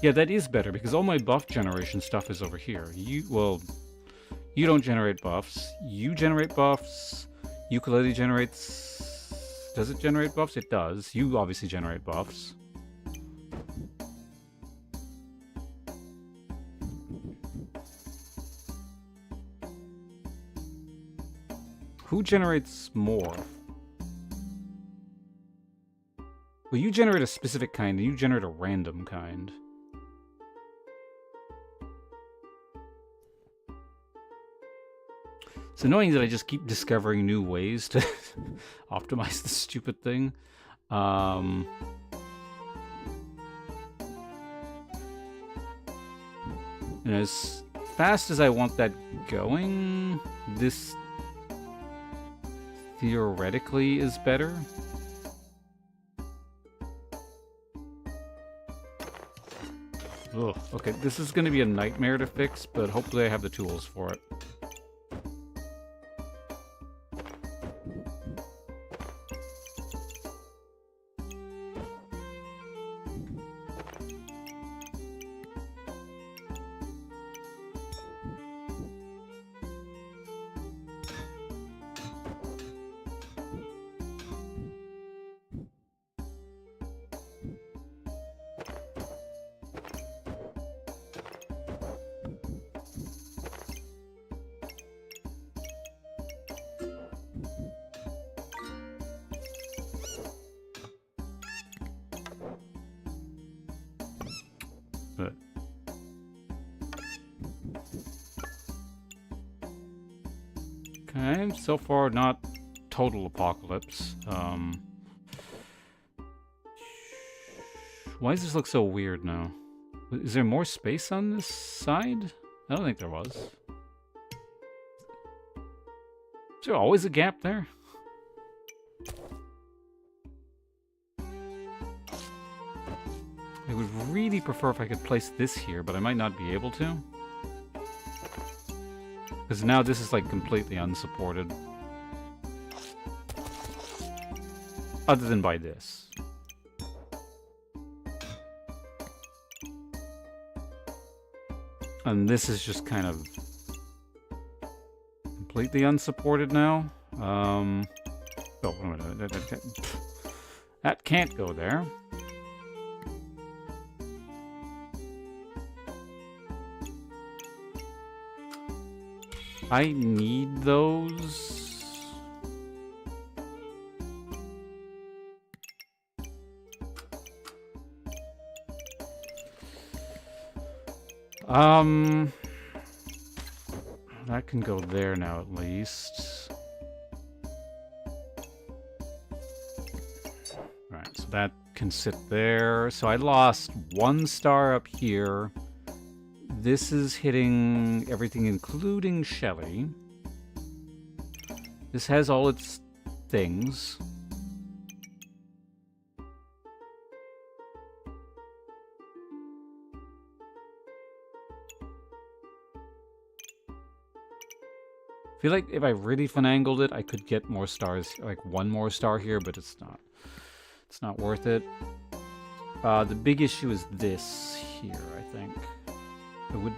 S1: Yeah, that is better, because all my buff generation stuff is over here. Well, you don't generate buffs. You generate buffs. Ukulele generates... Does it generate buffs? It does. You obviously generate buffs. Who generates more? Well, you generate a specific kind, and you generate a random kind. It's annoying that I just keep discovering new ways to optimize this stupid thing. And as fast as I want that going, this theoretically is better. Ugh, okay, this is going to be a nightmare to fix, but hopefully I have the tools for it. But okay, so far not total apocalypse. Why does this look so weird now? Is there more space on this side? I don't think there was. Is there always a gap there? I would really prefer if I could place this here, but I might not be able to. Because now this is like completely unsupported. Other than by this. And this is just kind of completely unsupported now. Oh, wait a minute. That can't go there. I need those. That can go there now at least. Right, so that can sit there. So I lost 1 star up here. This is hitting everything, including Shelly. This has all its things. feel like if I really finangled it, I could get more stars, like one more star here, but it's not. It's not worth it. The big issue is this here, I think. It would...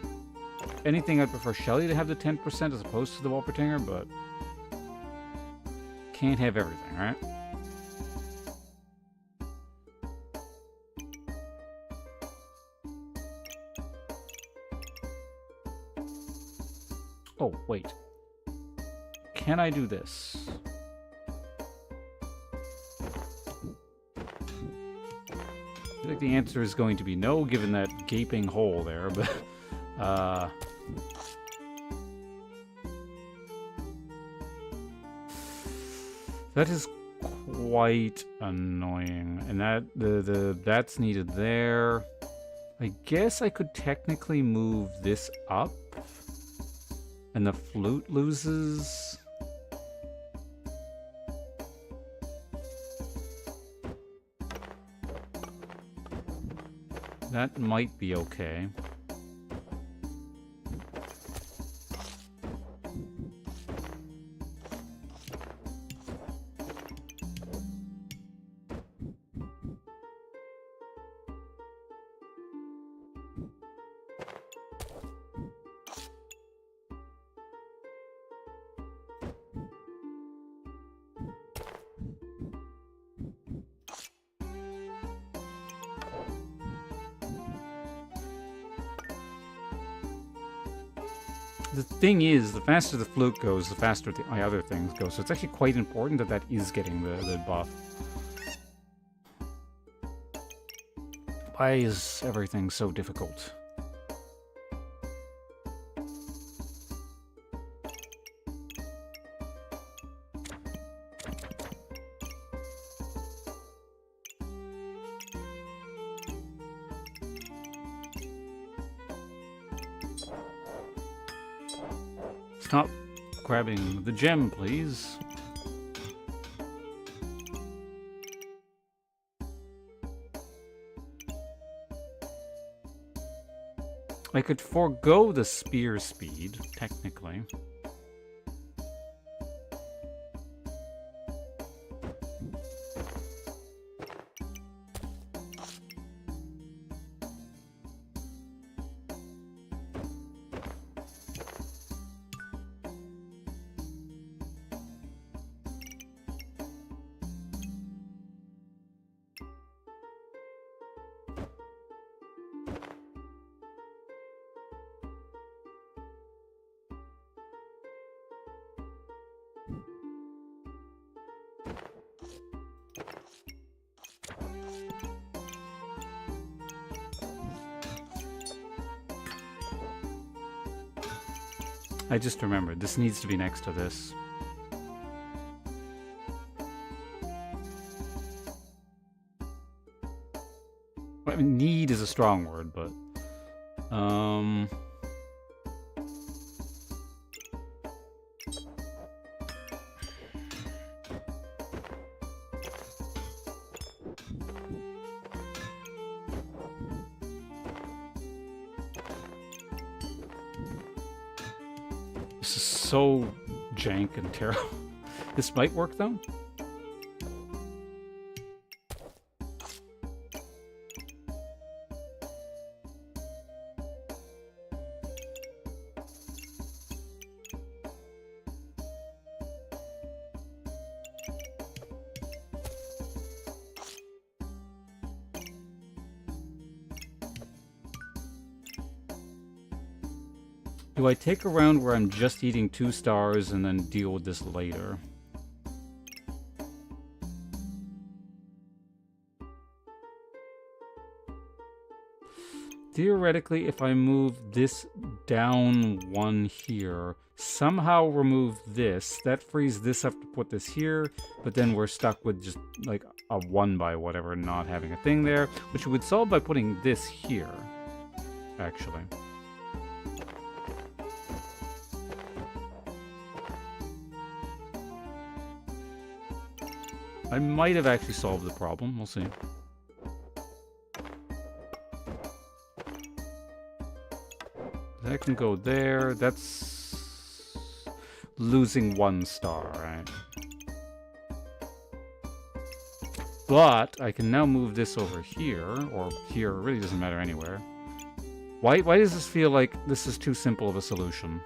S1: Anything, I'd prefer Shelly to have the 10% as opposed to the Wolpertinger, but... Can't have everything, right? Oh, wait. Can I do this? I feel like the answer is going to be no, given that gaping hole there, but... That is quite annoying. And that's needed there. I guess I could technically move this up. And the flute loses. That might be okay. The thing is, the faster the flute goes, the faster my other things go. So it's actually quite important that that is getting the buff. Why is everything so difficult? Stop grabbing the gem, please. I could forego the spear speed, technically. I just remembered, this needs to be next to this. I mean, need is a strong word, but... This is so jank and terrible. This might work, though. Do I take a round where I'm just eating 2 stars and then deal with this later? Theoretically, if I move this down 1 here, somehow remove this, that frees this up to put this here, but then we're stuck with just like a 1 by whatever, not having a thing there, which we would solve by putting this here, actually. I might have actually solved the problem. We'll see. That can go there. That's... losing 1 star, right? But I can now move this over here, or here, it really doesn't matter anywhere. Why does this feel like this is too simple of a solution?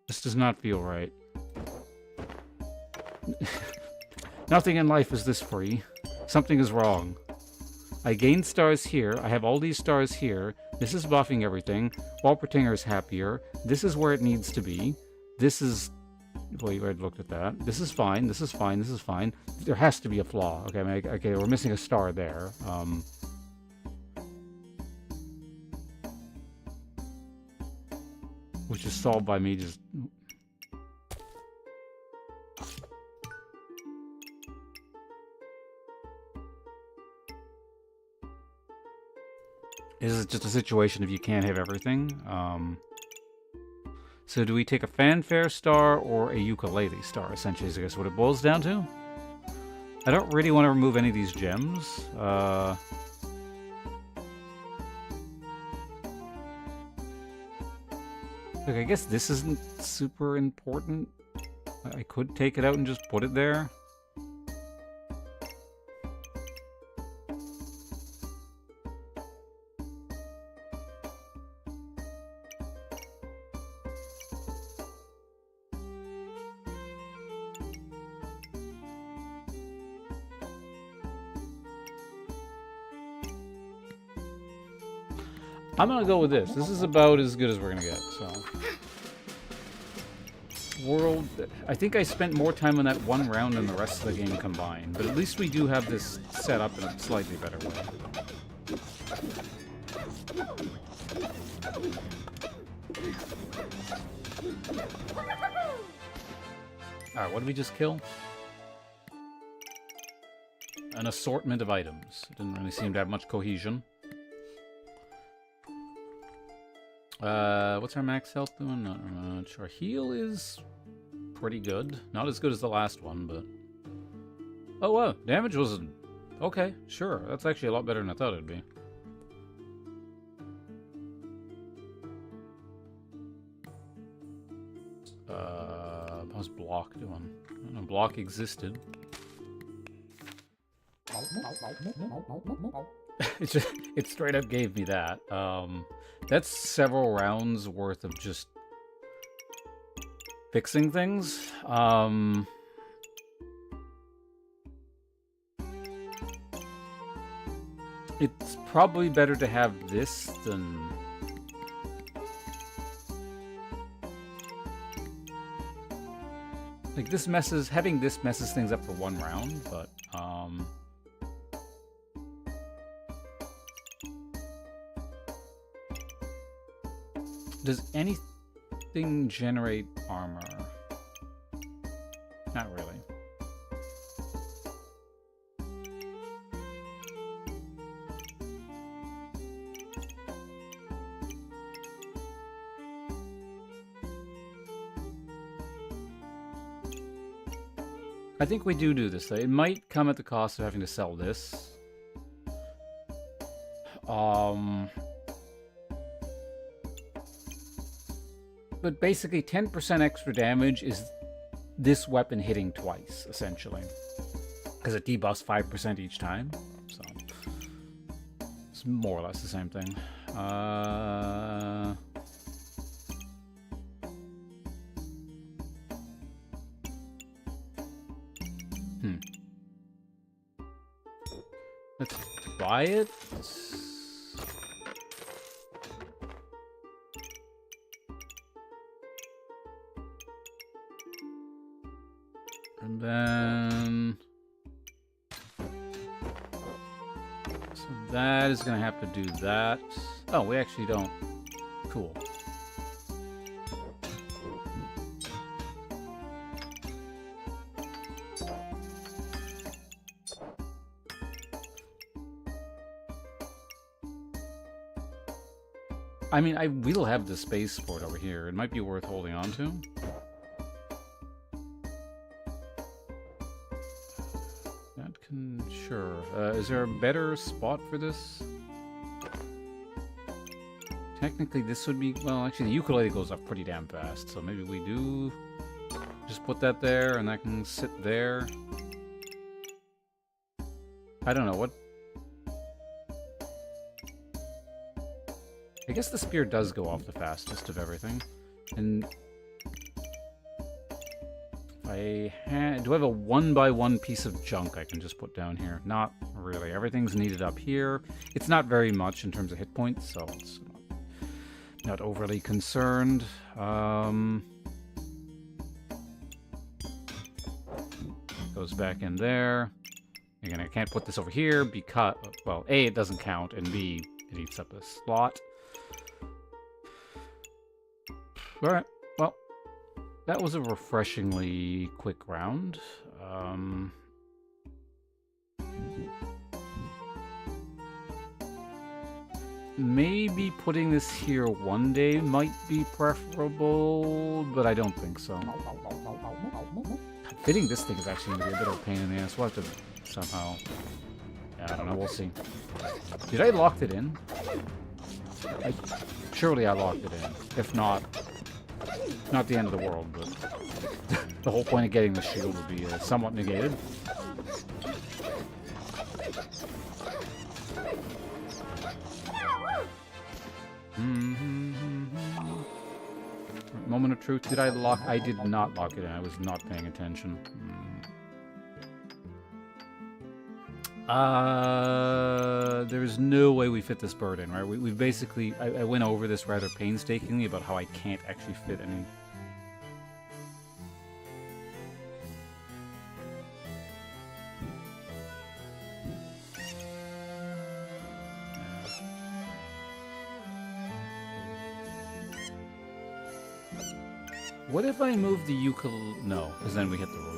S1: This does not feel right. Nothing in life is this free. Something is wrong. I gained stars here. I have all these stars here. This is buffing everything. Walpertinger is happier. This is where it needs to be. This is... Wait, I looked at that. This is fine. This is fine. This is fine. There has to be a flaw. Okay, okay, we're missing a star there. Which is solved by me just... This is just a situation if you can't have everything. So do we take a fanfare star or a ukulele star, essentially, is I guess what it boils down to? I don't really want to remove any of these gems. Look, I guess this isn't super important. I could take it out and just put it there. I'm gonna go with this. This is about as good as we're gonna get, so. World... I think I spent more time on that one round than the rest of the game combined, but at least we do have this set up in a slightly better way. Alright, what did we just kill? An assortment of items. It didn't really seem to have much cohesion. What's our max health doing? Not much. Our heal is pretty good. Not as good as the last one, but... Oh, wow. Damage was... Okay, sure. That's actually a lot better than I thought it'd be. How's block doing? I don't know, block existed. It straight up gave me that. That's several rounds worth of just fixing things. It's probably better to have this than... Like, this messes... Having this messes things up for one round, but, does anything generate armor? Not really. I think we do this. It might come at the cost of having to sell this. But basically 10% extra damage is this weapon hitting twice, essentially. Because it debuffs 5% each time. So it's more or less the same thing. Let's buy it. And then... So that is going to have to do that. Oh, we actually don't. Cool. I mean, we'll have the space for it over here. It might be worth holding on to. That can... Sure. Is there a better spot for this? technically this would be... Well, actually the ukulele goes up pretty damn fast, so maybe we do just put that there and that can sit there. I don't know, what... I guess the spear does go off the fastest of everything. And... do I have a 1x1 piece of junk I can just put down here? Not really. Everything's needed up here. It's not very much in terms of hit points, so it's not overly concerned. Goes back in there. Again, I can't put this over here because, well, A, it doesn't count, and B, it eats up a slot. Alright, well, that was a refreshingly quick round. Maybe putting this here one day might be preferable, but I don't think so. Fitting this thing is actually going to be a bit of a pain in the ass. We'll have to somehow... Yeah, I don't know, we'll see. Did I lock it in? Surely I locked it in. If not, not the end of the world, but the whole point of getting the shield would be somewhat negated. Moment of truth. Did I lock? I did not lock it in. I was not paying attention. There's no way we fit this bird in, right? We've basically... I went over this rather painstakingly about how I can't actually fit any... What if I move the ukulele? No, because then we hit the roof.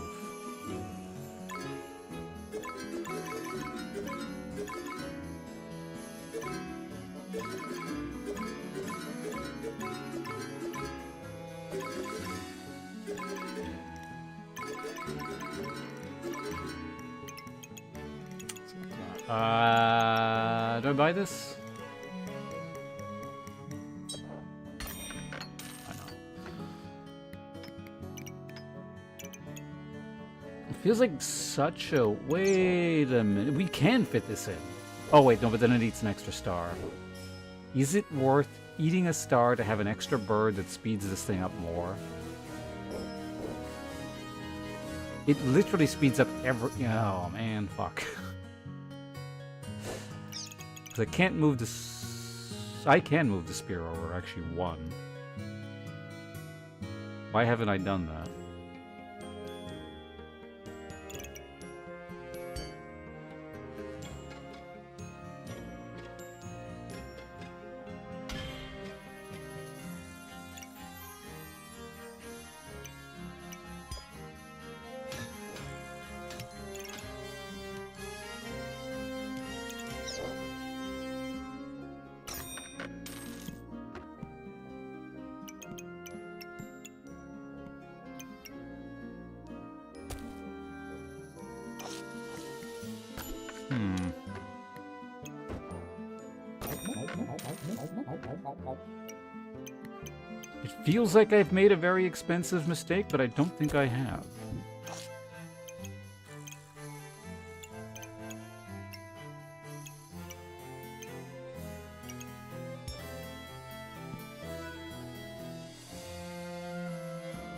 S1: Do I buy this? Feels like such a... Wait a minute. We can fit this in. Oh, wait, no, but then it eats an extra star. Is it worth eating a star to have an extra bird that speeds this thing up more? It literally speeds up every... Oh, man, fuck. Because I can't move this... I can move the spear over, actually, one. Why haven't I done that? It feels like I've made a very expensive mistake, but I don't think I have.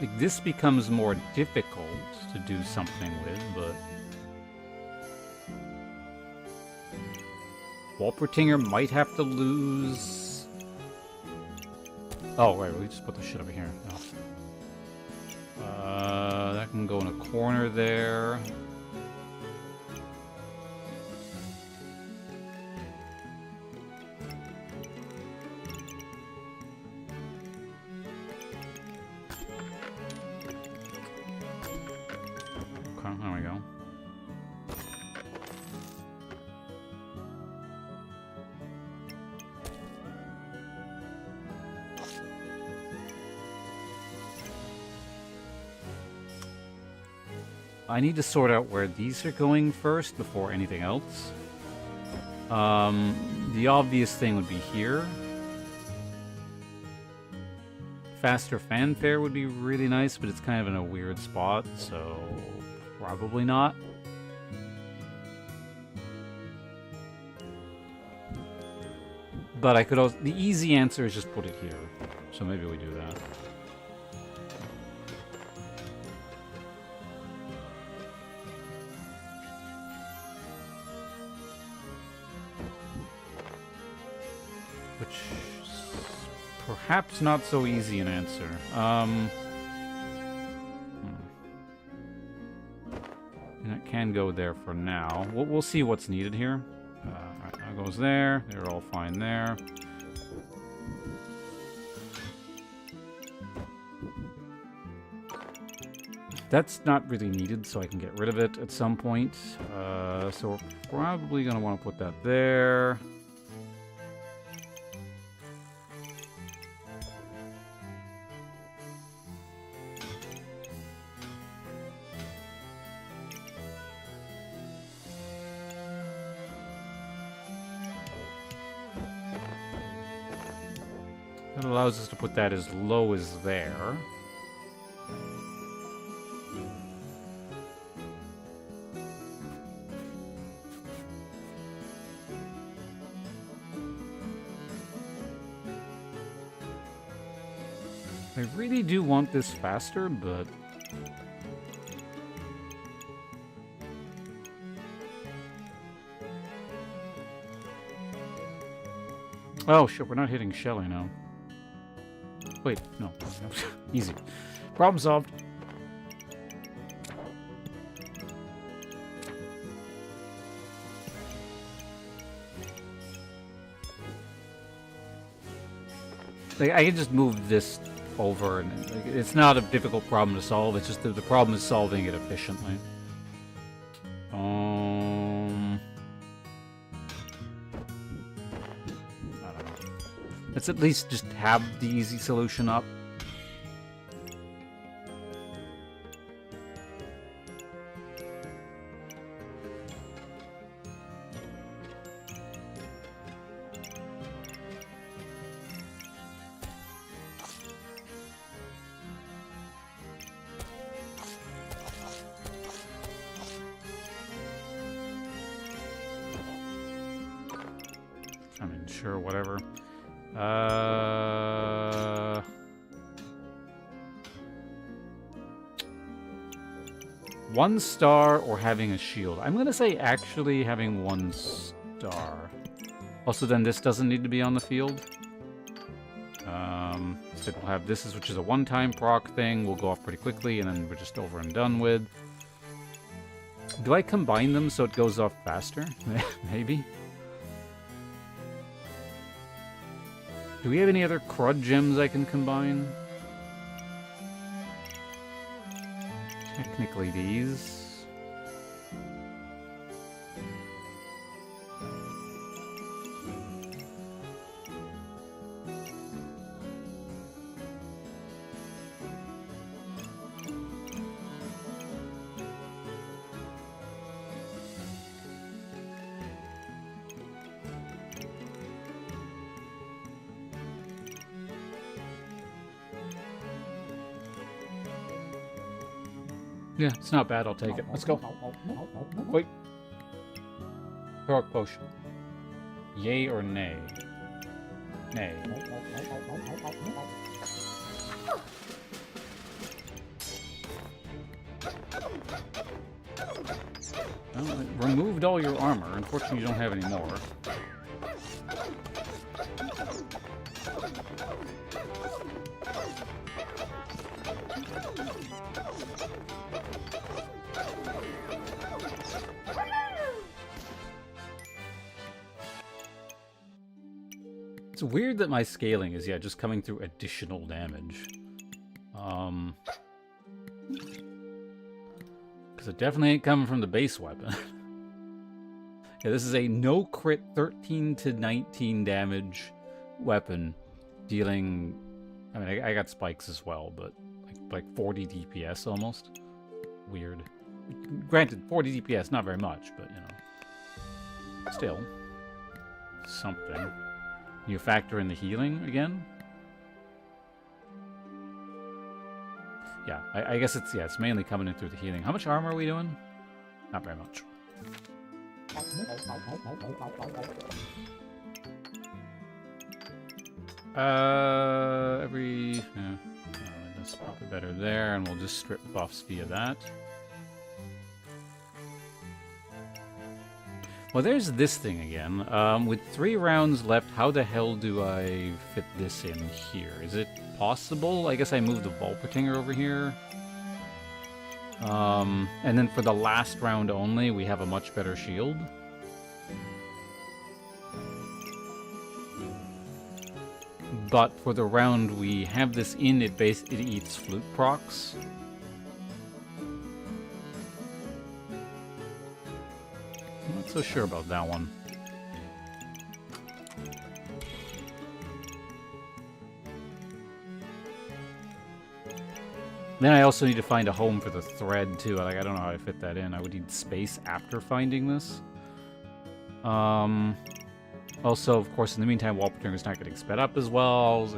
S1: Like, this becomes more difficult to do something with, but... Wolpertinger might have to lose... Oh, right, we just put the shit over here. Oh. That can go in a corner there. Okay, there we go. I need to sort out where these are going first before anything else. The obvious thing would be here. faster fanfare would be really nice, but it's kind of in a weird spot, so probably not. But I could also... The easy answer is just put it here. So maybe we do that. Which is perhaps not so easy an answer. And it can go there for now. We'll see what's needed here. Alright, that goes there. They're all fine there. That's not really needed, so I can get rid of it at some point. So we're probably going to want to put that there. That allows us to put that as low as there. I really do want this faster, but... Oh, shit, we're not hitting Shelly now. Wait, no. Easy. Problem solved. Like, I can just move this over, and like, it's not a difficult problem to solve. It's just that the problem is solving it efficiently. I don't know. Let's at least just have the easy solution up. I mean, sure, whatever. 1 star or having a shield? I'm gonna say actually having 1 star. Also, then this doesn't need to be on the field. So we'll have this, which is a one-time proc thing. We'll go off pretty quickly, and then we're just over and done with. Do I combine them so it goes off faster? Maybe. Do we have any other crud gems I can combine? Technically these. Yeah, it's not bad. I'll take it. Let's go. Wait. Heroic potion. Yay or nay? Nay. Well, it removed all your armor. Unfortunately, you don't have any more. It's weird that my scaling is, yeah, just coming through additional damage. Because it definitely ain't coming from the base weapon. Yeah, this is a no crit 13 to 19 damage weapon, dealing... I mean, I got spikes as well, but like 40 DPS almost. Weird. Granted, 40 DPS, not very much, but, you know. Still. Something. You factor in the healing again? Yeah, I guess it's mainly coming in through the healing. How much armor are we doing? Not very much. That's probably better there, and we'll just strip buffs via that. Well, there's this thing again. With 3 rounds left, how the hell do I fit this in here? Is it possible? I guess I move the Volpertinger over here. And then for the last round only, we have a much better shield. But for the round we have this in, it eats flute procs. I'm not so sure about that one. Then I also need to find a home for the thread too. Like, I don't know how to fit that in. I would need space after finding this. Also, of course, in the meantime, Volpertinger is not getting sped up as well.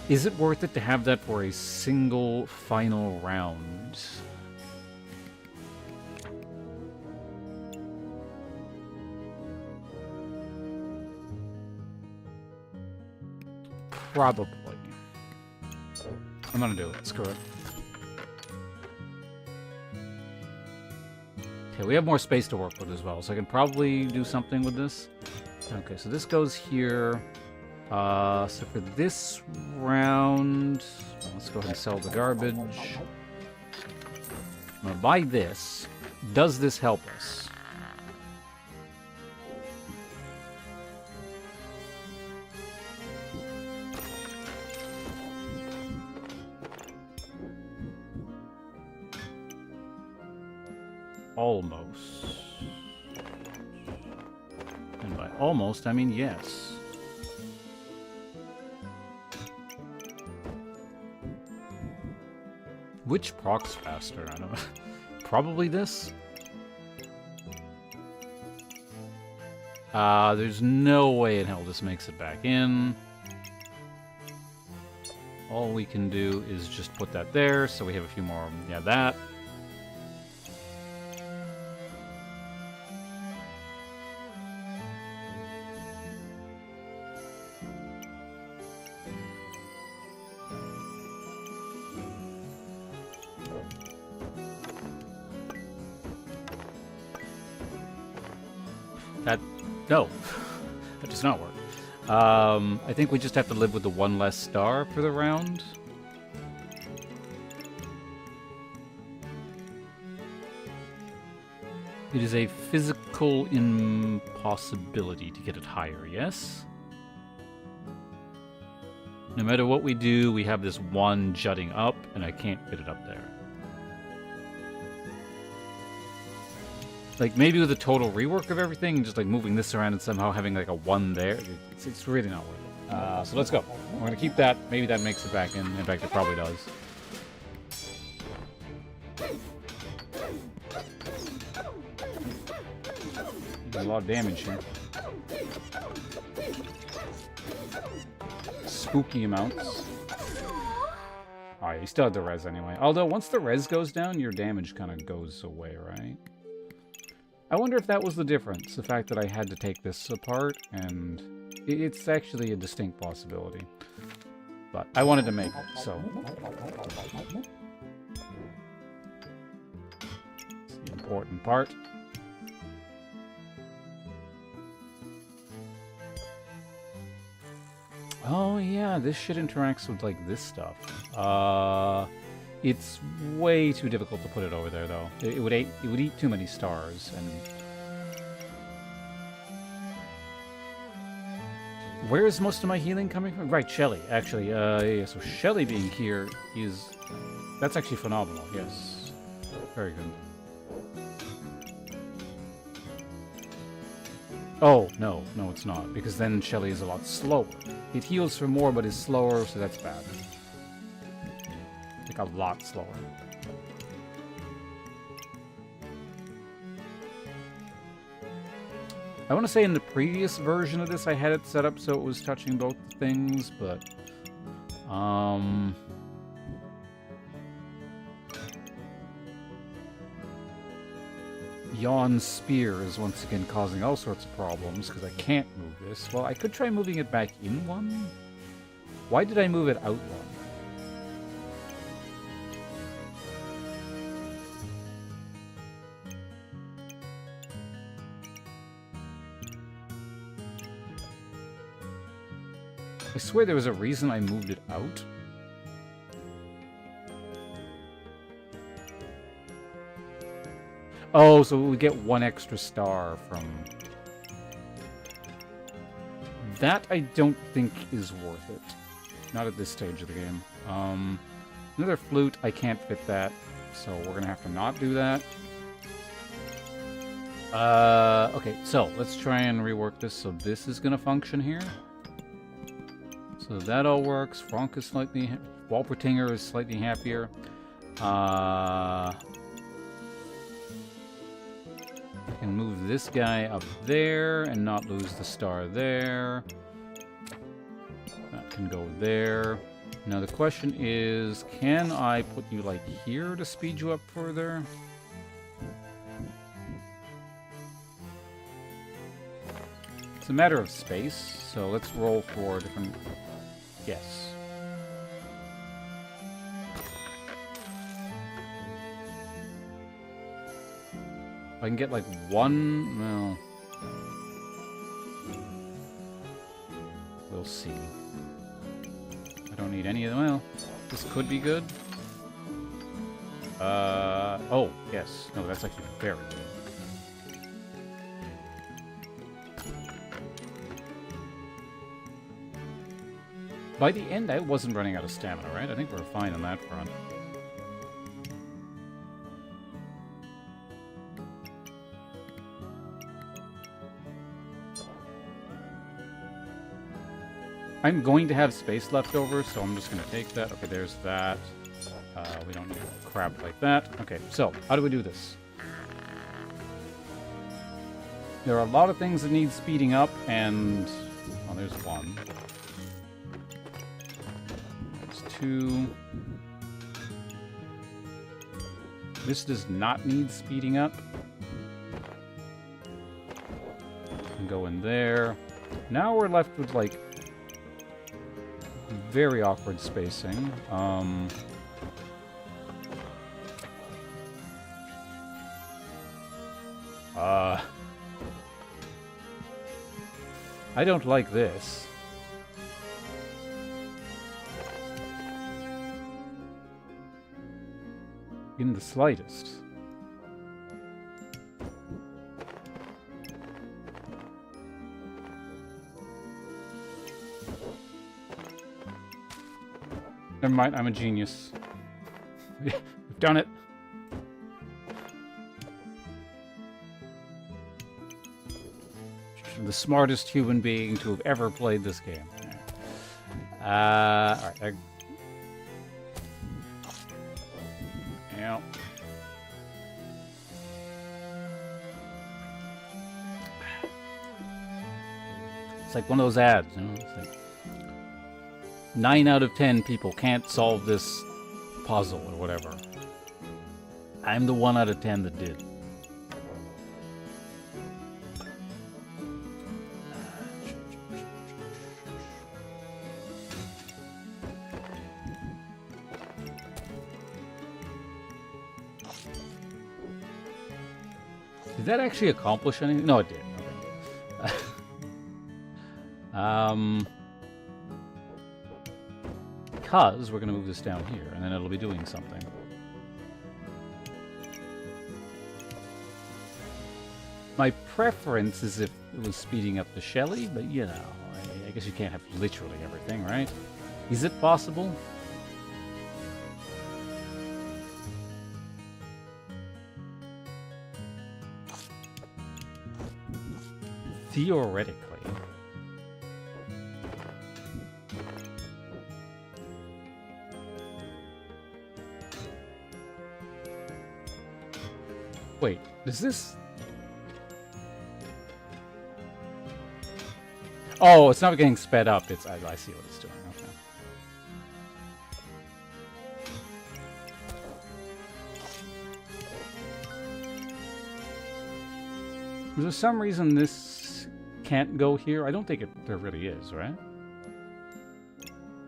S1: Is it worth it to have that for a single final round? Probably. I'm gonna do it. Screw it. Okay, we have more space to work with as well, so I can probably do something with this. Okay, so this goes here. So for this round, let's go ahead and sell the garbage. I'm gonna buy this. Does this help us? Almost. And by almost, I mean yes. Which procs faster? I don't know. Probably this? There's no way in hell this makes it back in. All we can do is just put that there, so we have a few more. Yeah, that. No, that does not work. I think we just have to live with the 1 less star for the round. It is a physical impossibility to get it higher, yes? No matter what we do, we have this 1 jutting up, and I can't fit it up there. Like, maybe with a total rework of everything, just like moving this around and somehow having like a 1 there, it's really not worth it. So let's go. We're going to keep that. Maybe that makes it back in. In fact, it probably does. Got a lot of damage here. Spooky amounts. Oh, yeah, you still have the res anyway. Although, once the res goes down, your damage kind of goes away, right? I wonder if that was the difference, the fact that I had to take this apart, and it's actually a distinct possibility. But I wanted to make it, so. It's the important part. Oh yeah, this shit interacts with like this stuff. It's way too difficult to put it over there, though. It would eat too many stars, and where is most of my healing coming from? Right, Shelly. Actually, yeah. So Shelly being here that's actually phenomenal. Yes, very good. Oh no, it's not, because then Shelly is a lot slower. It heals for more, but is slower, so that's bad. Like a lot slower. I want to say in the previous version of this I had it set up so it was touching both things, but Yawn Spear is once again causing all sorts of problems because I can't move this. Well, I could try moving it back in one. Why did I move it out one? I swear there was a reason I moved it out. Oh, so we get one extra star from... That I don't think is worth it. Not at this stage of the game. Another flute, I can't fit that, so we're gonna have to not do that. Okay, so let's try and rework this so this is gonna function here. So that all works. Frank is slightly... Walpertinger is slightly happier. I can move this guy up there and not lose the star there. That can go there. Now the question is, can I put you like here to speed you up further? It's a matter of space, so let's roll for different... Yes. If I can get like one, well, we'll see. I don't need any of them. Well, this could be good. Oh, yes. No, that's actually very good. By the end, I wasn't running out of stamina, right? I think we're fine on that front. I'm going to have space left over, so I'm just going to take that. Okay, there's that. We don't need crap like that. Okay, so how do we do this? There are a lot of things that need speeding up, and... Oh, there's one. There's two. This does not need speeding up. Can go in there. Now we're left with, like, very awkward spacing. I don't like this. In the slightest. Never mind, I'm a genius. We've done it. The smartest human being to have ever played this game. Alright. Yeah. It's like one of those ads, you know? It's like 9 out of 10 people can't solve this puzzle or whatever. I'm the 1 out of 10 that did. Did that actually accomplish anything? No, it did. Okay. Because we're going to move this down here, and then it'll be doing something. My preference is if it was speeding up the Shelly, but you know, I guess you can't have literally everything, right? Is it possible? Theoretically. Wait, is this... Oh, it's not getting sped up. It's I see what it's doing. Okay. Is there some reason this can't go here? I don't think there really is, right?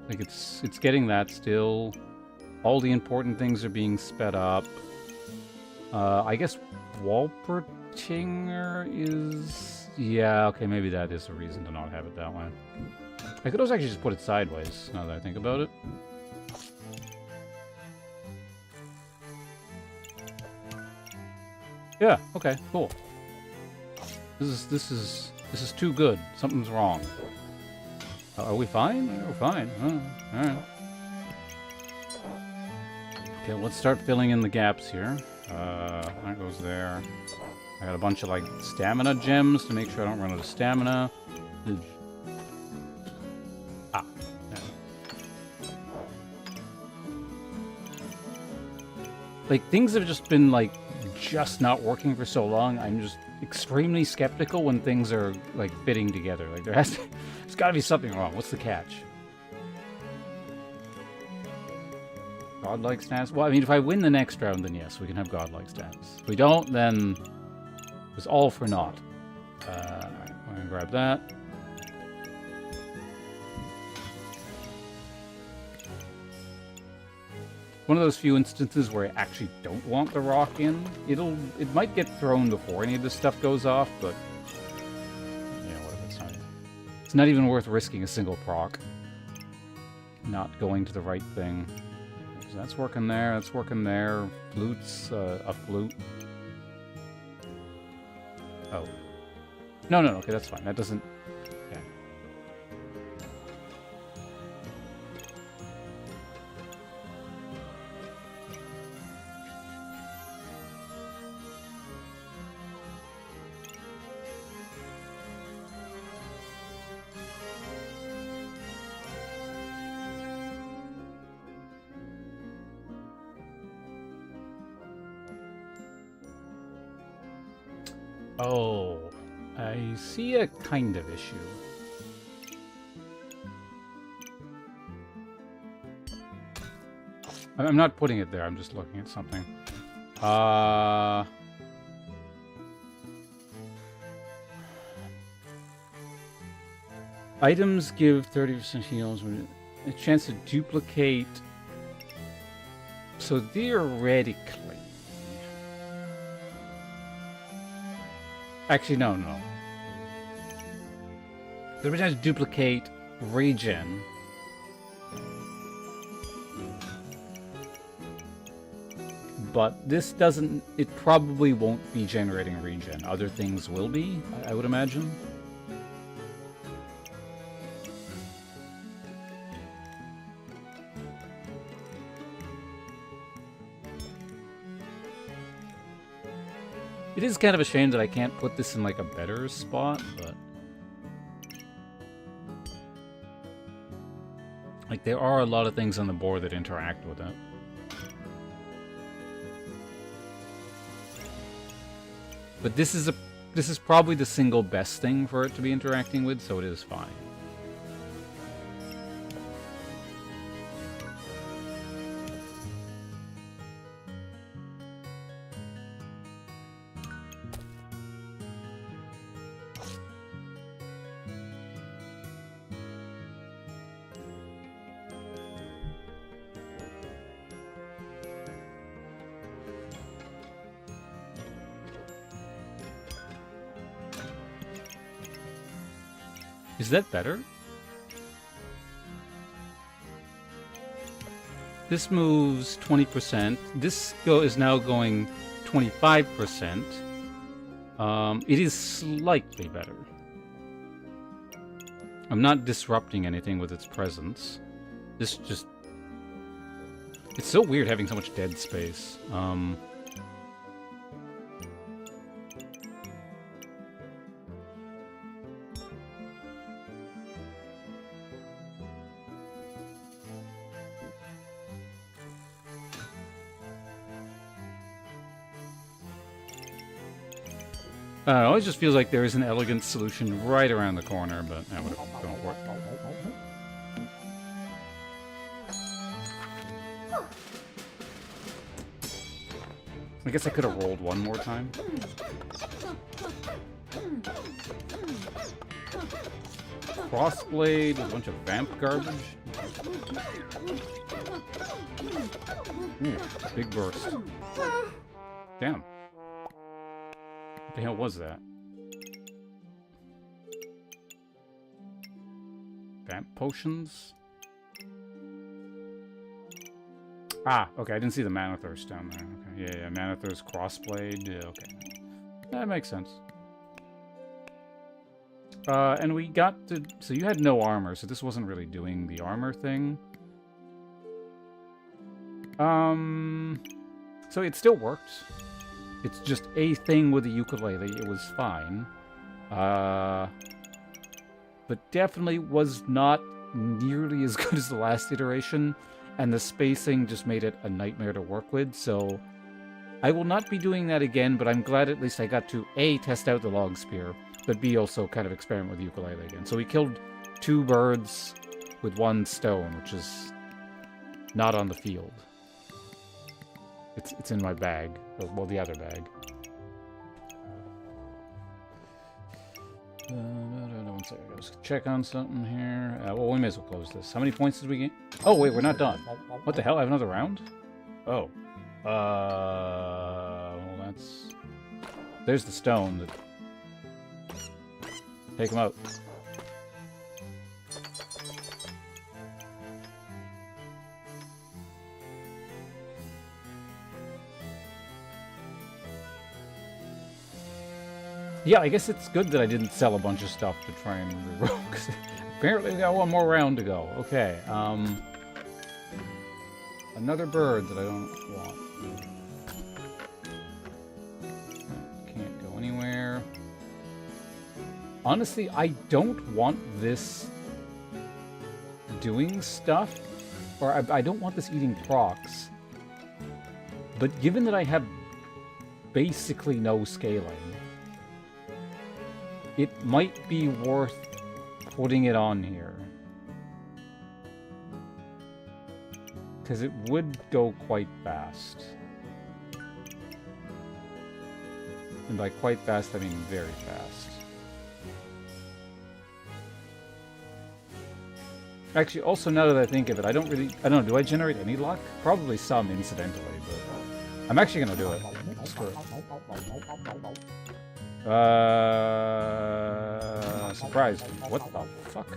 S1: Like it's getting that still. All the important things are being sped up. I guess Walpertinger is... Yeah, okay, maybe that is a reason to not have it that way. I could also actually just put it sideways, now that I think about it. Yeah, okay, cool. This is too good. Something's wrong. Are we fine? We're fine. Oh, alright. Okay, let's start filling in the gaps here. That goes there. I got a bunch of, like, stamina gems to make sure I don't run out of stamina. Ah. Yeah. Like, things have just been, like, just not working for so long. I'm just extremely skeptical when things are, like, fitting together. Like, there's gotta be something wrong. What's the catch? Godlike stance? Well, I mean, if I win the next round, then yes, we can have godlike stance. If we don't, then it's all for naught. Alright, I'm gonna grab that. One of those few instances where I actually don't want the rock in. It might get thrown before any of this stuff goes off, but yeah, whatever. It's not even worth risking a single proc. Not going to the right thing. So that's working there. That's working there. Flute's a flute. Oh. No. Okay, that's fine. That doesn't. Okay. Oh, I see a kind of issue. I'm not putting it there, I'm just looking at something. Items give 30% heals, a chance to duplicate. So theoretically... Actually, no. There's a chance to duplicate regen. But this doesn't... It probably won't be generating regen. Other things will be, I would imagine. It is kind of a shame that I can't put this in, like, a better spot, but... Like, there are a lot of things on the board that interact with it. But this is probably the single best thing for it to be interacting with, so it is fine. Is that better? This moves 20%. This is now going 25%. It is slightly better. I'm not disrupting anything with its presence. This just... It's so weird having so much dead space. I don't know, it always just feels like there is an elegant solution right around the corner, but that would don't work. I guess I could have rolled one more time. crossblade, a bunch of vamp garbage. Ooh, big burst. Damn. What the hell was that? Vamp potions? Ah, okay, I didn't see the Mana Thirst down there. Okay, yeah, Mana Thirst, crossblade, yeah, okay. That makes sense. And we got to... So you had no armor, so this wasn't really doing the armor thing. So it still worked. It's just a thing with the ukulele. It was fine. But definitely was not nearly as good as the last iteration. And the spacing just made it a nightmare to work with, so... I will not be doing that again, but I'm glad at least I got to A, test out the log spear, but B, also kind of experiment with the ukulele again. So we killed 2 birds with 1 stone, which is not on the field. It's in my bag. Well, the other bag. One second, let's check on something here. Well, we may as well close this. How many points did we get? Oh, wait, we're not done. What the hell? I have another round? Oh. Well, that's... There's the stone that... Take him out. Yeah, I guess it's good that I didn't sell a bunch of stuff to try and reroll, because apparently we got one more round to go. Okay, another bird that I don't want. Can't go anywhere. Honestly, I don't want this doing stuff, or I don't want this eating procs. But given that I have basically no scaling, it might be worth putting it on here. Because it would go quite fast. And by quite fast, I mean very fast. Actually, also now that I think of it, I don't know, do I generate any luck? Probably some incidentally, but I'm actually gonna do it. Screw it. Surprise. What the fuck?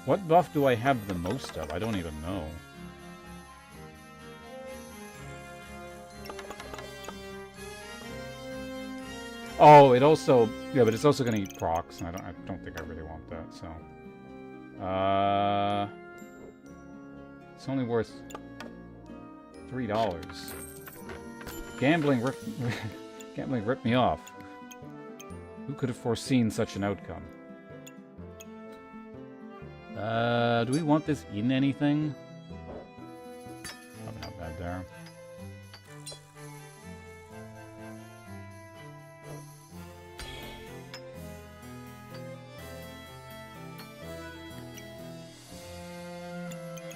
S1: What buff do I have the most of? I don't even know. Oh, it also... Yeah, but it's also going to eat procs, and I don't think I really want that, so... It's only worth $3. Gambling ripped me off. Who could have foreseen such an outcome? Do we want this in anything? Probably not bad there.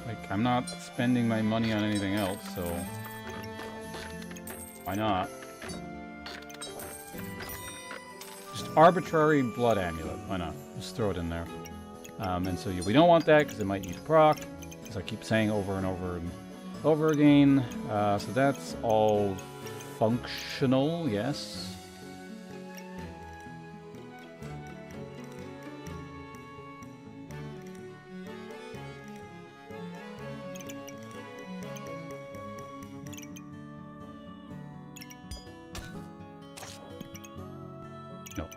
S1: Like, I'm not spending my money on anything else, so why not? Just arbitrary blood amulet. Why not? Just throw it in there. And so we don't want that because it might eat proc, as I keep saying over and over and over again. So that's all functional, yes. No.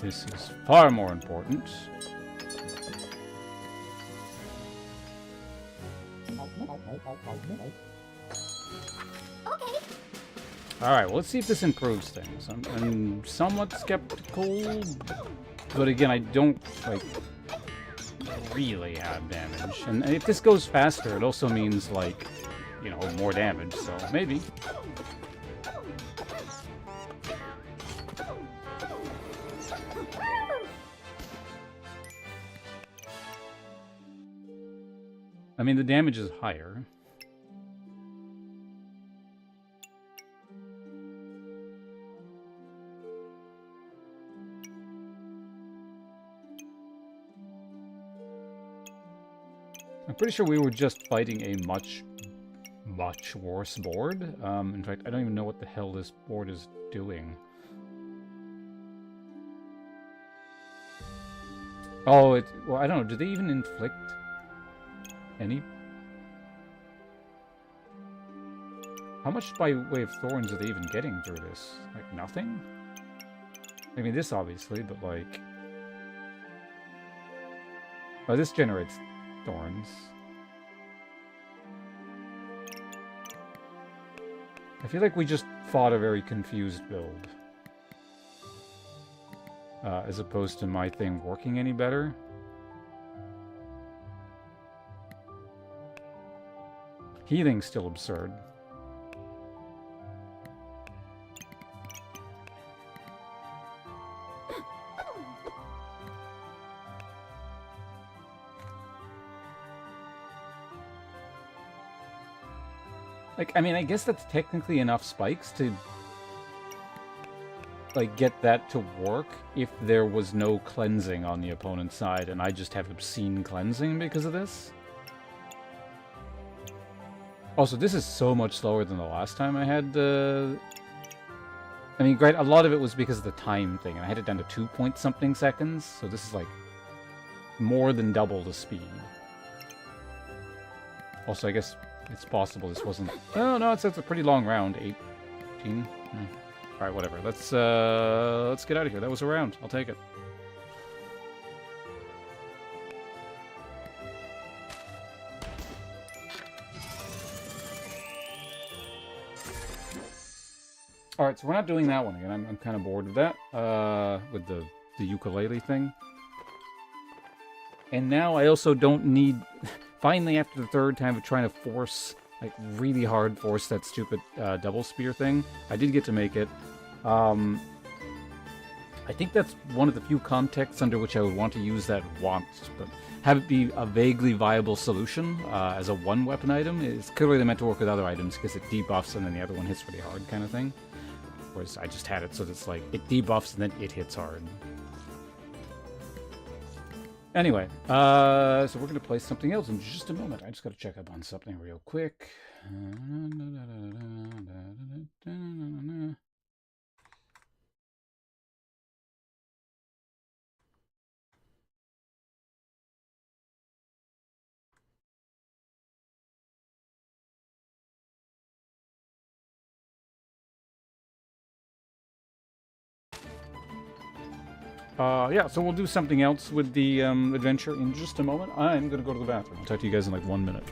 S1: This is far more important.
S2: Okay.
S1: Alright, well, let's see if this improves things. I'm somewhat skeptical, but again, I don't, like, really have damage. And if this goes faster, it also means, like, you know, more damage, so maybe. I mean, the damage is higher. I'm pretty sure we were just fighting a much worse board. In fact, I don't even know what the hell this board is doing. Oh, well, I don't know. Do they even inflict any? How much by way of thorns are they even getting through this? Like, nothing? I mean, this obviously, but like... Oh, this generates thorns. I feel like we just fought a very confused build. As opposed to my thing working any better. Healing's still absurd. Like, I mean, I guess that's technically enough spikes to, like, get that to work if there was no cleansing on the opponent's side, and I just have obscene cleansing because of this. Also, this is so much slower than the last time I had the... I mean, great, a lot of it was because of the time thing, and I had it down to 2-point-something seconds, so this is, like, more than double the speed. Also, I guess... it's possible this wasn't... Oh, no, it's a pretty long round. 18? Alright, whatever. Let's get out of here. That was a round. I'll take it. Alright, so we're not doing that one again. I'm kind of bored with that. With the ukulele thing. And now I also don't need... Finally, after the third time of trying to force, like, really hard force that stupid double spear thing, I did get to make it. I think that's one of the few contexts under which I would want to use that want, but have it be a vaguely viable solution as a one-weapon item. It's clearly meant to work with other items because it debuffs and then the other one hits really hard kind of thing. Whereas I just had it so that it's like, it debuffs and then it hits hard. Anyway, so we're going to play something else in just a moment. I just got to check up on something real quick. Yeah, so we'll do something else with the adventure in just a moment. I'm going to go to the bathroom. I'll talk to you guys in like 1 minute.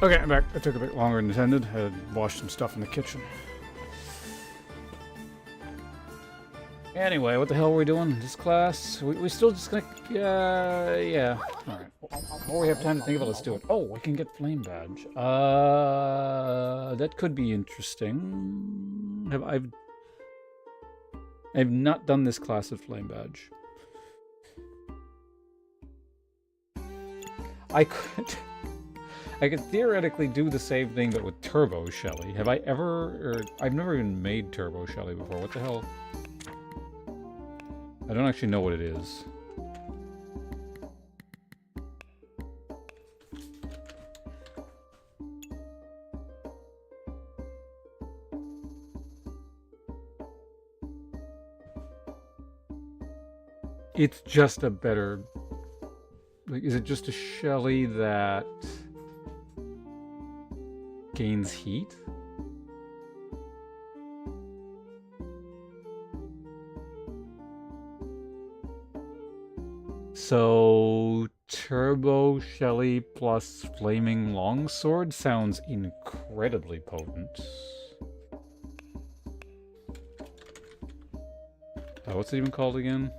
S1: Okay, I'm back. It took a bit longer than intended. I had washed some stuff in the kitchen. Anyway, what the hell were we doing? This class? We still just gonna... yeah. Alright. Before we have time to think about it, let's do it. Oh, I can get Flame Badge. That could be interesting. I've not done this class of Flame Badge. I could theoretically do the same thing, but with Turbo Shelly. Have I ever... I've never even made Turbo Shelly before. What the hell? I don't actually know what it is. It's just a better... Like, is it just a Shelly that gains heat? So, Turbo Shelly plus Flaming Longsword sounds incredibly potent. What's it even called again?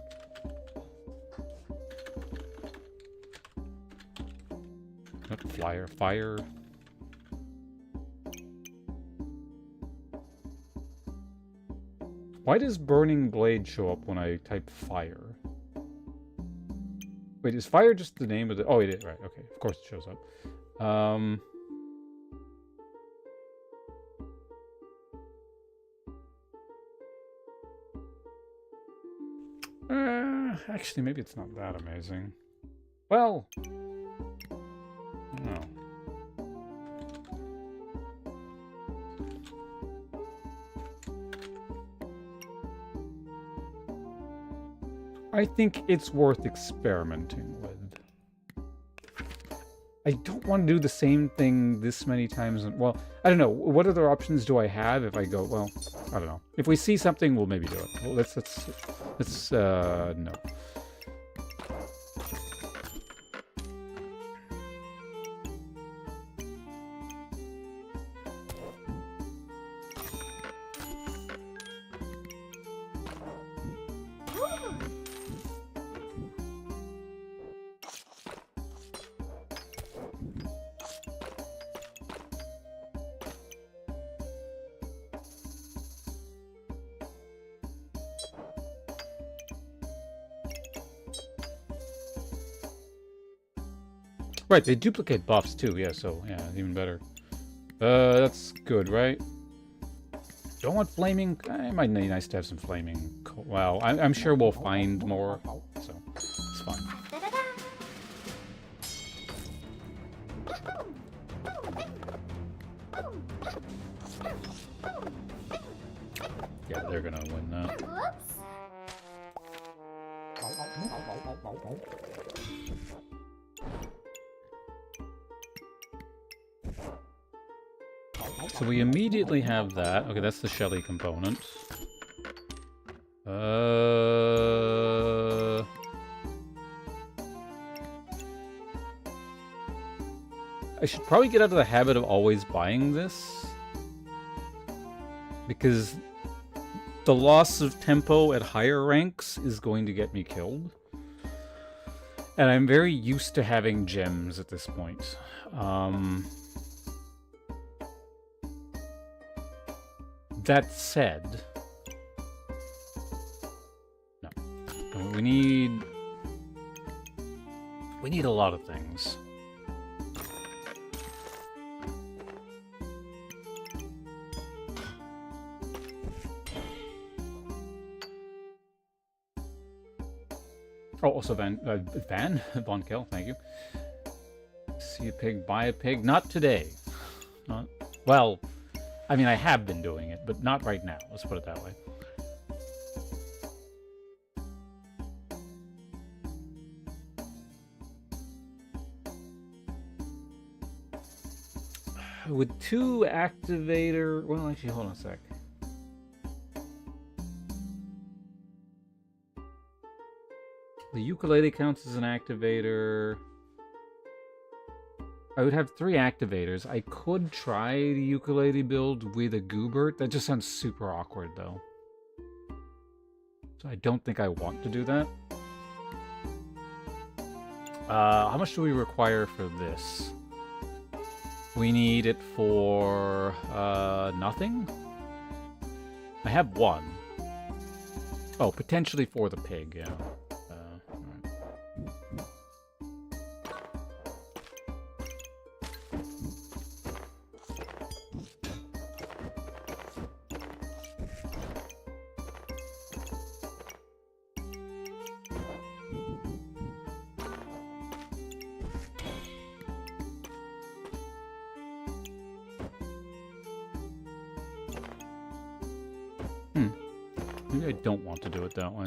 S1: Not Flyer, Fire. Why does Burning Blade show up when I type Fire? Wait, is Fire just the name of the... Oh, it is, right, okay. Of course it shows up. Actually, maybe it's not that amazing. Well... No. I think it's worth experimenting with. I don't want to do the same thing this many times. Well, I don't know. What other options do I have if I go, well, I don't know. If we see something, we'll maybe do it. Well, let's no. Right, they duplicate buffs too, yeah, so, yeah, even better. That's good, right? Don't want flaming... It might be nice to have some flaming... Well, I'm sure we'll find more, so it's fine. Yeah, they're gonna win that. So we immediately have that. Okay, that's the Shelly component. I should probably get out of the habit of always buying this, because the loss of tempo at higher ranks is going to get me killed. And I'm very used to having gems at this point. That said, no. We need a lot of things. Oh, also Von Kill, thank you. See a pig, buy a pig. Not today. Not, well, I mean, I have been doing it, but not right now. Let's put it that way. With 2 activator... Well, actually, hold on a sec. The ukulele counts as an activator. I would have 3 activators. I could try the ukulele build with a Goobert. That just sounds super awkward, though. So I don't think I want to do that. How much do we require for this? We need it for nothing? I have 1. Oh, potentially for the pig, yeah. Alright. Maybe I don't want to do it that way.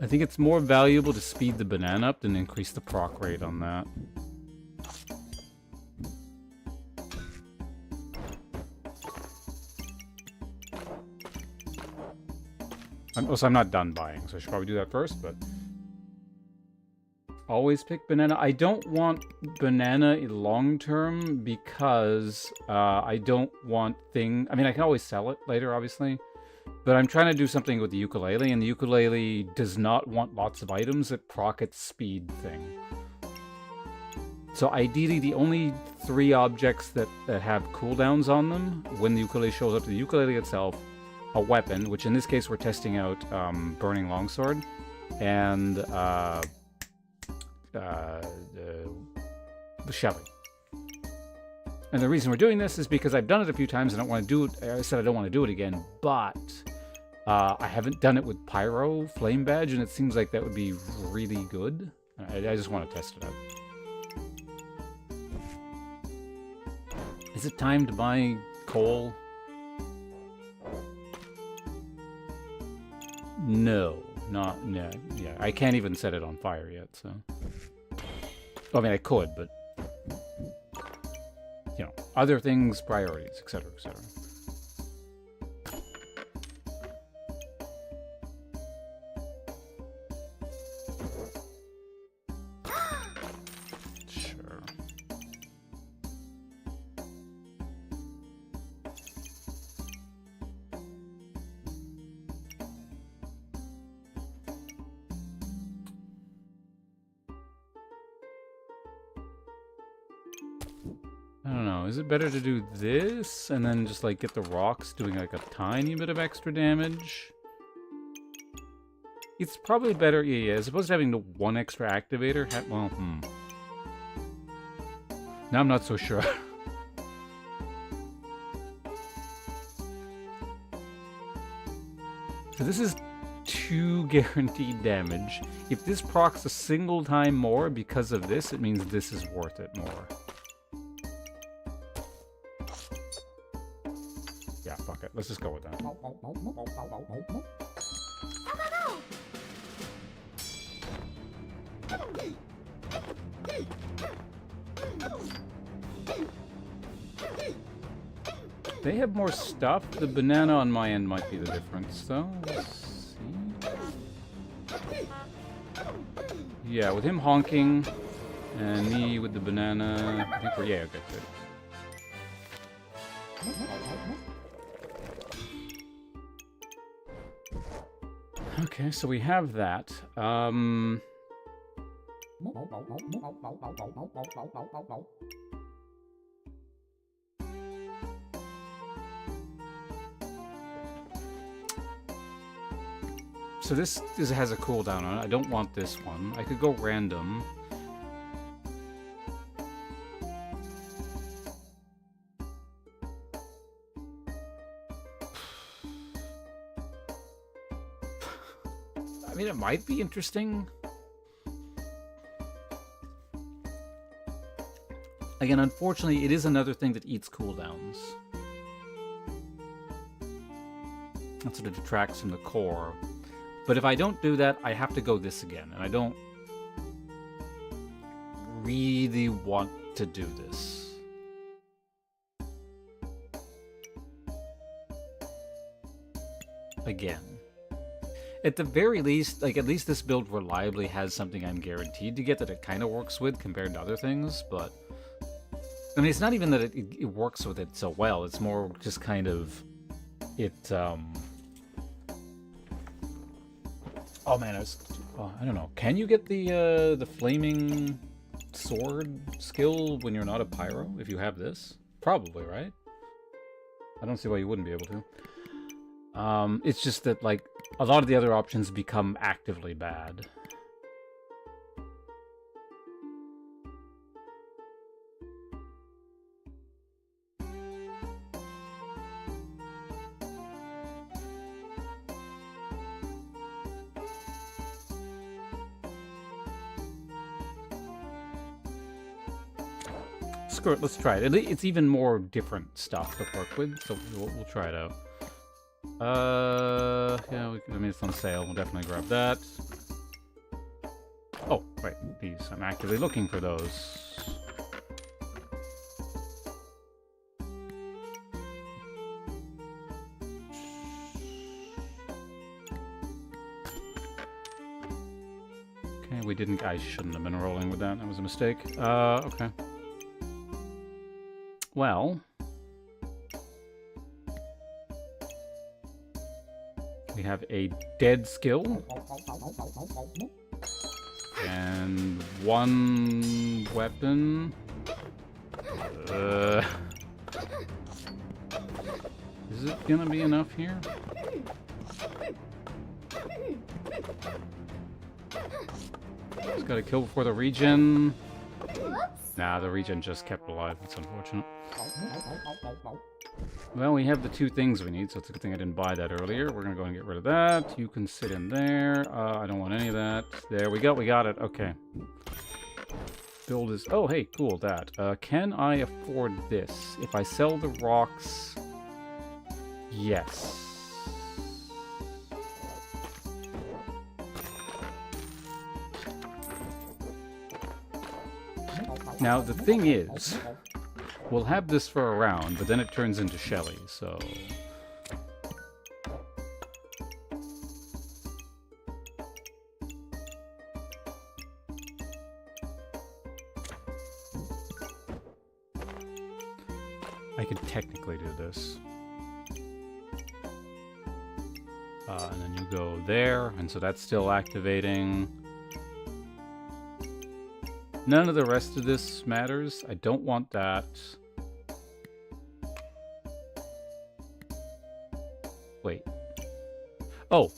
S1: I think it's more valuable to speed the banana up than increase the proc rate on that. Also, I'm not done buying, so I should probably do that first, but... Always pick banana. I don't want banana long-term because I don't want thing... I mean, I can always sell it later, obviously. But I'm trying to do something with the ukulele, and the ukulele does not want lots of items that proc its speed thing. So ideally, the only 3 objects that have cooldowns on them when the ukulele shows up to the ukulele itself, a weapon, which in this case we're testing out Burning Longsword, and the Shelly. And the reason we're doing this is because I've done it a few times and I don't want to do it. I said I don't want to do it again, but I haven't done it with Pyro Flame Badge, and it seems like that would be really good. I just want to test it out. Is it time to buy coal? No, not no. Yeah, I can't even set it on fire yet. So, I mean, I could, but you know, other things, priorities, etc., etc. Sure. I don't know, is it better to do this and then just like get the rocks doing like a tiny bit of extra damage? It's probably better, yeah, as opposed to having the 1 extra activator. Well, now I'm not so sure. So this is 2 guaranteed damage. If this procs a single time more because of this, it means this is worth it more. Yeah, fuck it. Let's just go with that. They have more stuff. The banana on my end might be the difference, though. Let's see. Yeah, with him honking and me with the banana, I think we're, yeah, okay, good. Okay, so we have that. So this has a cooldown on it. I don't want this one. I could go random. I mean, it might be interesting. Again, unfortunately, it is another thing that eats cooldowns. That sort of detracts from the core. But if I don't do that, I have to go this again. And I don't really want to do this. again. At the very least, like, at least this build reliably has something I'm guaranteed to get that it kind of works with compared to other things, but... I mean, it's not even that it works with it so well, it's more just kind of... Oh man, I don't know. Can you get the flaming sword skill when you're not a pyro, if you have this? Probably, right? I don't see why you wouldn't be able to. It's just that, like, a lot of the other options become actively bad. Screw it, let's try it. It's even more different stuff to work with, so we'll try it out. Yeah, I mean, it's on sale. We'll definitely grab that. Oh, right, these. I'm actively looking for those. Okay, we didn't... I shouldn't have been rolling with that. That was a mistake. Okay. Well... we have a dead skill. And one weapon. Is it gonna be enough here? Just gotta kill before the regen. Nah, the regen just kept alive. That's unfortunate. Well, we have the two things we need, so it's a good thing I didn't buy that earlier. We're gonna go and get rid of that. You can sit in there. I don't want any of that. There we go. We got it. Okay. Build is... oh, hey, cool, that. Can I afford this? If I sell the rocks... yes. Now, the thing is... we'll have this for a round, but then it turns into Shelly, so... I could technically do this. And then you go there, and so that's still activating. None of the rest of this matters. I don't want that. Wait. Oh,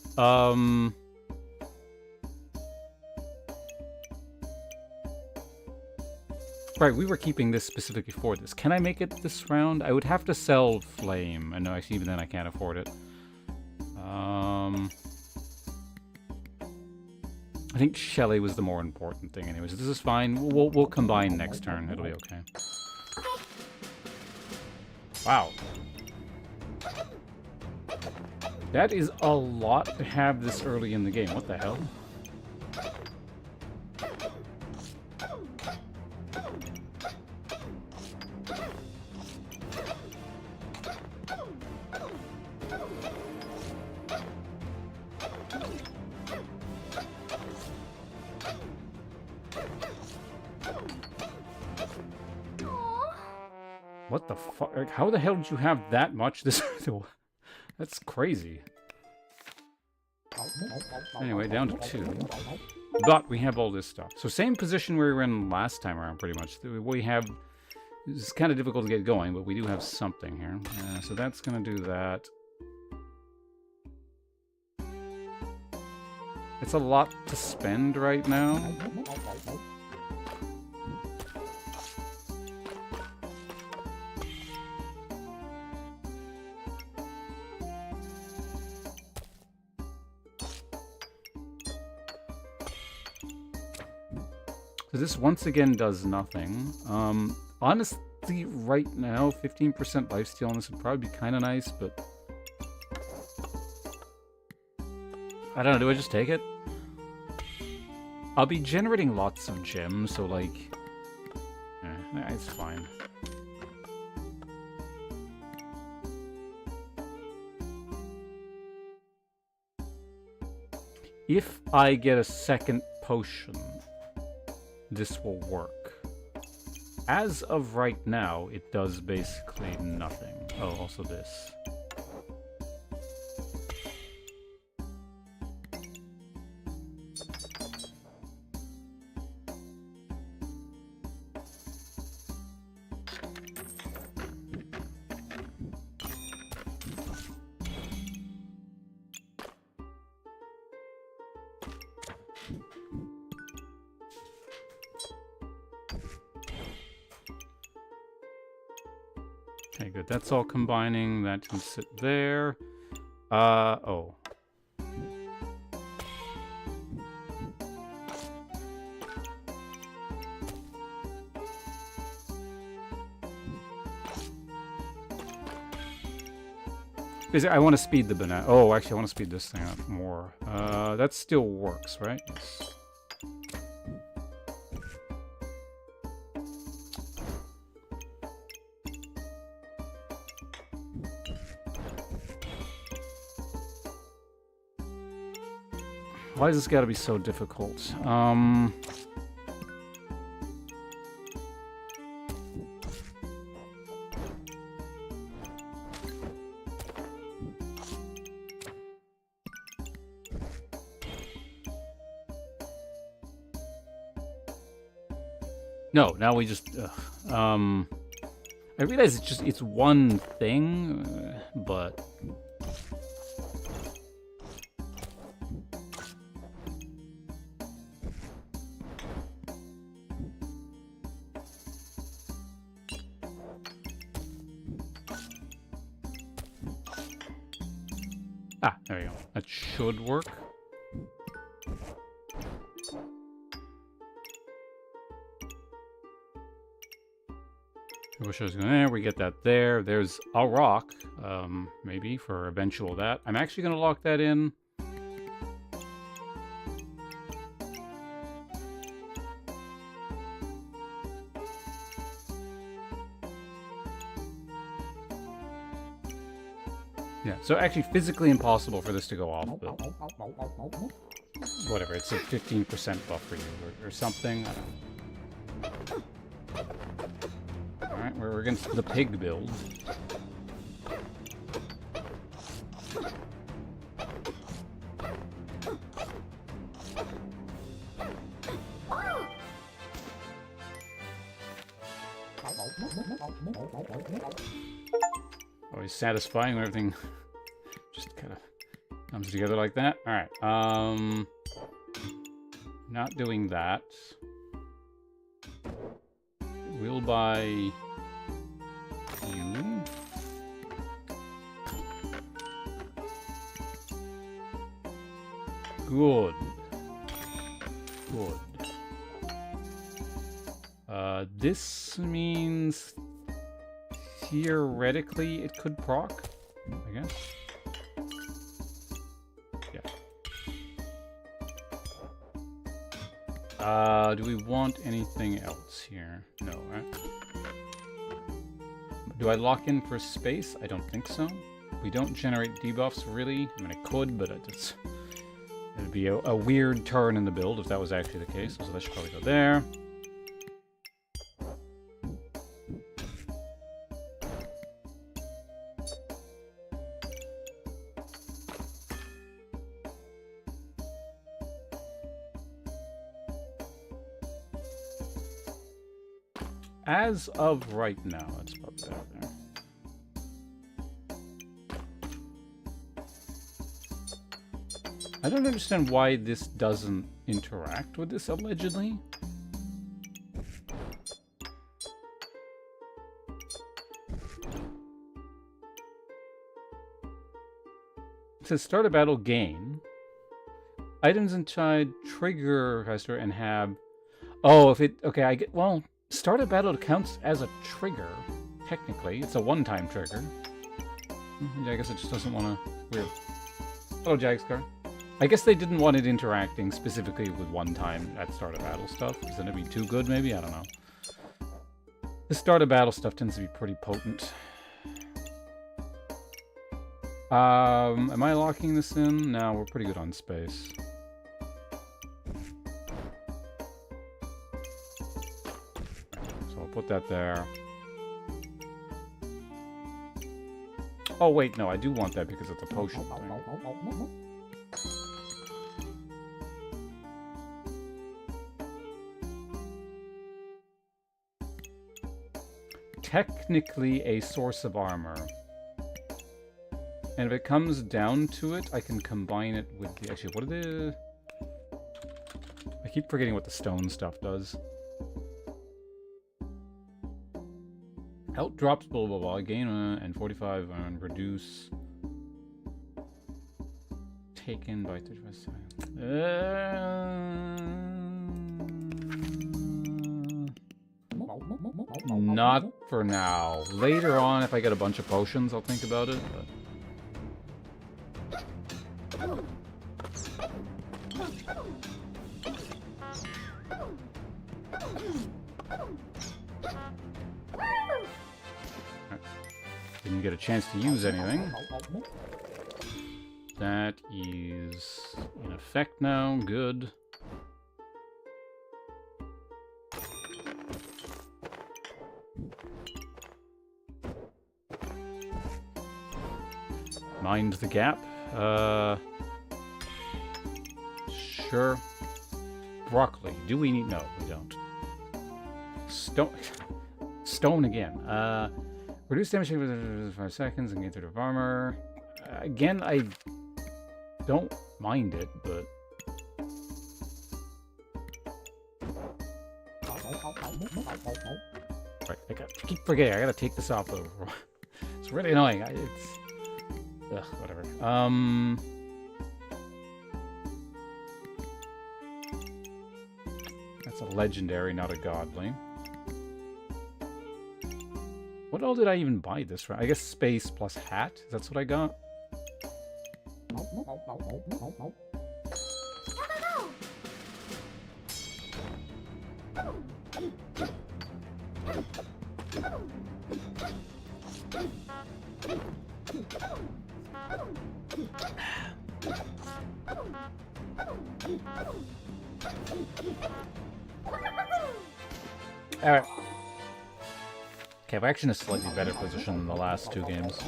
S1: right, we were keeping this specifically for this. Can I make it this round? I would have to sell Flame. And no, actually, even then I can't afford it. I think Shelly was the more important thing anyways. This is fine. We'll combine next turn. It'll be okay. Wow. That is a lot to have this early in the game. What the hell? What the fuck? Like, how the hell did you have that much? This that's crazy. Anyway, down to 2. But we have all this stuff. So same position we were in last time around, pretty much. We have... it's kind of difficult to get going, but we do have something here. So that's going to do that. It's a lot to spend right now. So this once again does nothing. Honestly, right now, 15% lifesteal on this would probably be kind of nice, but... I don't know, do I just take it? I'll be generating lots of gems, so like... it's fine. if I get a second potion, this will work. As of right now, it does basically nothing. Oh, also this. Okay, good. That's all combining. That can sit there. Oh. Basically, I want to speed the banana. Oh, actually, I want to speed this thing up more. That still works, right? Yes. Why does this gotta be so difficult? No, now we just... I realize it's one thing, but... Ah, there we go. That should work. Bushes going there. We get that there. There's a rock, maybe for eventual that. I'm actually going to lock that in. Yeah, so actually physically impossible for this to go off, but whatever, it's a 15% buff for you or something. Alright, we're against the pig build. Always satisfying when everything just kind of comes together like that. Alright, not doing that. We'll buy you. Good. Good. This means theoretically it could proc, I guess. Yeah. Do we want anything else here? No, right? Do I lock in for space? I don't think so. We don't generate debuffs, really. I mean, I could, but it'd be a weird turn in the build if that was actually the case. So that should probably go there. As of right now, let's pop that there. I don't understand why this doesn't interact with this, allegedly. It says start a battle, gain. Items inside trigger Heister and have... Oh, if it... Okay, I get... Well... Start a battle counts as a trigger, technically. It's a one-time trigger. I guess it just doesn't want to... Weird. Hello, Jagscar. I guess they didn't want it interacting specifically with one-time at start of battle stuff, because then it'd be too good, maybe? I don't know. The start of battle stuff tends to be pretty potent. Am I locking this in? No, we're pretty good on space. put that there. Oh, wait, no, I do want that because it's a potion thing. Technically a source of armor. And if it comes down to it, I can combine it with the... Actually, what are the... I keep forgetting what the stone stuff does. Health drops, blah, blah, blah. Gain and 45 and reduce. Taken by 35 seconds. Not for now. Later on, if I get a bunch of potions, I'll think about it. But... Didn't get a chance to use anything. That is in effect now. Good. Mind the gap. Sure. Broccoli. Do we need... No, we don't. Stone again. Reduce damage for 5 seconds and gain 30 of armor. Again, I don't mind it, but... Right, I keep forgetting. I gotta take this off though. It's really annoying. It's... Ugh, whatever. That's a legendary, not a godly. What all did I even buy this from? I guess space plus hat. That's what I got. Alright. Okay, we're actually in a slightly better position than the last two games.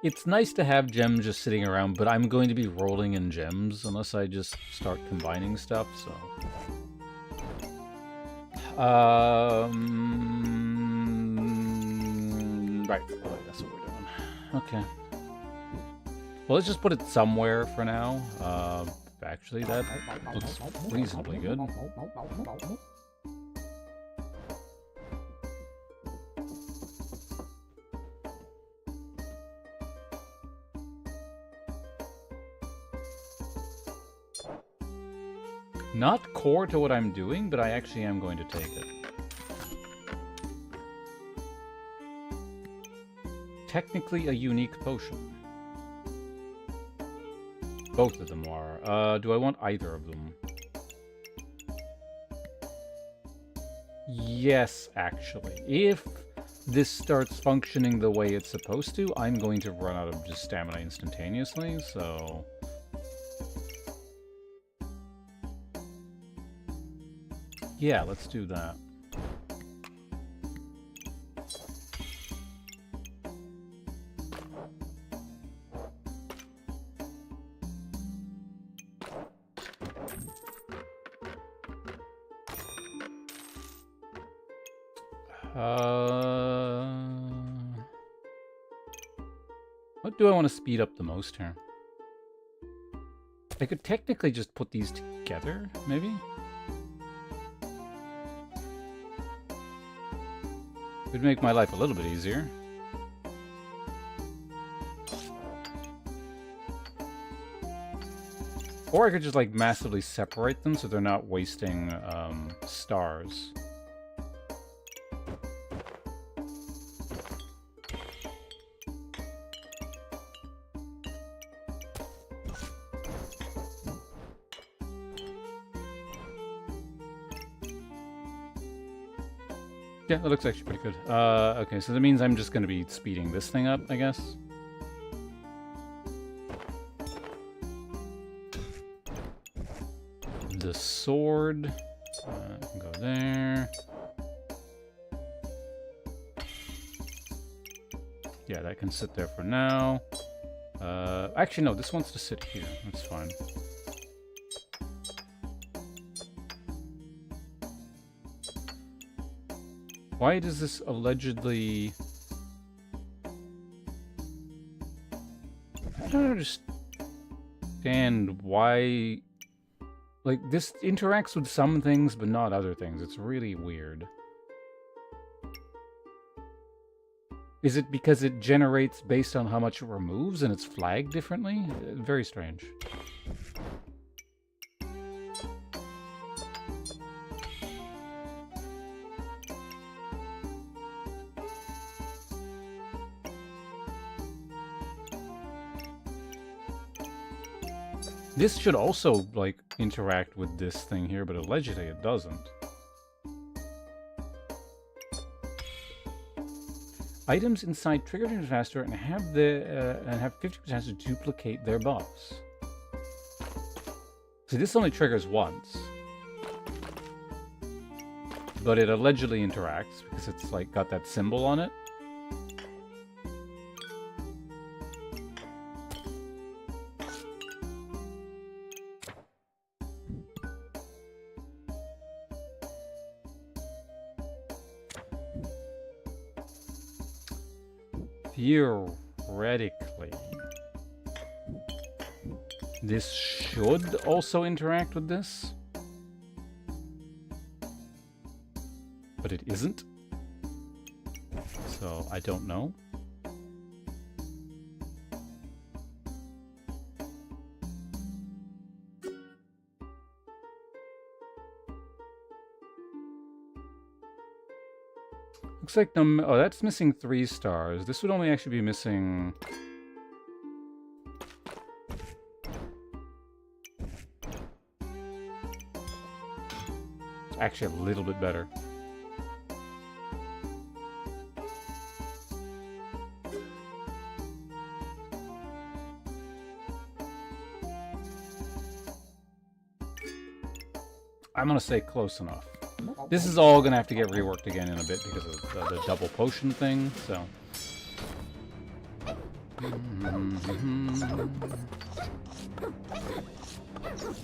S1: It's nice to have gems just sitting around, but I'm going to be rolling in gems unless I just start combining stuff, so... Right, well, that's what we're doing. Okay. Well, let's just put it somewhere for now. Actually, that looks reasonably good. Not core to what I'm doing, but I actually am going to take it. Technically a unique potion. Both of them are. Do I want either of them? Yes, actually. If this starts functioning the way it's supposed to, I'm going to run out of just stamina instantaneously, so... Yeah, let's do that. What do I want to speed up the most here? I could technically just put these together, maybe? Would make my life a little bit easier. Or I could just, like, massively separate them so they're not wasting, stars. Yeah, that looks actually pretty good. Okay, so that means I'm just going to be speeding this thing up, I guess. the sword. Can go there. Yeah, that can sit there for now. Actually, no, this wants to sit here. That's fine. Why does this allegedly... I don't understand why... Like, this interacts with some things, but not other things. It's really weird. Is it because it generates based on how much it removes and it's flagged differently? Very strange. This should also, like, interact with this thing here, but allegedly it doesn't. Items inside trigger faster and have 50% chance to duplicate their buffs. See, this only triggers once, but it allegedly interacts because it's like got that symbol on it. Theoretically, this should also interact with this, but it isn't, so I don't know. Looks like oh, that's missing 3 stars. This would only actually be missing... It's actually a little bit better. I'm gonna say close enough. This is all gonna have to get reworked again in a bit because of the double potion thing, so...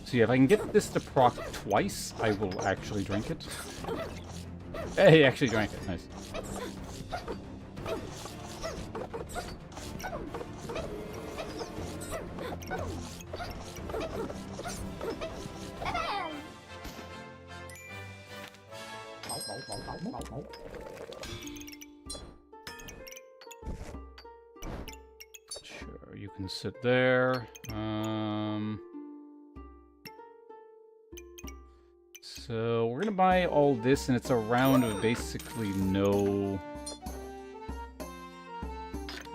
S1: So yeah, if I can get this to proc twice, I will actually drink it. Hey, actually drank it, nice. Sure, you can sit there. So we're gonna buy all this, and it's a round of basically no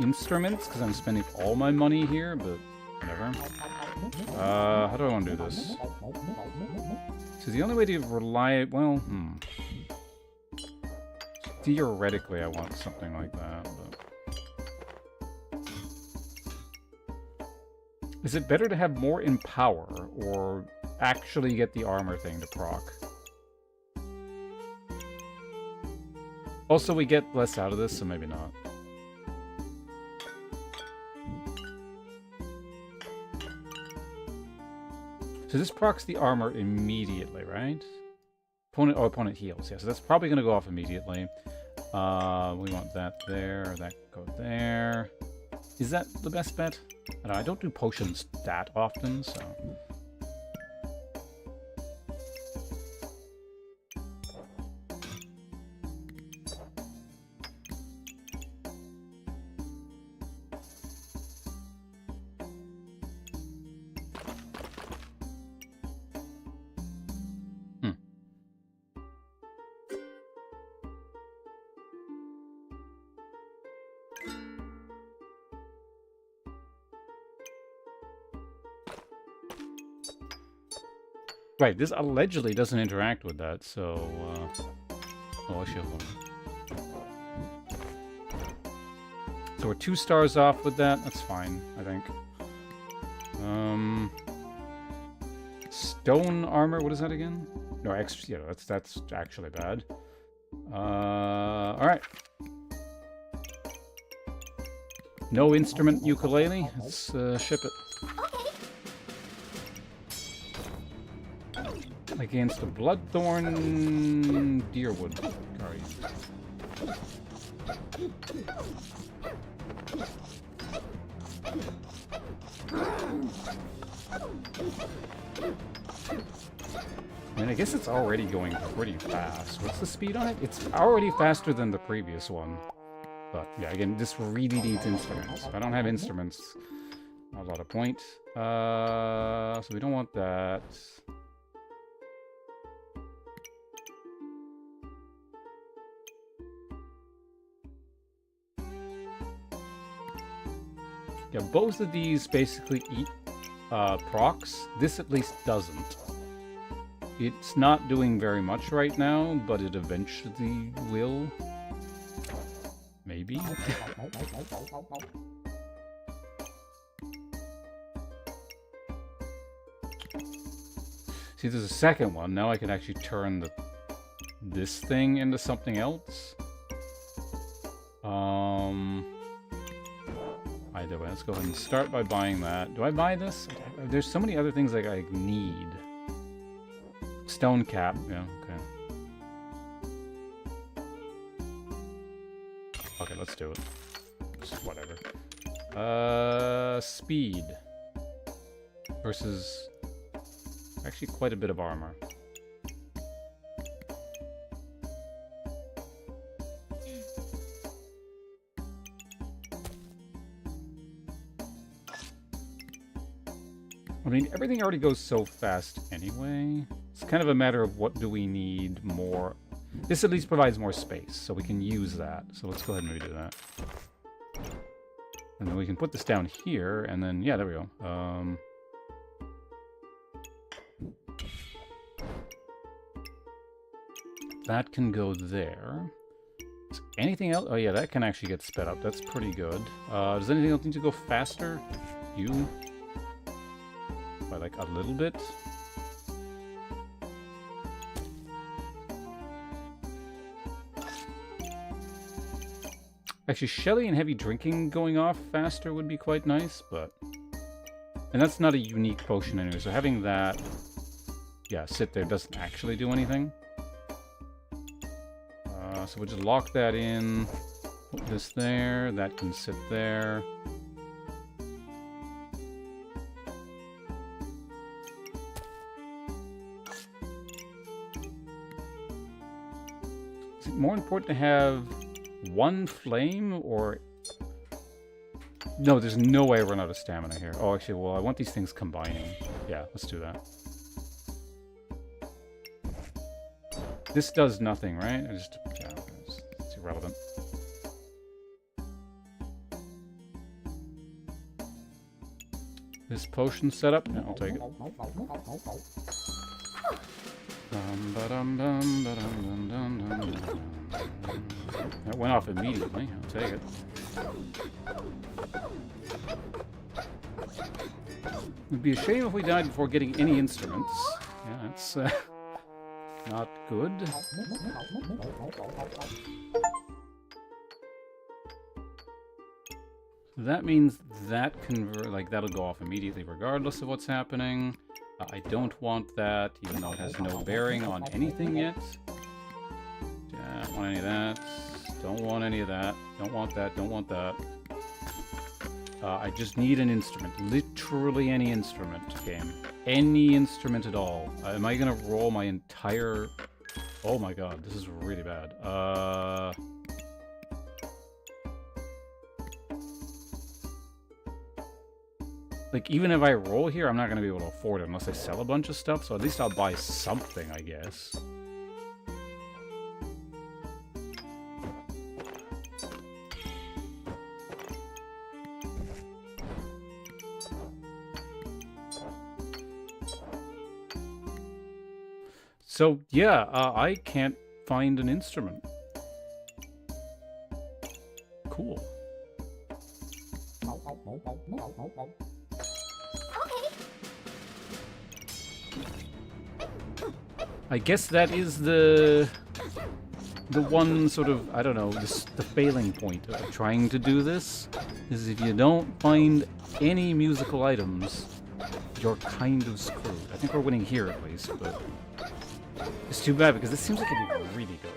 S1: instruments because I'm spending all my money here, but whatever. How do I want to do this? So the only way to rely, well, theoretically I want something like that, but... Is it better to have more in power, or actually get the armor thing to proc? Also, we get less out of this, so maybe not. So this procs the armor immediately, right? Opponent heals, yeah, so that's probably going to go off immediately. We want that there, that go there. Is that the best bet? I don't know, I don't do potions that often, so... Right, this allegedly doesn't interact with that, so, oh, actually, hold on. So we're 2 stars off with that, that's fine, I think. stone armor. What is that again? No, extra. Yeah, that's actually bad. All right. No instrument ukulele. Let's ship it. Against the Bloodthorn Deerwood Guardian. I mean, I guess it's already going pretty fast. What's the speed on it? It's already faster than the previous one. But, yeah, again, this really needs instruments. If I don't have instruments, not a lot of point. So we don't want that. Yeah, both of these basically eat procs. This at least doesn't. It's not doing very much right now, but it eventually will. Maybe? See, there's a second one. Now I can actually turn this thing into something else. Either way, let's go ahead and start by buying that. Do I buy this? There's so many other things like I need. Stone cap, yeah, okay. Okay, let's do it. Just whatever. Speed. Versus actually quite a bit of armor. I mean, everything already goes so fast anyway. It's kind of a matter of what do we need more. This at least provides more space, so we can use that. So let's go ahead and redo that. And then we can put this down here, and then, yeah, there we go. That can go there. Is anything else? Oh yeah, that can actually get sped up. That's pretty good. Does anything else need to go faster? You? By like a little bit? Actually, Shelly and heavy drinking going off faster would be quite nice, but... And that's not a unique potion anyway, so having that... Yeah, sit there doesn't actually do anything. So we'll just lock that in. Put this there, that can sit there. Is it more important to have one flame, or... No, there's no way I run out of stamina here. Oh, actually, well, I want these things combining. Yeah, let's do that. This does nothing, right? Yeah, it's irrelevant. This potion setup? Yeah, I'll take it. That went off immediately. I'll take it. It'd be a shame if we died before getting any instruments. Yeah, that's not good. That means that that'll go off immediately regardless of what's happening. I don't want that, even though it has no bearing on anything yet. Don't want any of that. Don't want any of that. Don't want that. Don't want that. I just need an instrument. Literally any instrument, game. Any instrument at all. Am I gonna roll my entire... Oh my god, this is really bad. Like, even if I roll here, I'm not gonna be able to afford it unless I sell a bunch of stuff, so at least I'll buy something, I guess. So, yeah, I can't find an instrument. Cool. I guess that is the one sort of, I don't know, the failing point of trying to do this, is if you don't find any musical items, you're kind of screwed. I think we're winning here at least, but it's too bad because this seems like it'd be really good.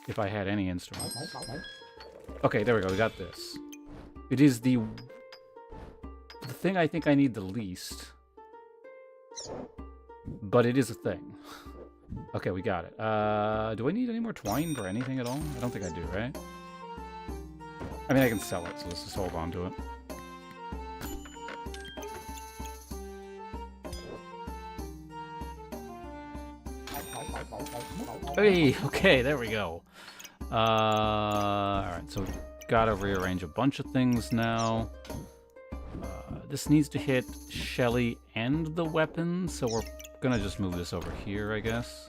S1: If I had any instruments. Okay, there we go, we got this. It is the thing I think I need the least. But it is a thing. Okay, we got it. Do I need any more twine for anything at all? I don't think I do, right? I mean, I can sell it, so let's just hold on to it. Hey, okay, there we go. Alright, so gotta rearrange a bunch of things now. This needs to hit Shelly and the weapon, so we're gonna just move this over here, I guess.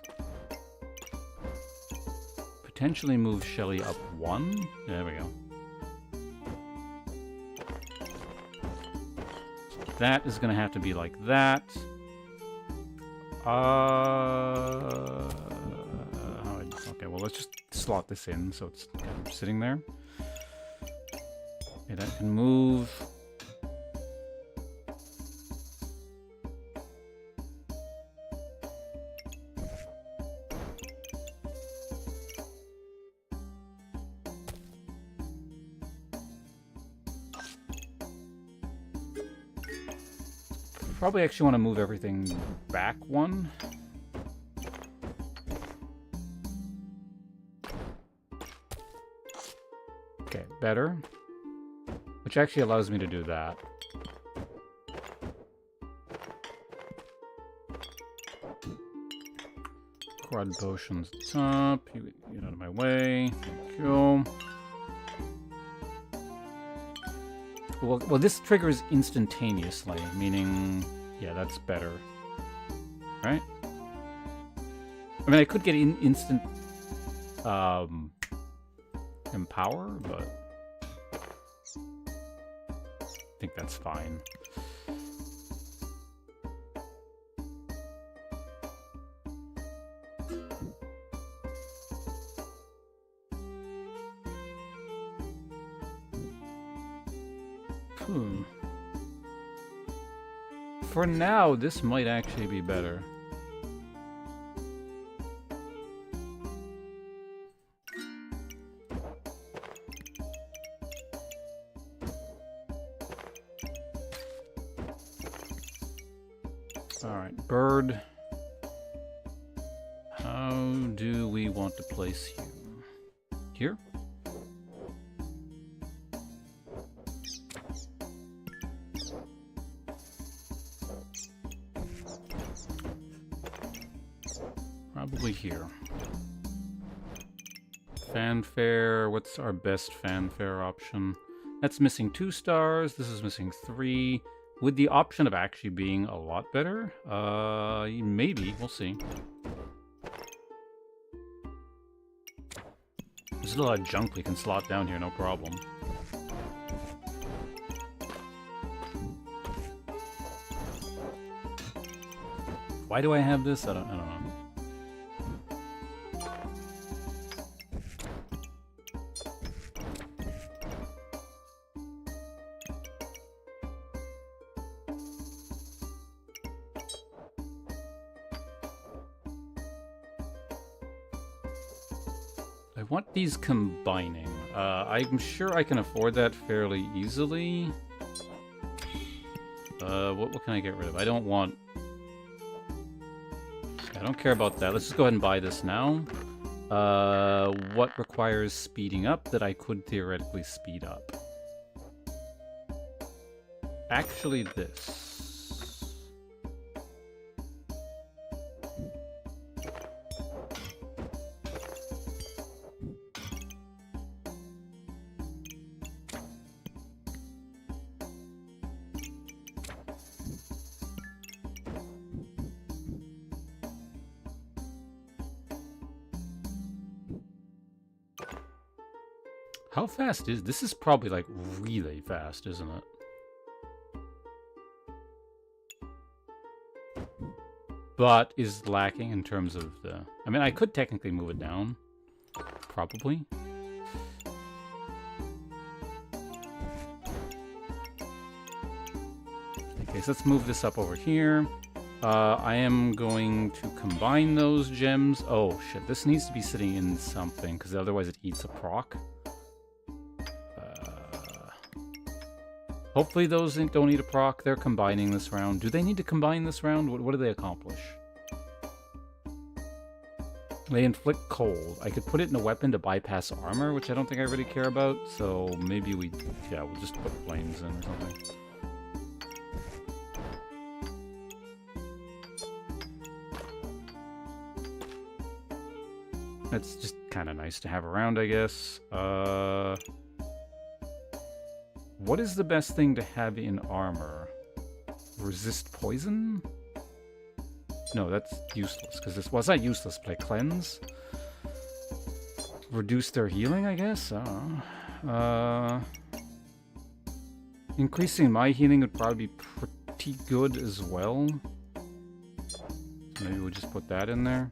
S1: Potentially move Shelly up one. There we go. That is gonna have to be like that. Okay, well, let's just slot this in so it's kind of sitting there. Okay, that can move. Probably actually want to move everything back one. Okay, better. Which actually allows me to do that. Quad potions top. You get out of my way. Thank you. Well, this triggers instantaneously, meaning, yeah, that's better, right? I mean, I could get instant empower, but I think that's fine. For now, this might actually be better. Alright, bird. How do we want to place you? Here? Probably here. Fanfare. What's our best fanfare option? That's missing 2 stars. This is missing 3. With the option of actually being a lot better? Maybe. We'll see. There's a lot of junk we can slot down here, no problem. Why do I have this? I don't know. I want these combining. I'm sure I can afford that fairly easily. What can I get rid of? I don't want... I don't care about that. Let's just go ahead and buy this now. What requires speeding up that I could theoretically speed up? Actually, this. How fast is this? Is probably like really fast, isn't it? but is lacking in terms of the... I mean, I could technically move it down. Probably. Okay, so let's move this up over here. I am going to combine those gems. Oh, shit. This needs to be sitting in something, because otherwise it eats a proc. Hopefully those don't need a proc. They're combining this round. Do they need to combine this round? What do they accomplish? They inflict cold. I could put it in a weapon to bypass armor, which I don't think I really care about. So maybe we'll just put flames in or something. That's just kind of nice to have around, I guess. What is the best thing to have in armor? Resist poison? No, that's useless, because this... Well, it's not useless, but I cleanse. Reduce their healing, I guess? I don't know. Increasing my healing would probably be pretty good as well. Maybe we'll just put that in there.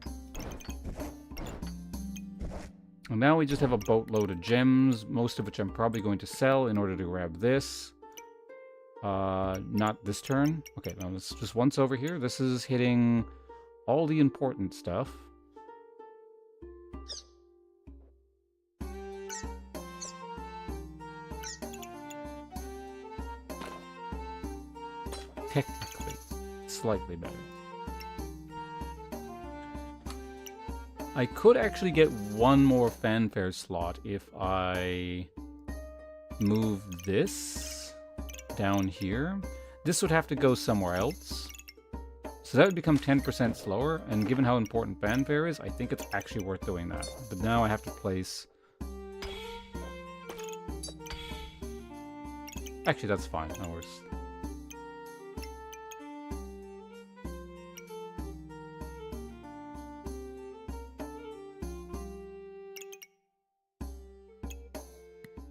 S1: And now we just have a boatload of gems, most of which I'm probably going to sell in order to grab this. Not this turn. Okay, now this just once over here. This is hitting all the important stuff. Technically, slightly better. I could actually get one more fanfare slot if I move this down here. This would have to go somewhere else. So that would become 10% slower, and given how important fanfare is, I think it's actually worth doing that. But now I have to place... Actually, that's fine. No worries.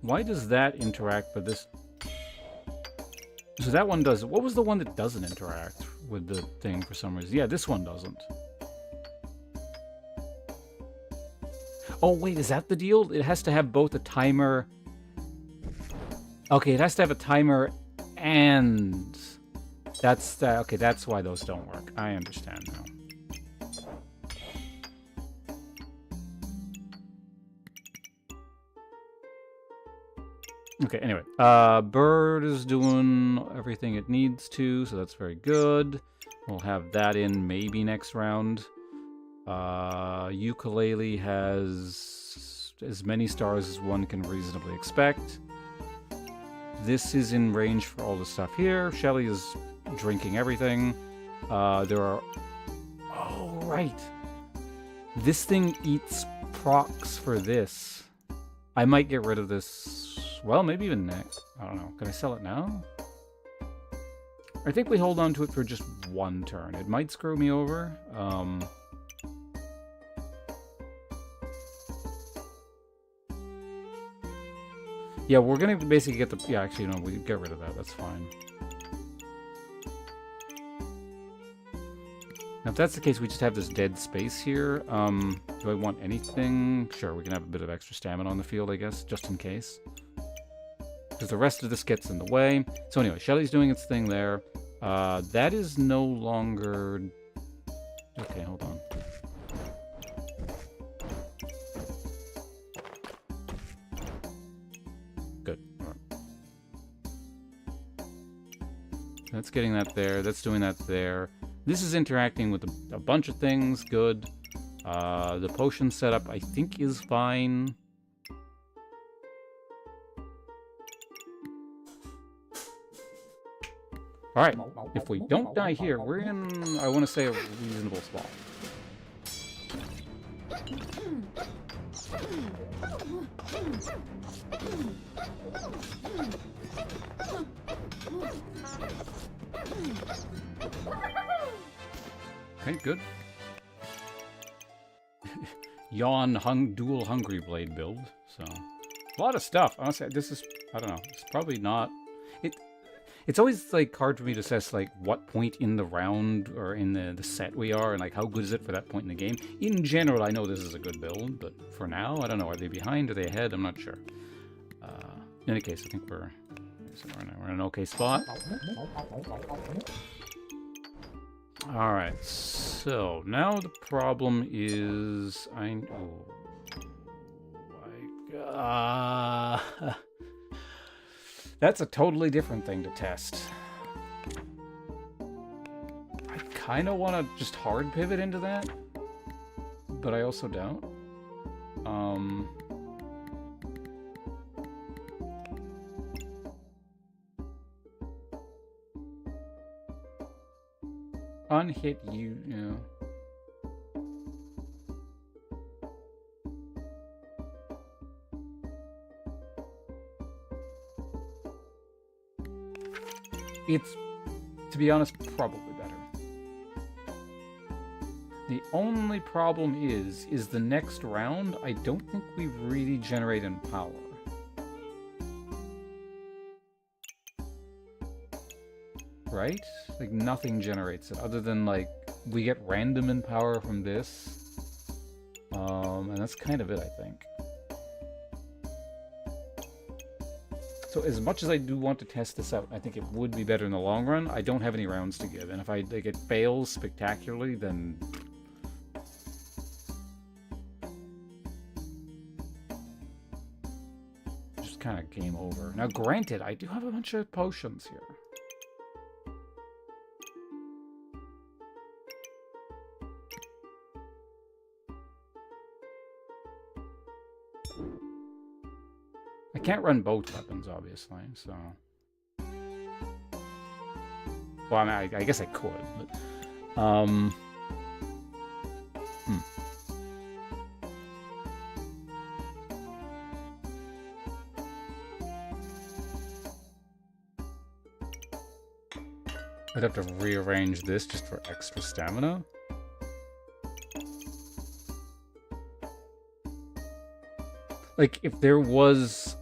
S1: Why does that interact with this? So that one does. What was the one that doesn't interact with the thing for some reason? Yeah, this one doesn't. Oh, wait, is that the deal? It has to have both a timer... Okay, it has to have a timer and... That's... okay, that's why those don't work. I understand now. Okay, anyway. Bird is doing everything it needs to, so that's very good. We'll have that in maybe next round. Ukulele has as many stars as one can reasonably expect. This is in range for all the stuff here. Shelly is drinking everything. There are... Oh, right. This thing eats procs for this. I might get rid of this... Well, maybe even next. I don't know. Can I sell it now? I think we hold on to it for just one turn. It might screw me over. Yeah, we're gonna basically get the... Yeah, actually, no, we get rid of that. That's fine. Now, if that's the case, we just have this dead space here. Do I want anything? Sure, we can have a bit of extra stamina on the field, I guess, just in case. Because the rest of this gets in the way. So anyway, Shelly's doing its thing there. That is no longer... Okay, hold on. Good. All right. That's getting that there. That's doing that there. This is interacting with a bunch of things. Good. The potion setup, I think, is fine. Alright, if we don't die here, we're in, I want to say, a reasonable spot. Okay, good. Yawn dual Hungry Blade build, so... A lot of stuff. Honestly, this is, I don't know, it's probably not... It's always like hard for me to assess like what point in the round or in the set we are, and like how good is it for that point in the game. In general, I know this is a good build, but for now, I don't know. Are they behind? Are they ahead? I'm not sure. In any case, I think we're in an okay spot. All right. So now the problem is that's a totally different thing to test. I kind of want to just hard pivot into that, but I also don't. Unhit you, It's, to be honest, probably better. The only problem is the next round, I don't think we really generate in power. Right? Like, nothing generates it, other than, like, we get random in power from this. And that's kind of it, I think. So as much as I do want to test this out, I think it would be better in the long run. I don't have any rounds to give, and if like, it fails spectacularly, then... just kind of game over. Now, granted, I do have a bunch of potions here. I can't run both weapons, obviously, so... Well, I mean, I guess I could, but... I'd have to rearrange this just for extra stamina. Like, if there was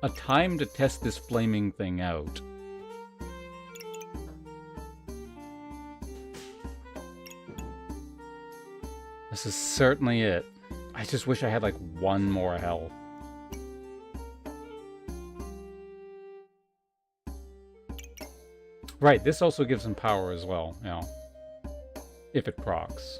S1: a time to test this flaming thing out. This is certainly it. I just wish I had, like, one more health. Right, this also gives him power as well, you know. If it procs.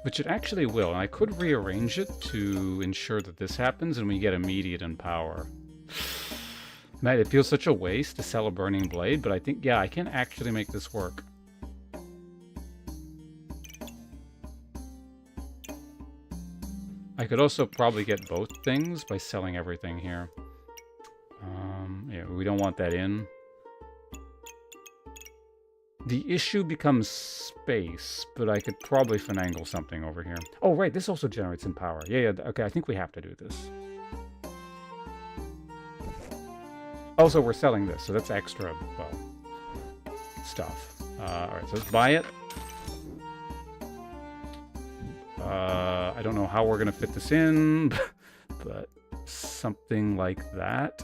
S1: Which it actually will, and I could rearrange it to ensure that this happens and we get immediate in power. Man, it feels such a waste to sell a Burning Blade, but I think, yeah, I can actually make this work. I could also probably get both things by selling everything here. Yeah, we don't want that in. The issue becomes space, but I could probably finagle something over here. Oh, right, this also generates in power. Yeah, okay, I think we have to do this. Also, we're selling this, so that's extra, well, stuff. Alright, so let's buy it. I don't know how we're gonna fit this in, but something like that.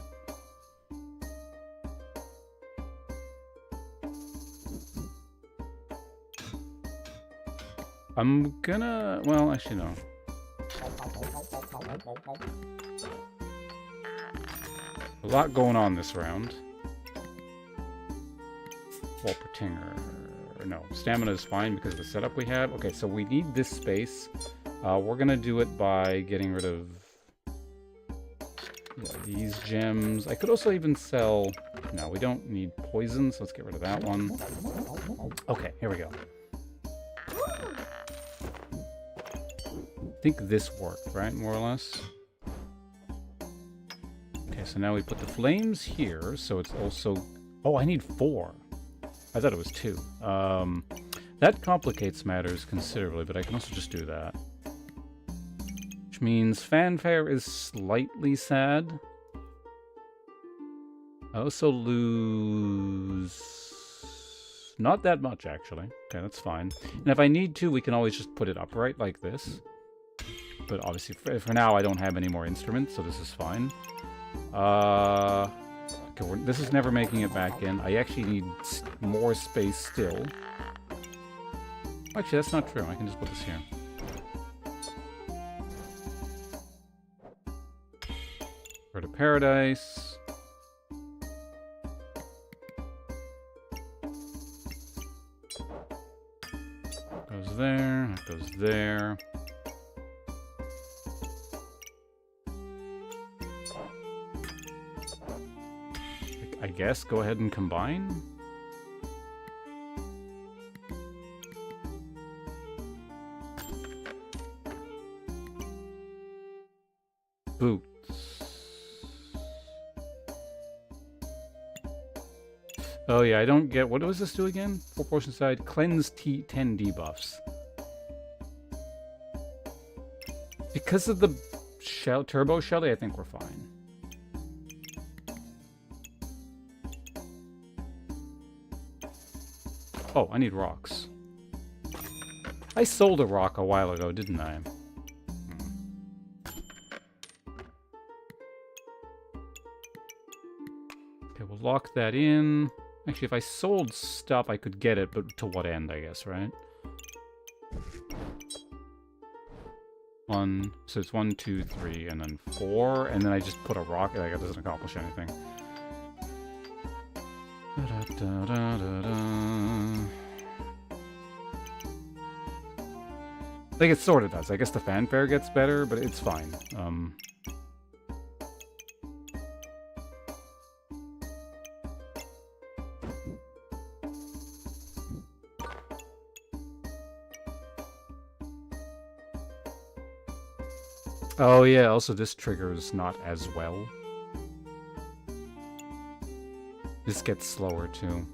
S1: I'm gonna... well, actually, no. A lot going on this round. Walpertinger... no, stamina is fine because of the setup we have. Okay, so we need this space. We're gonna do it by getting rid of these gems. I could also even sell... no, we don't need poison, so let's get rid of that one. Okay, here we go. I think this worked, right? More or less. Okay, so now we put the flames here, so it's also... oh, I need 4. I thought it was 2. That complicates matters considerably, but I can also just do that. Which means Fanfare is slightly sad. I also lose... not that much, actually. Okay, that's fine. And if I need to, we can always just put it upright like this. But obviously, for now, I don't have any more instruments, so this is fine. Okay, this is never making it back in. I actually need more space still. Actually, that's not true. I can just put this here. Bird of Paradise. Goes there. That goes there. I guess go ahead and combine. Boots. Oh yeah, I don't get... What does this do again? 4 potion side. Cleanse 10 debuffs. Because of the Turbo Shelly, I think we're fine. Oh, I need rocks. I sold a rock a while ago, didn't I? Okay, we'll lock that in. Actually, if I sold stuff, I could get it, but to what end, I guess, right? So it's 1, 2, 3, and then 4, and then I just put a rock, like it doesn't accomplish anything. Like, it sort of does. I guess the fanfare gets better, but it's fine. Oh yeah, also this triggers not as well. This gets slower too.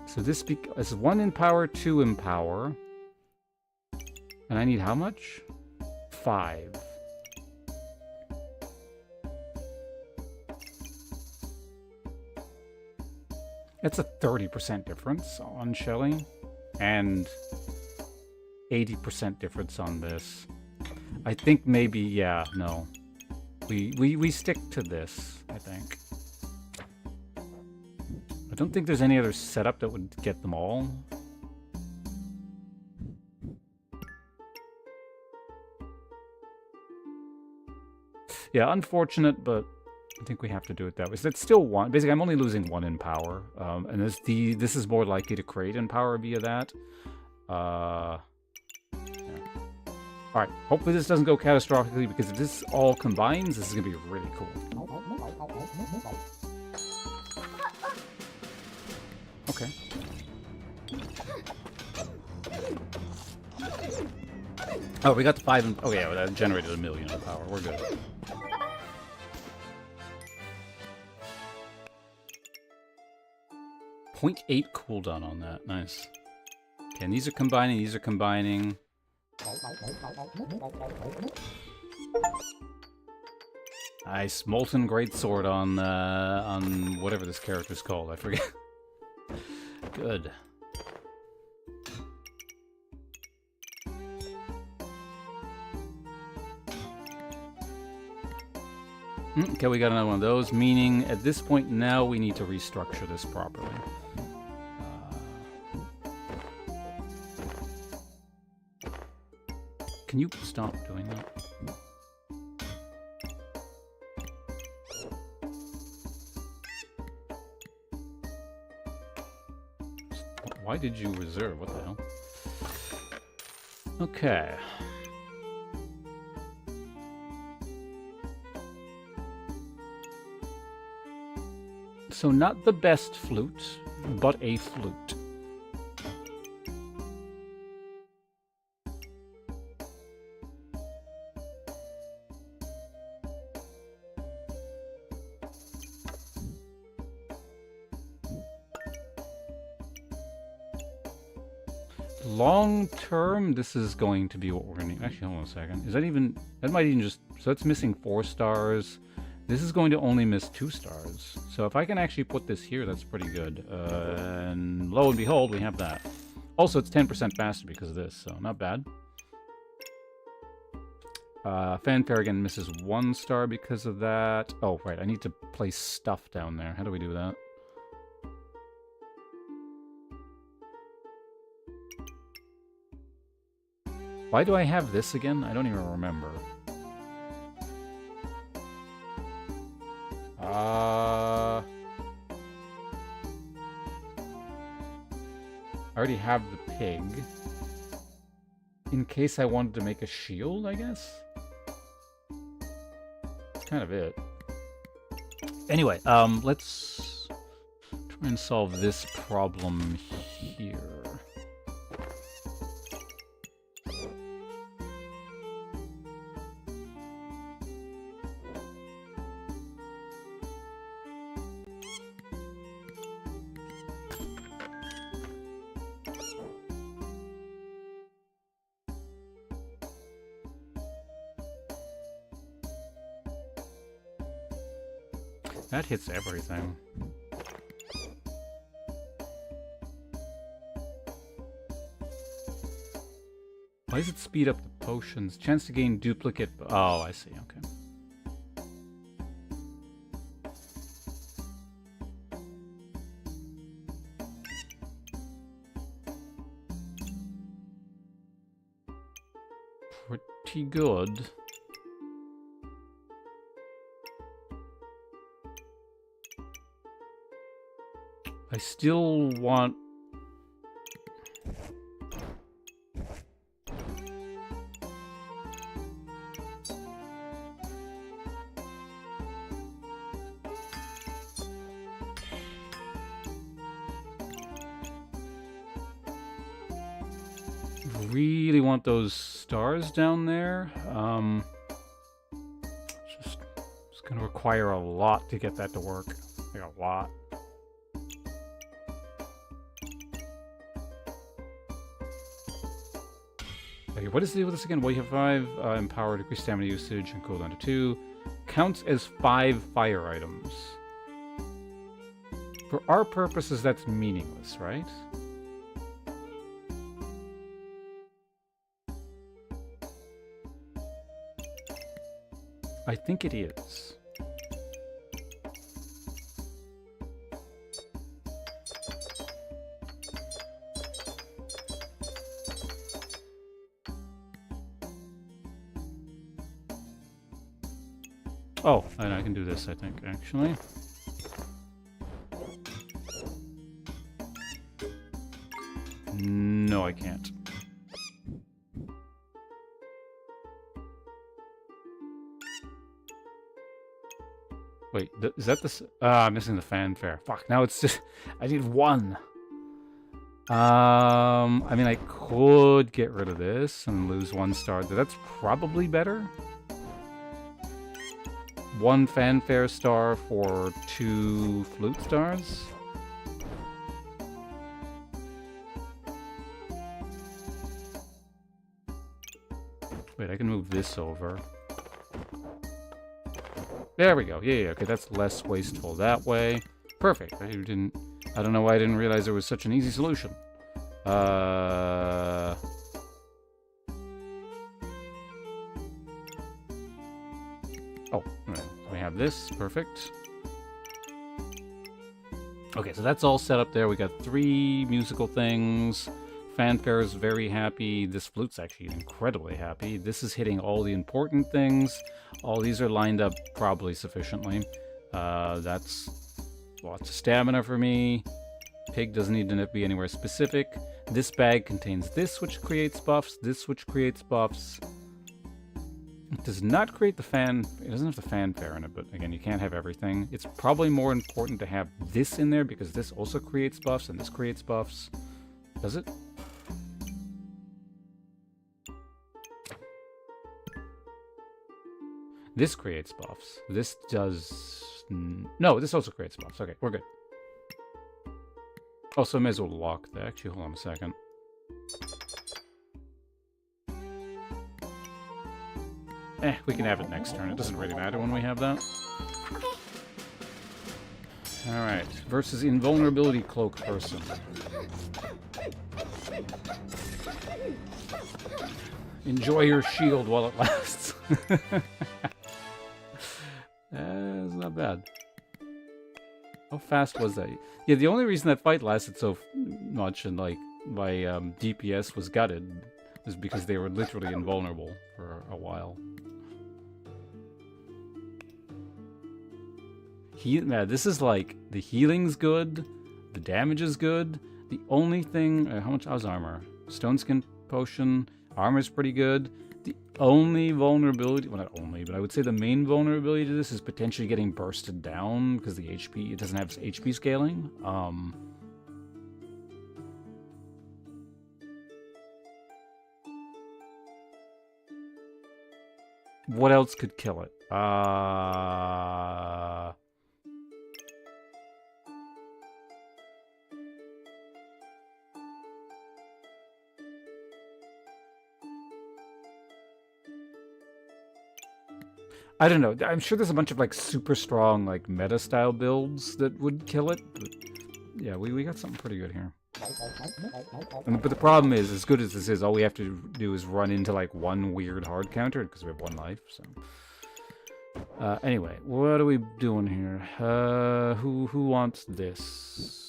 S1: So this is 1 in power, 2 in power. And I need how much? 5. That's a 30% difference on Shelly. And 80% difference on this. I think maybe, yeah, no. We stick to this, I think. I don't think there's any other setup that would get them all. Yeah, unfortunate, but I think we have to do it that way. So that's still 1. Basically, I'm only losing 1 in power. And this is more likely to create in power via that. Yeah. Alright, hopefully this doesn't go catastrophically, because if this all combines, this is going to be really cool. Okay. Oh, we got the 5 and... Oh yeah, that generated 1,000,000 of power. We're good. .8 cooldown on that. Nice. Okay, and these are combining, these are combining. Nice. Molten Greatsword on whatever this character's called. I forget. Good. Okay, we got another one of those, meaning at this point now we need to restructure this properly. Can you stop doing that? Why did you reserve? What the hell? Okay. So not the best flute, but a flute. Long term, this is going to be what we're going to... Actually, hold on a second. Is that even... That might even just... So that's missing 4 stars. This is going to only miss 2 stars. So if I can actually put this here, that's pretty good. And lo and behold, we have that. Also, it's 10% faster because of this, so not bad. Fanfare again misses 1 star because of that. Oh, right, I need to place stuff down there. How do we do that? Why do I have this again? I don't even remember. I already have the pig. In case I wanted to make a shield, I guess? That's kind of it. Anyway, let's try and solve this problem here. That hits everything. Why does it speed up the potions? Chance to gain duplicate... Oh, I see, okay. Pretty good. I still want... really want those stars down there. It's gonna require a lot to get that to work. Like a lot. Okay, what does it do with this again? Well, you have 5 empower, decrease stamina usage, and cooldown to 2. Counts as 5 fire items. For our purposes, that's meaningless, right? I think it is. Oh, and I can do this, I think, actually. No, I can't. Wait, is that the... I'm missing the fanfare. Fuck, now it's just... I need 1. I mean, I could get rid of this and lose 1 star. That's probably better. 1 fanfare star for 2 flute stars. Wait, I can move this over. There we go. Yeah, okay, that's less wasteful that way. Perfect. I don't know why I didn't realize there was such an easy solution. Oh, right. We have this. Perfect. Okay, so that's all set up there. We got 3 musical things. Fanfare is very happy. This flute's actually incredibly happy. This is hitting all the important things. All these are lined up probably sufficiently. That's lots of stamina for me. Pig doesn't need to be anywhere specific. This bag contains this, which creates buffs. This, which creates buffs. It does not create the fan... It doesn't have the fanfare in it, but again, you can't have everything. It's probably more important to have this in there, because this also creates buffs, and this creates buffs. Does it? This creates buffs. This does... No, this also creates buffs. Okay, we're good. Also, I may as well lock that. Actually, hold on a second. We can have it next turn. It doesn't really matter when we have that. Alright, versus invulnerability cloak person. Enjoy your shield while it lasts. It's not bad. How fast was that? Yeah, the only reason that fight lasted so much and like my DPS was gutted was because they were literally invulnerable for a while. This is like, the healing's good, the damage is good. The only thing, how's armor? Stone skin potion, armor's pretty good. The only vulnerability, well not only, but I would say the main vulnerability to this is potentially getting bursted down because the HP, it doesn't have HP scaling. What else could kill it? I don't know. I'm sure there's a bunch of like super strong like meta style builds that would kill it. But yeah, we got something pretty good here. But the problem is, as good as this is, all we have to do is run into like one weird hard counter because we have 1 life. So anyway, what are we doing here? Who wants this?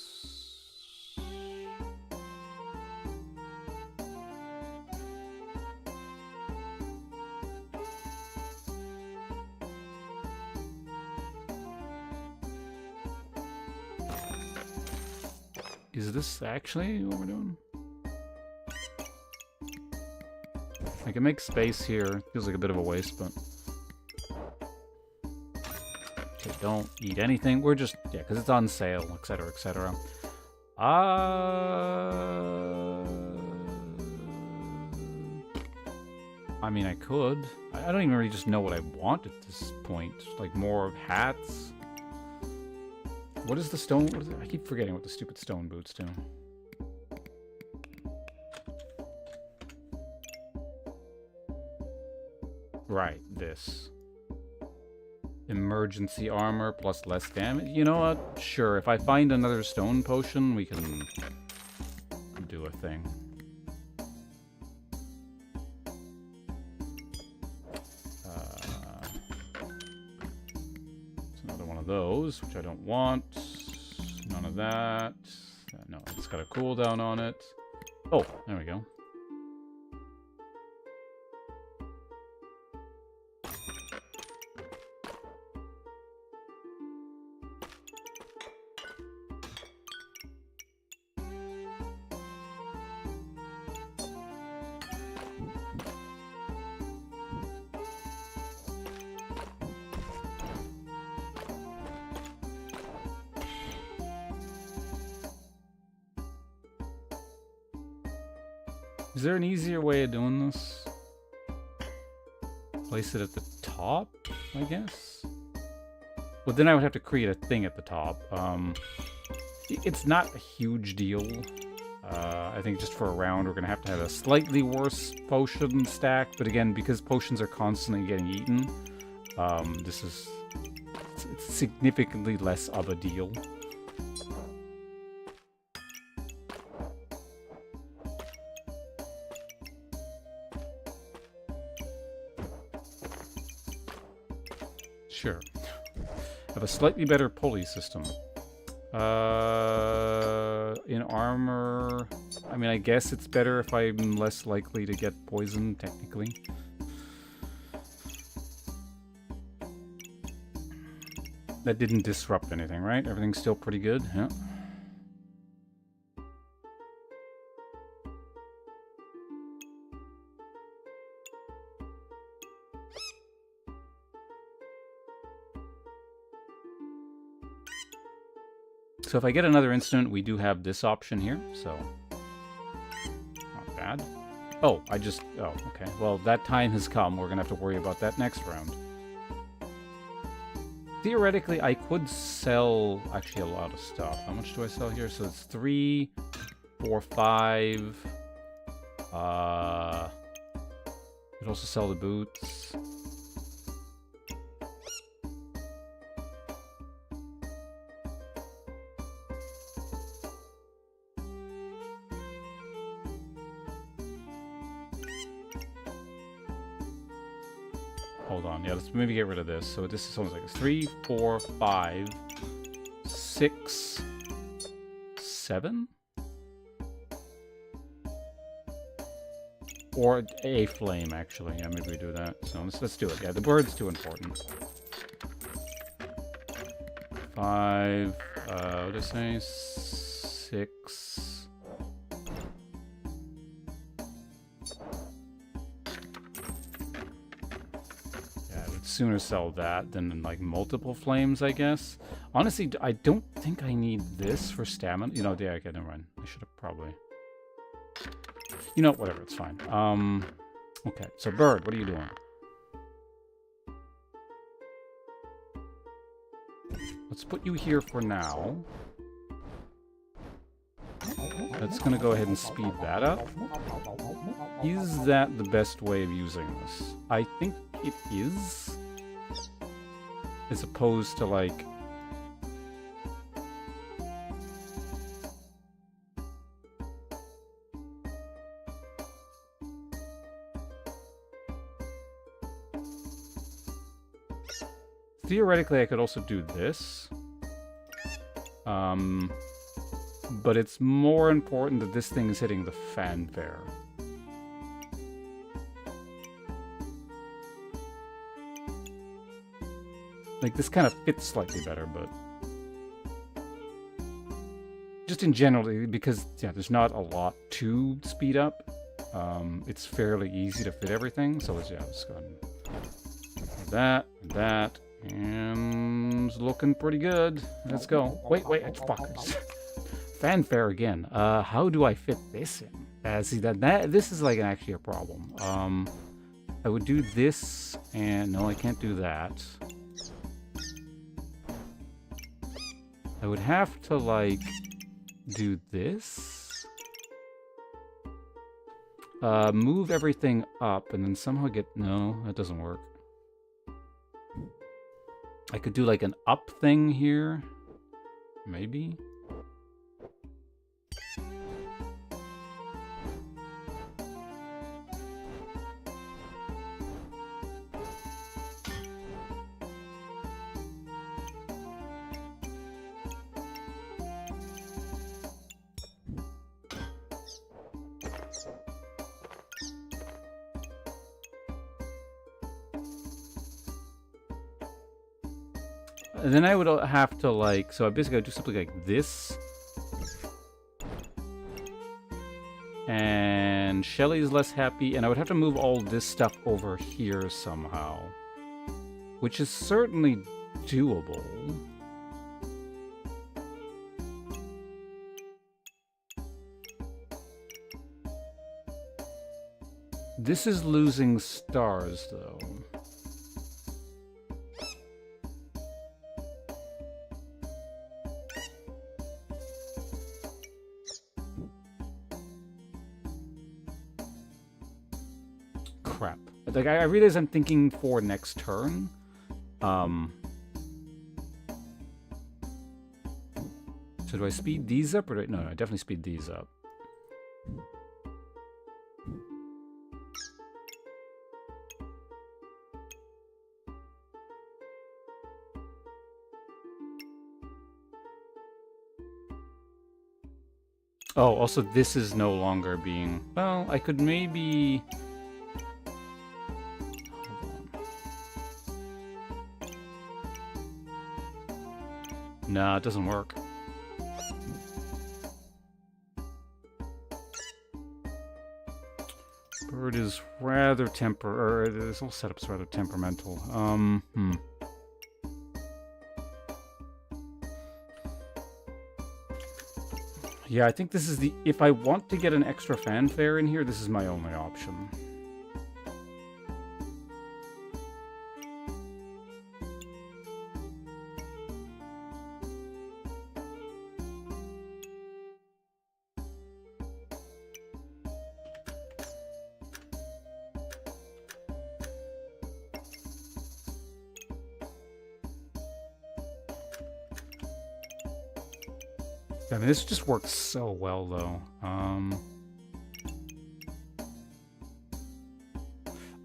S1: Is this actually what we're doing? I can make space here. Feels like a bit of a waste, but... Okay, don't eat anything. We're just... Yeah, because it's on sale, etc., etc. I mean, I could. I don't even really just know what I want at this point. Like, more hats? What is the stone? What is it? I keep forgetting what the stupid stone boots do. Right, this. Emergency armor plus less damage. You know what? Sure, if I find another stone potion, we can do a thing. Those, which I don't want. None of that. No, it's got a cooldown on it. Oh, there we go. Is there an easier way of doing this? Place it at the top, I guess? Well, then I would have to create a thing at the top. It's not a huge deal. I think just for a round, we're going to have a slightly worse potion stack. But again, because potions are constantly getting eaten, it's significantly less of a deal. Sure. Have a slightly better pulley system. In armor... I mean, I guess it's better if I'm less likely to get poisoned, technically. That didn't disrupt anything, right? Everything's still pretty good? Yeah. So if I get another instant, we do have this option here, so not bad. Oh, oh, okay. Well, that time has come. We're gonna have to worry about that next round. Theoretically, I could sell actually a lot of stuff. How much do I sell here? So it's 3, 4, 5. Could also sell the boots. hold on. Yeah, let's maybe get rid of this. So this is almost like 3, 4, 5, 6, 7? Or a flame, actually. Yeah, maybe we do that. So let's do it. Yeah, the bird's too important. 5, what did I say? 6. Yeah, I would sooner sell that than like multiple flames, I guess. Honestly, I don't think I need this for stamina. You know, yeah, okay, never mind. I should have probably... You know, whatever, it's fine. Okay, so bird, what are you doing? Let's put you here for now. That's gonna go ahead and speed that up. Is that the best way of using this? I think it is. As opposed to, like... Theoretically, I could also do this. But it's more important that this thing is hitting the fanfare. Like, this kind of fits slightly better, but... Just in general, because, yeah, there's not a lot to speed up. It's fairly easy to fit everything, so let's, yeah, let's go ahead and... That, and... It's looking pretty good. Let's go. Wait, fuck. Fanfare again. How do I fit this in? See, this is, like, actually a problem. I would do this, and... No, I can't do that. I would have to, like, do this. Move everything up and then somehow get... No, that doesn't work. I could do, like, an up thing here. Maybe. And then I would have to, like, so I basically do something like this. And Shelly's less happy, and I would have to move all this stuff over here somehow. Which is certainly doable. This is losing stars, though. Crap. Like, I realize I'm thinking for next turn. So do I speed these up, or do I... No, I definitely speed these up. Oh, also this is no longer being... Well, I could maybe... Nah, it doesn't work. Bird is rather this whole setup's rather temperamental. Yeah, I think this is the... If I want to get an extra fanfare in here, this is my only option. I mean, this just works so well, though.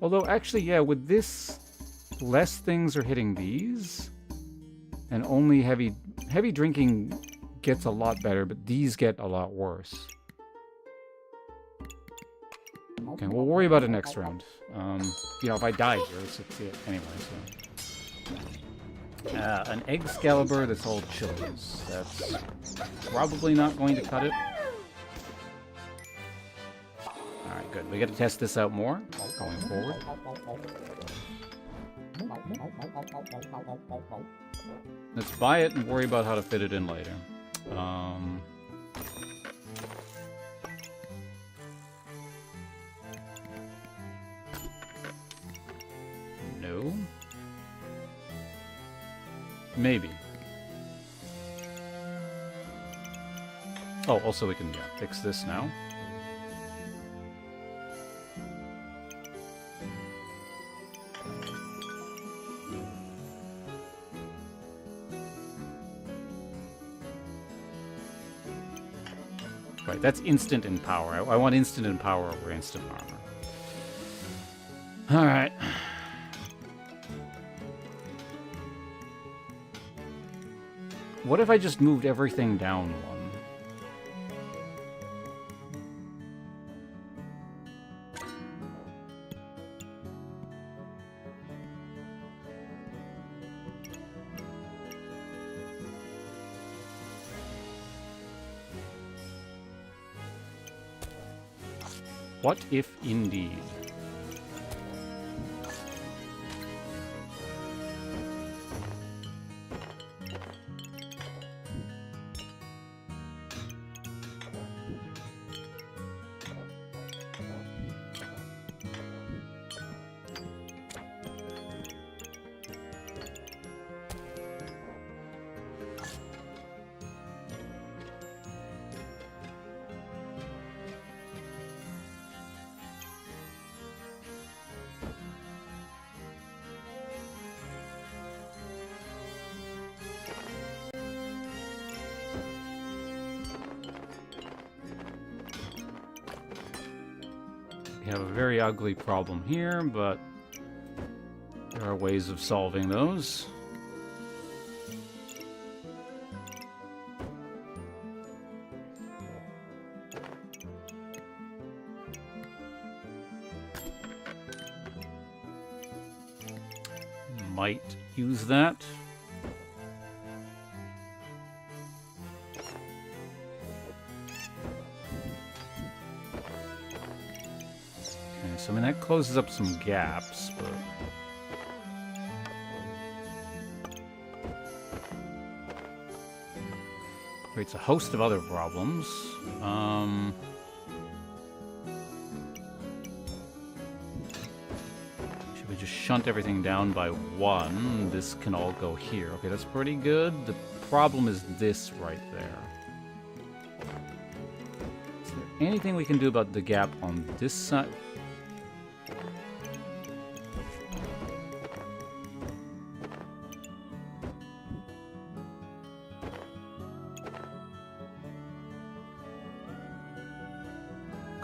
S1: Although, actually, yeah, with this... less things are hitting these, and only heavy drinking gets a lot better, but these get a lot worse. Okay, we'll worry about it next round. You know, if I die here, it's anyway, so... an Excalibur that's all chilies. That's probably not going to cut it. Alright, good. We got to test this out more going forward. Let's buy it and worry about how to fit it in later. No. Maybe. Oh, also we can fix this now. Right, that's instant in power. I want instant in power over instant armor. Alright. What if I just moved everything down one? What if indeed? We have a very ugly problem here, but there are ways of solving those. Might use that. So, I mean, that closes up some gaps, but... creates a host of other problems. Should we just shunt everything down by one? This can all go here. Okay, that's pretty good. The problem is this right there. Is there anything we can do about the gap on this side?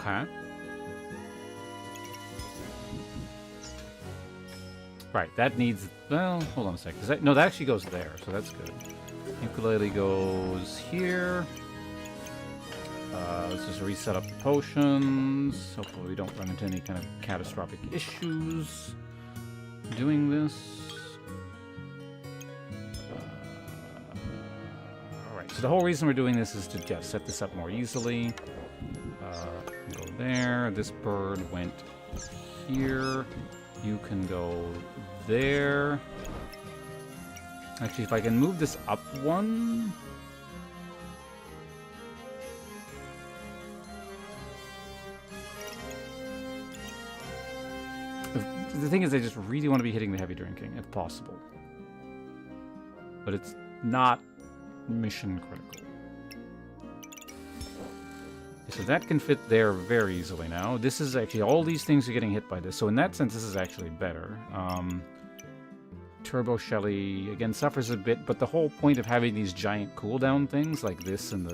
S1: Okay. Right, that needs... well, hold on a sec. No, that actually goes there, so that's good. Ukulele goes here. Let's just reset up the potions. Hopefully we don't run into any kind of catastrophic issues doing this. Alright, so the whole reason we're doing this is to just set this up more easily. Go there. This bird went here. You can go there. Actually, if I can move this up one... The thing is, I just really want to be hitting the heavy drinking, if possible. But it's not mission critical. So that can fit there very easily now. This is actually, all these things are getting hit by this. So in that sense, this is actually better. Turbo Shelly, again, suffers a bit, but the whole point of having these giant cooldown things like this and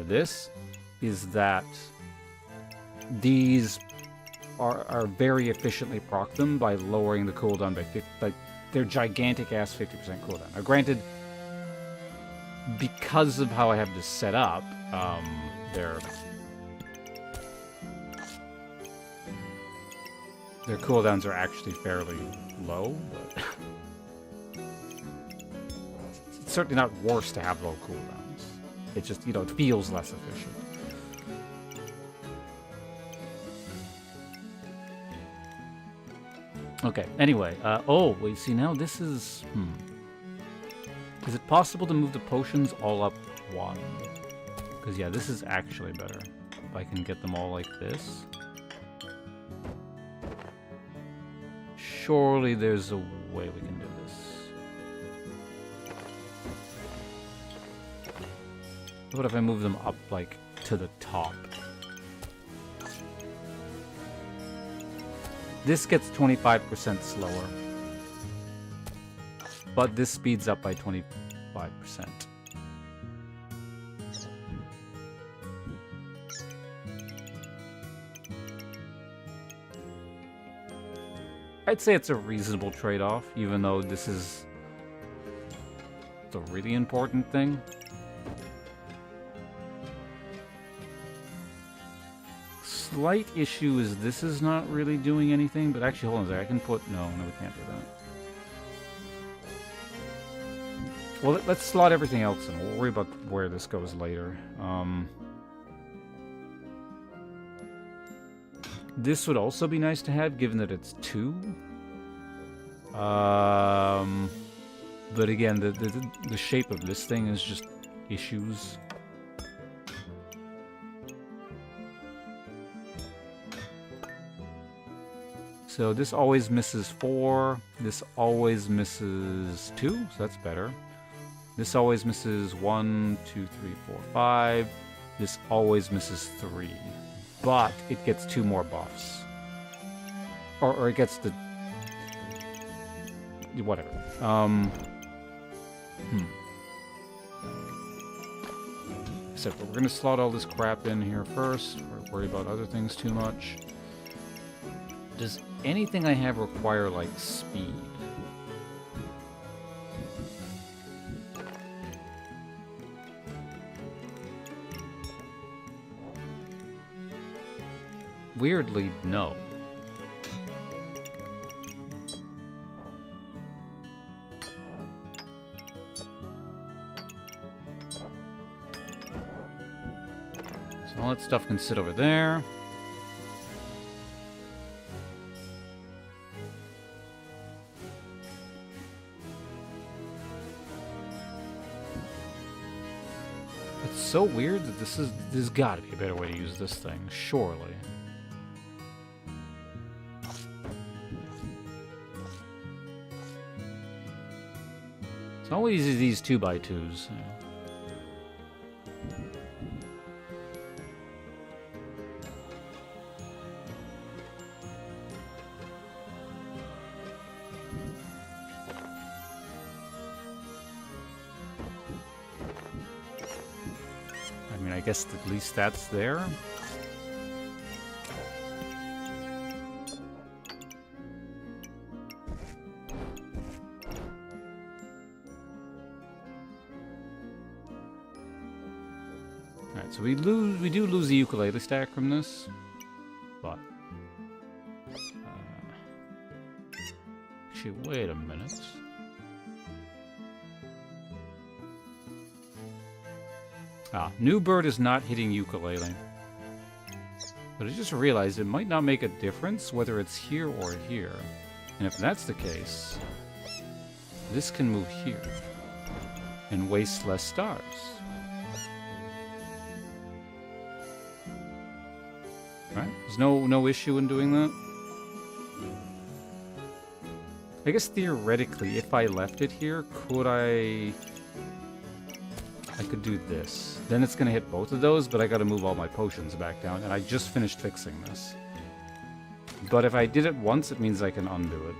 S1: this is that these are very efficiently proc them by lowering the cooldown by 50, like their gigantic ass 50% cooldown. Now, granted, because of how I have this set up, their cooldowns are actually fairly low, but it's certainly not worse to have low cooldowns. It just, you know, it feels less efficient. Okay, anyway, oh, wait, see, now this is, Is it possible to move the potions all up one? Because, yeah, this is actually better. If I can get them all like this. Surely there's a way we can do this. What if I move them up, like, to the top? This gets 25% slower. But this speeds up by 25%. I'd say it's a reasonable trade-off, even though this is the really important thing. Slight issue is this is not really doing anything, but actually, hold on a second, I can put... No, we can't do that. Well, let's slot everything else in. We'll worry about where this goes later. This would also be nice to have, given that it's 2. But again, the shape of this thing is just issues. So this always misses 4. This always misses 2, so that's better. This always misses 1, 2, 3, 4, 5. This always misses 3. But it gets 2 more buffs. Or it gets the... Whatever. Except we're going to slot all this crap in here first. We're worried about other things too much. Does anything I have require, like, speed? Weirdly, no. So all that stuff can sit over there. It's so weird that there's gotta be a better way to use this thing, surely. It's always these 2x2s. I mean, I guess at least that's there. So we do lose the ukulele stack from this, but actually, wait a minute. New Bird is not hitting ukulele, but I just realized it might not make a difference whether it's here or here, and if that's the case, this can move here and waste less stars. Right? There's no issue in doing that. I guess theoretically, if I left it here, could I could do this. Then it's gonna hit both of those, but I gotta move all my potions back down, and I just finished fixing this. But if I did it once, it means I can undo it.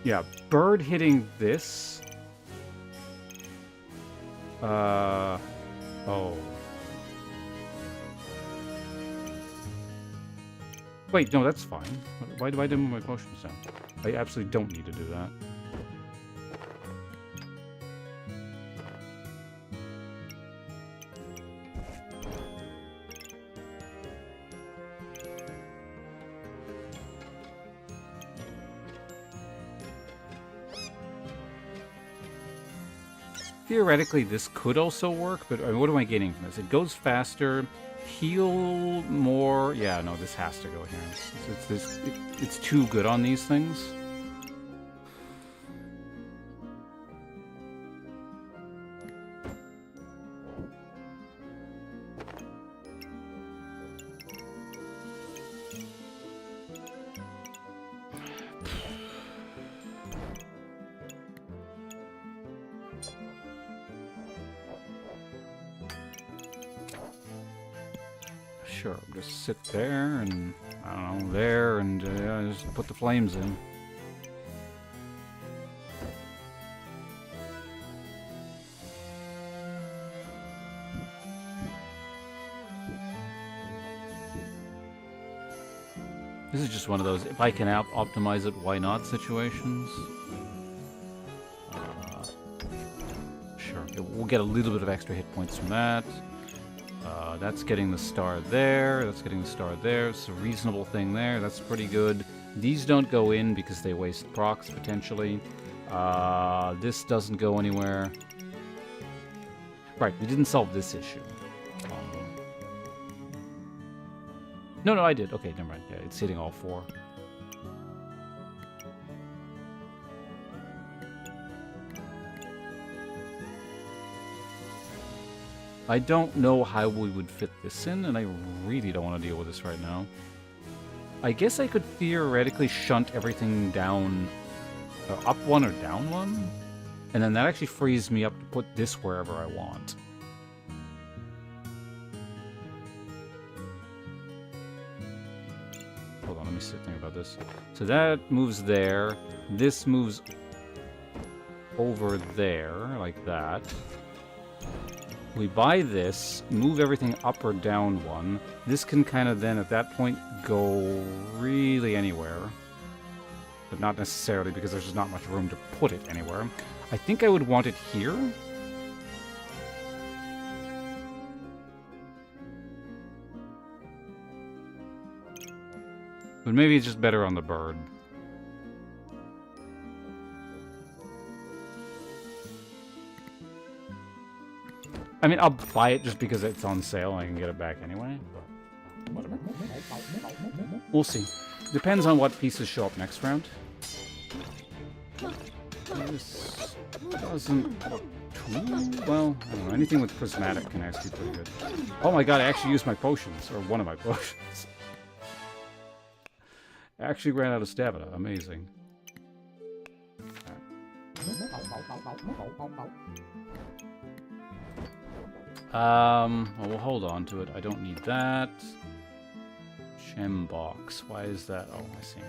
S1: Yeah, bird hitting this. Oh. Wait, no, that's fine. Why do I move my potions down? I absolutely don't need to do that. Theoretically, this could also work, but what am I gaining from this? It goes faster, heal more. Yeah, no, this has to go here. It's too good on these things. Sure, just sit there and, I don't know, there, and just put the flames in. This is just one of those, if I can optimize it, why not situations. Sure, we'll get a little bit of extra hit points from that. That's getting the star there, that's getting the star there, it's a reasonable thing there, that's pretty good. These don't go in because they waste procs, potentially. This doesn't go anywhere. Right, we didn't solve this issue. No, I did. Okay, never mind. Yeah, it's hitting all four. I don't know how we would fit this in, and I really don't want to deal with this right now. I guess I could theoretically shunt everything down, up one or down one, and then that actually frees me up to put this wherever I want. Hold on, let me think about this. So that moves there, this moves over there, like that. We buy this, move everything up or down one. This can kind of then, at that point, go really anywhere. But not necessarily, because there's just not much room to put it anywhere. I think I would want it here. But maybe it's just better on the bird. I mean, I'll buy it just because it's on sale and I can get it back anyway. But whatever. We'll see. Depends on what pieces show up next round. This doesn't look too well. I don't know. Anything with prismatic can actually be pretty good. Oh my god, I actually used my potions. Or one of my potions. I actually ran out of stamina. Amazing. Well, we'll hold on to it. I don't need that. Gem box. Why is that? Oh, I see.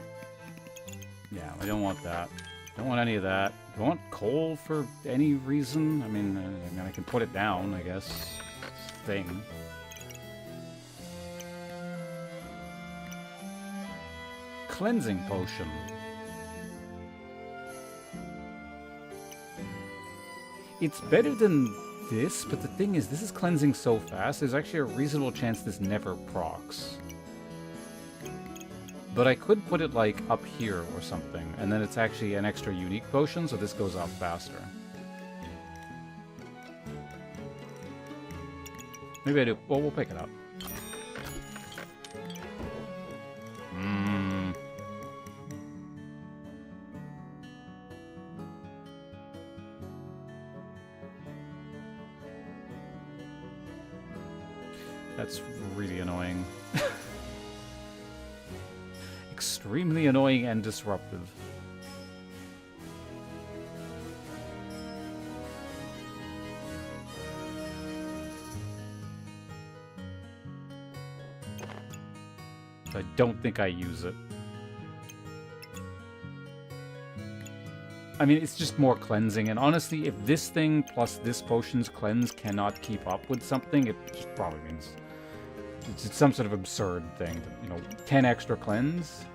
S1: Yeah, I don't want that. Don't want any of that. Do I want coal for any reason? I mean, I can put it down, I guess. Thing. Cleansing potion. It's better than this, but the thing is, this is cleansing so fast, there's actually a reasonable chance this never procs. But I could put it, like, up here or something, and then it's actually an extra unique potion, so this goes up faster. Maybe I do. Well, we'll pick it up. That's really annoying. Extremely annoying and disruptive. I don't think I use it. I mean, it's just more cleansing, and honestly, if this thing plus this potion's cleanse cannot keep up with something, it just probably means it's some sort of absurd thing. You know, 10 extra cleanse?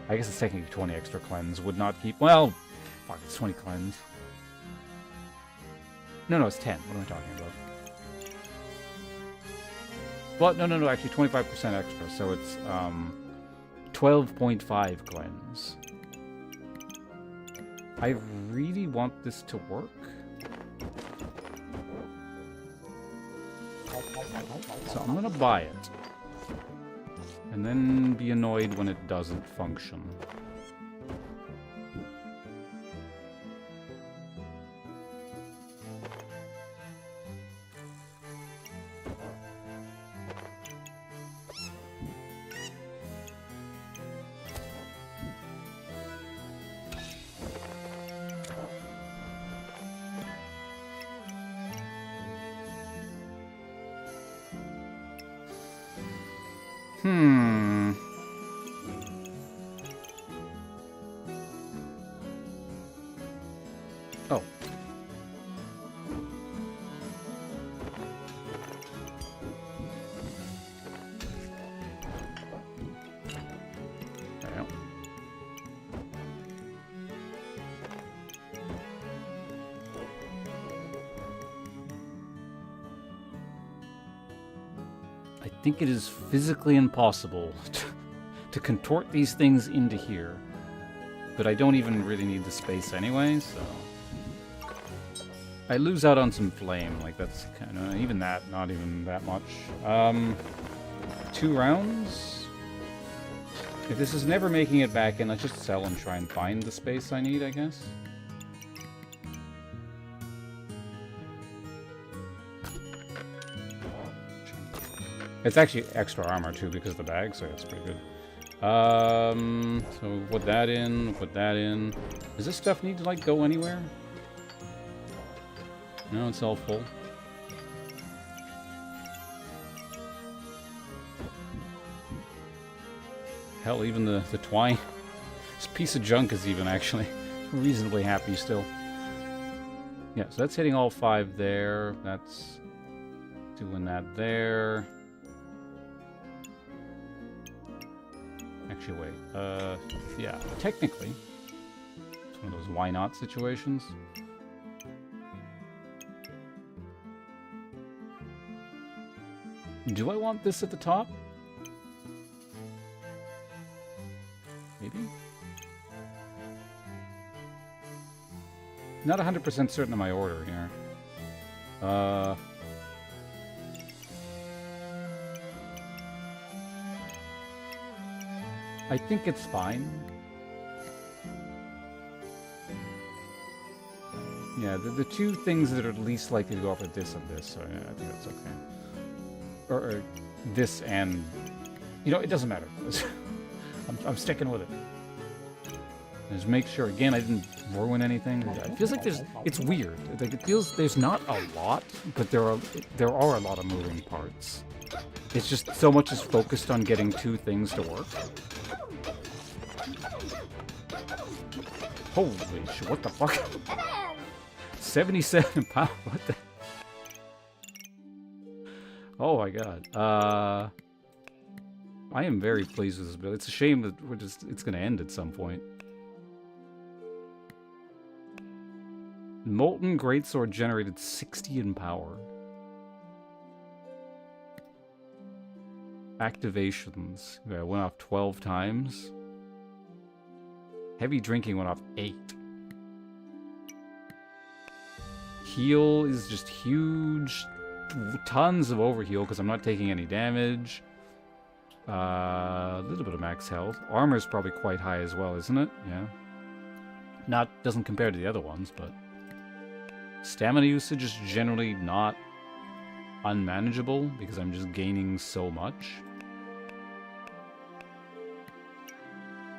S1: I guess it's technically 20 extra cleanse would not keep... Well, fuck, it's 20 cleanse. No, it's 10. What am I talking about? Well, no, actually 25% extra, so it's 12.5 cleanse. I really want this to work. So I'm gonna buy it. And then be annoyed when it doesn't function. Oh. Well. I think it is physically impossible to contort these things into here. But I don't even really need the space anyway, so... I lose out on some flame, like that's kind of... Even that, not even that much. 2 rounds? If this is never making it back in, let's just sell and try and find the space I need, I guess. It's actually extra armor too because of the bag, so that's pretty good. So put that in, put that in. Does this stuff need to like go anywhere? No, it's all full. Hell, even the twine. This piece of junk is even actually reasonably happy still. Yeah, so that's hitting all 5 there. That's doing that there. Actually, wait. Yeah, technically, it's one of those why not situations. Do I want this at the top? Maybe? Not 100% certain of my order here. I think it's fine. Yeah, the 2 things that are least likely to go up are this and this, so yeah, I think that's okay. Or this and... You know, it doesn't matter. I'm sticking with it. Just make sure, again, I didn't ruin anything. It feels like it's weird. Like, it feels there's not a lot, but there are a lot of moving parts. It's just so much is focused on getting 2 things to work. Holy shit, what the fuck? 77 pounds, what the... Oh my god. I am very pleased with this build. It's a shame that it's gonna end at some point. Molten Greatsword generated 60 in power. Activations. Yeah, went off 12 times. Heavy drinking went off 8. Heal is just huge. Tons of overheal because I'm not taking any damage. A little bit of max health. Armor's probably quite high as well, isn't it? Yeah. Doesn't compare to the other ones, but... Stamina usage is generally not unmanageable because I'm just gaining so much.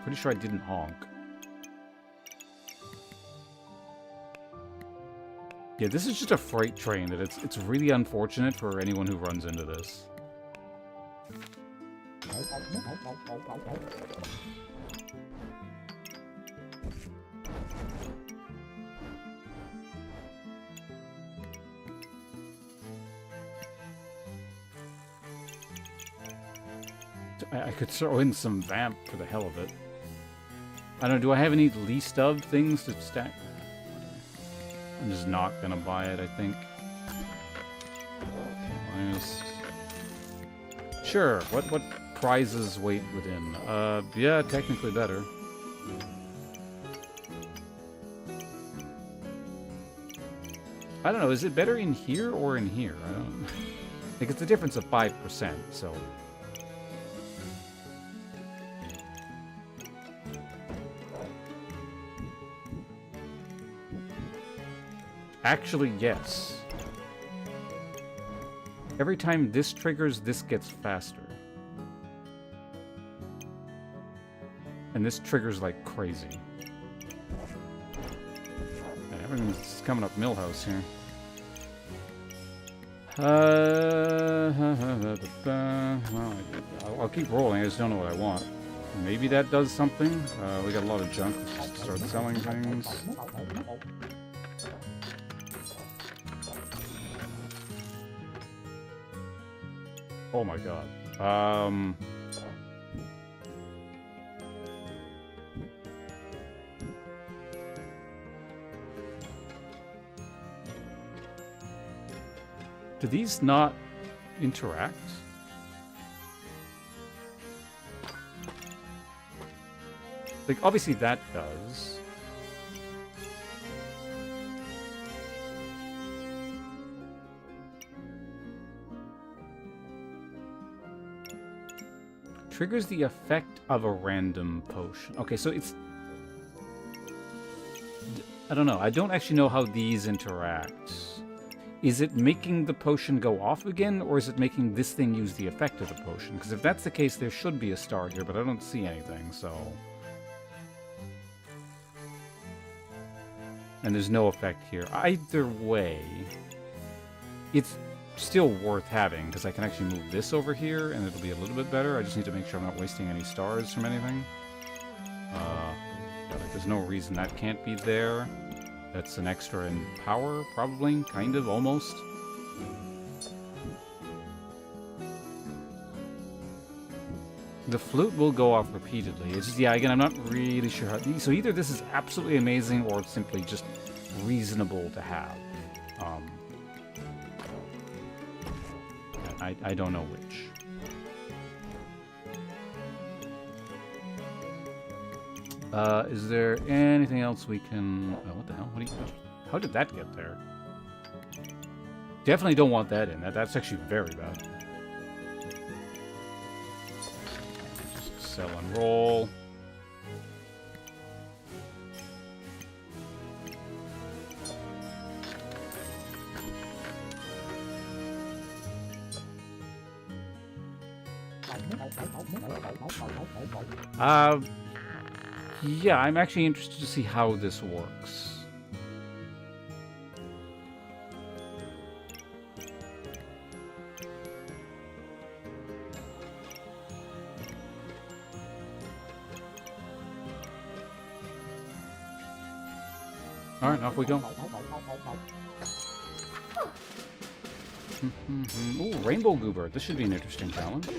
S1: Pretty sure I didn't honk. Yeah, this is just a freight train that it's really unfortunate for anyone who runs into this. I could throw in some vamp for the hell of it. I don't know, do I have any least of things to stack? I'm just not gonna buy it, I think. Sure, what prizes wait within? Yeah, technically better. I don't know, is it better in here or in here? I don't think it's a difference of 5%, so... Actually, yes. Every time this triggers, this gets faster. And this triggers like crazy. And everything's coming up Millhouse here. Well, I'll keep rolling, I just don't know what I want. Maybe that does something. We got a lot of junk. Let's just start selling things. Oh my god. Do these not interact? Like, obviously that does. Triggers the effect of a random potion. Okay, so it's... I don't know. I don't actually know how these interact. Is it making the potion go off again, or is it making this thing use the effect of the potion? Because if that's the case, there should be a star here, but I don't see anything, so... And there's no effect here. Either way, it's still worth having, because I can actually move this over here, and it'll be a little bit better. I just need to make sure I'm not wasting any stars from anything. There's no reason that can't be there. That's an extra in power, probably, kind of, almost. The flute will go off repeatedly. It's just, yeah, again, I'm not really sure how... So either this is absolutely amazing, or it's simply just reasonable to have. I don't know which. Is there anything else we can... Oh, what the hell? What do you... How did that get there? Definitely don't want that in. That's actually very bad. Sell and roll. Yeah, I'm actually interested to see how this works. Alright, off we go. Ooh, Rainbow Goober. This should be an interesting challenge.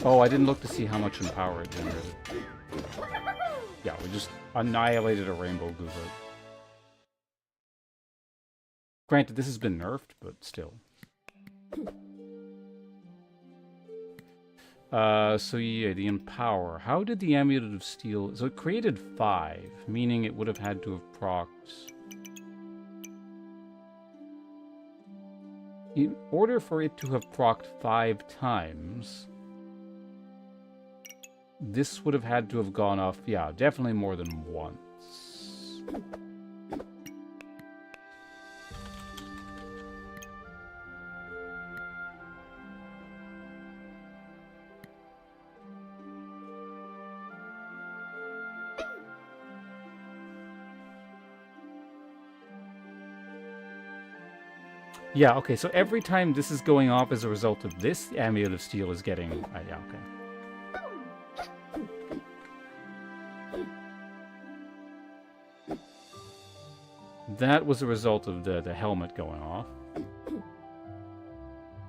S1: Oh, I didn't look to see how much in power it generated. Yeah, we just annihilated a Rainbow Goober. Granted, this has been nerfed, but still. So yeah, the Empower. How did the Amulet of Steel... So it created 5, meaning it would have had to have procced... In order for it to have procced 5 times... This would have had to have gone off, yeah, definitely more than once. Yeah, okay, so every time this is going off as a result of this, Amulet of Steel is getting... yeah, okay. that was a result of the helmet going off.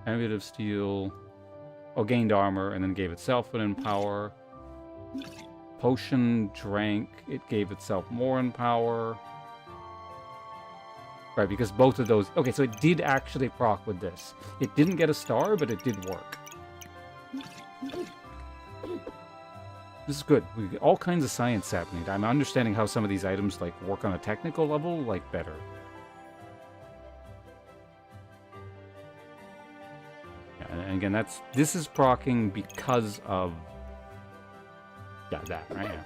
S1: Amulet of Steel. Oh, gained armor and then gave itself an power. Potion drank. It gave itself more in power. Right, because both of those... Okay, so it did actually proc with this. It didn't get a star, but it did work. This is good. We get all kinds of science happening. I'm understanding how some of these items like work on a technical level like better. Yeah, and again, this is proccing because of that right here.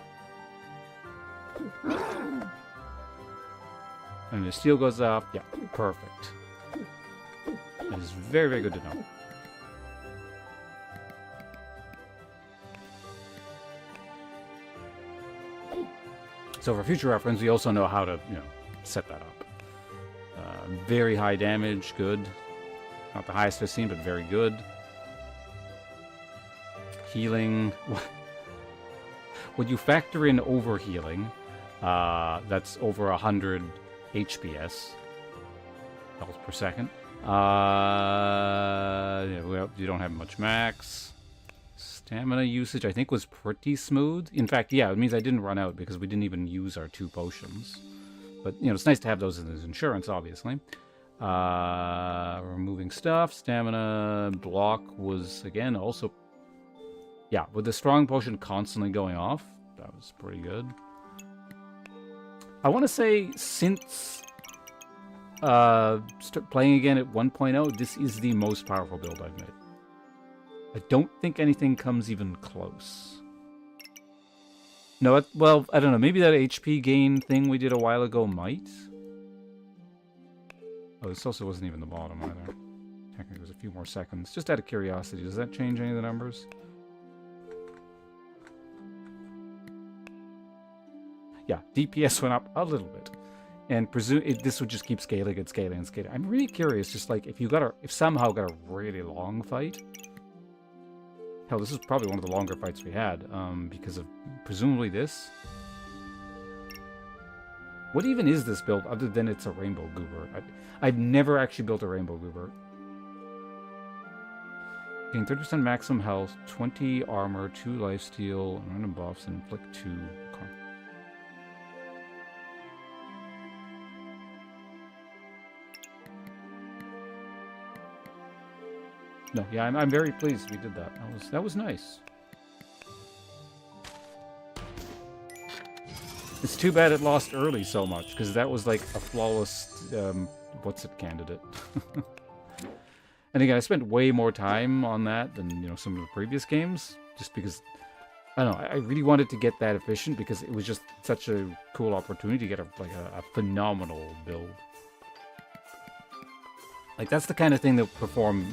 S1: And the steel goes up. Yeah, perfect. That is very, very good to know. So for future reference, we also know how to, set that up. Very high damage, good. Not the highest I've seen, but very good. Healing. When you factor in overhealing, that's over 100 HPS. Dollars per second. You don't have much max. Stamina usage, I think, was pretty smooth. In fact, yeah, it means I didn't run out because we didn't even use our 2 potions. But, it's nice to have those as insurance, obviously. Removing stuff. Stamina block was, again, also... Yeah, with the strong potion constantly going off, that was pretty good. I want to say, since playing again at 1.0, this is the most powerful build I've made. I don't think anything comes even close. No, well, I don't know. Maybe that HP gain thing we did a while ago might. Oh, this also wasn't even the bottom either. Technically, it was a few more seconds. Just out of curiosity, does that change any of the numbers? Yeah, DPS went up a little bit. And this would just keep scaling and scaling and scaling. I'm really curious, just like, if somehow got a really long fight... Hell, this is probably one of the longer fights we had, because of presumably this. What even is this build, other than it's a Rainbow Goober? I've never actually built a Rainbow Goober. Gain 30% maximum health, 20 armor, 2 lifesteal, random buffs, and inflict 2. No, yeah, I'm very pleased we did that. That was nice. It's too bad it lost early so much, because that was like a flawless, candidate. And again, I spent way more time on that than, some of the previous games, just because, I don't know, I really wanted to get that efficient, because it was just such a cool opportunity to get a phenomenal build. Like, that's the kind of thing that perform,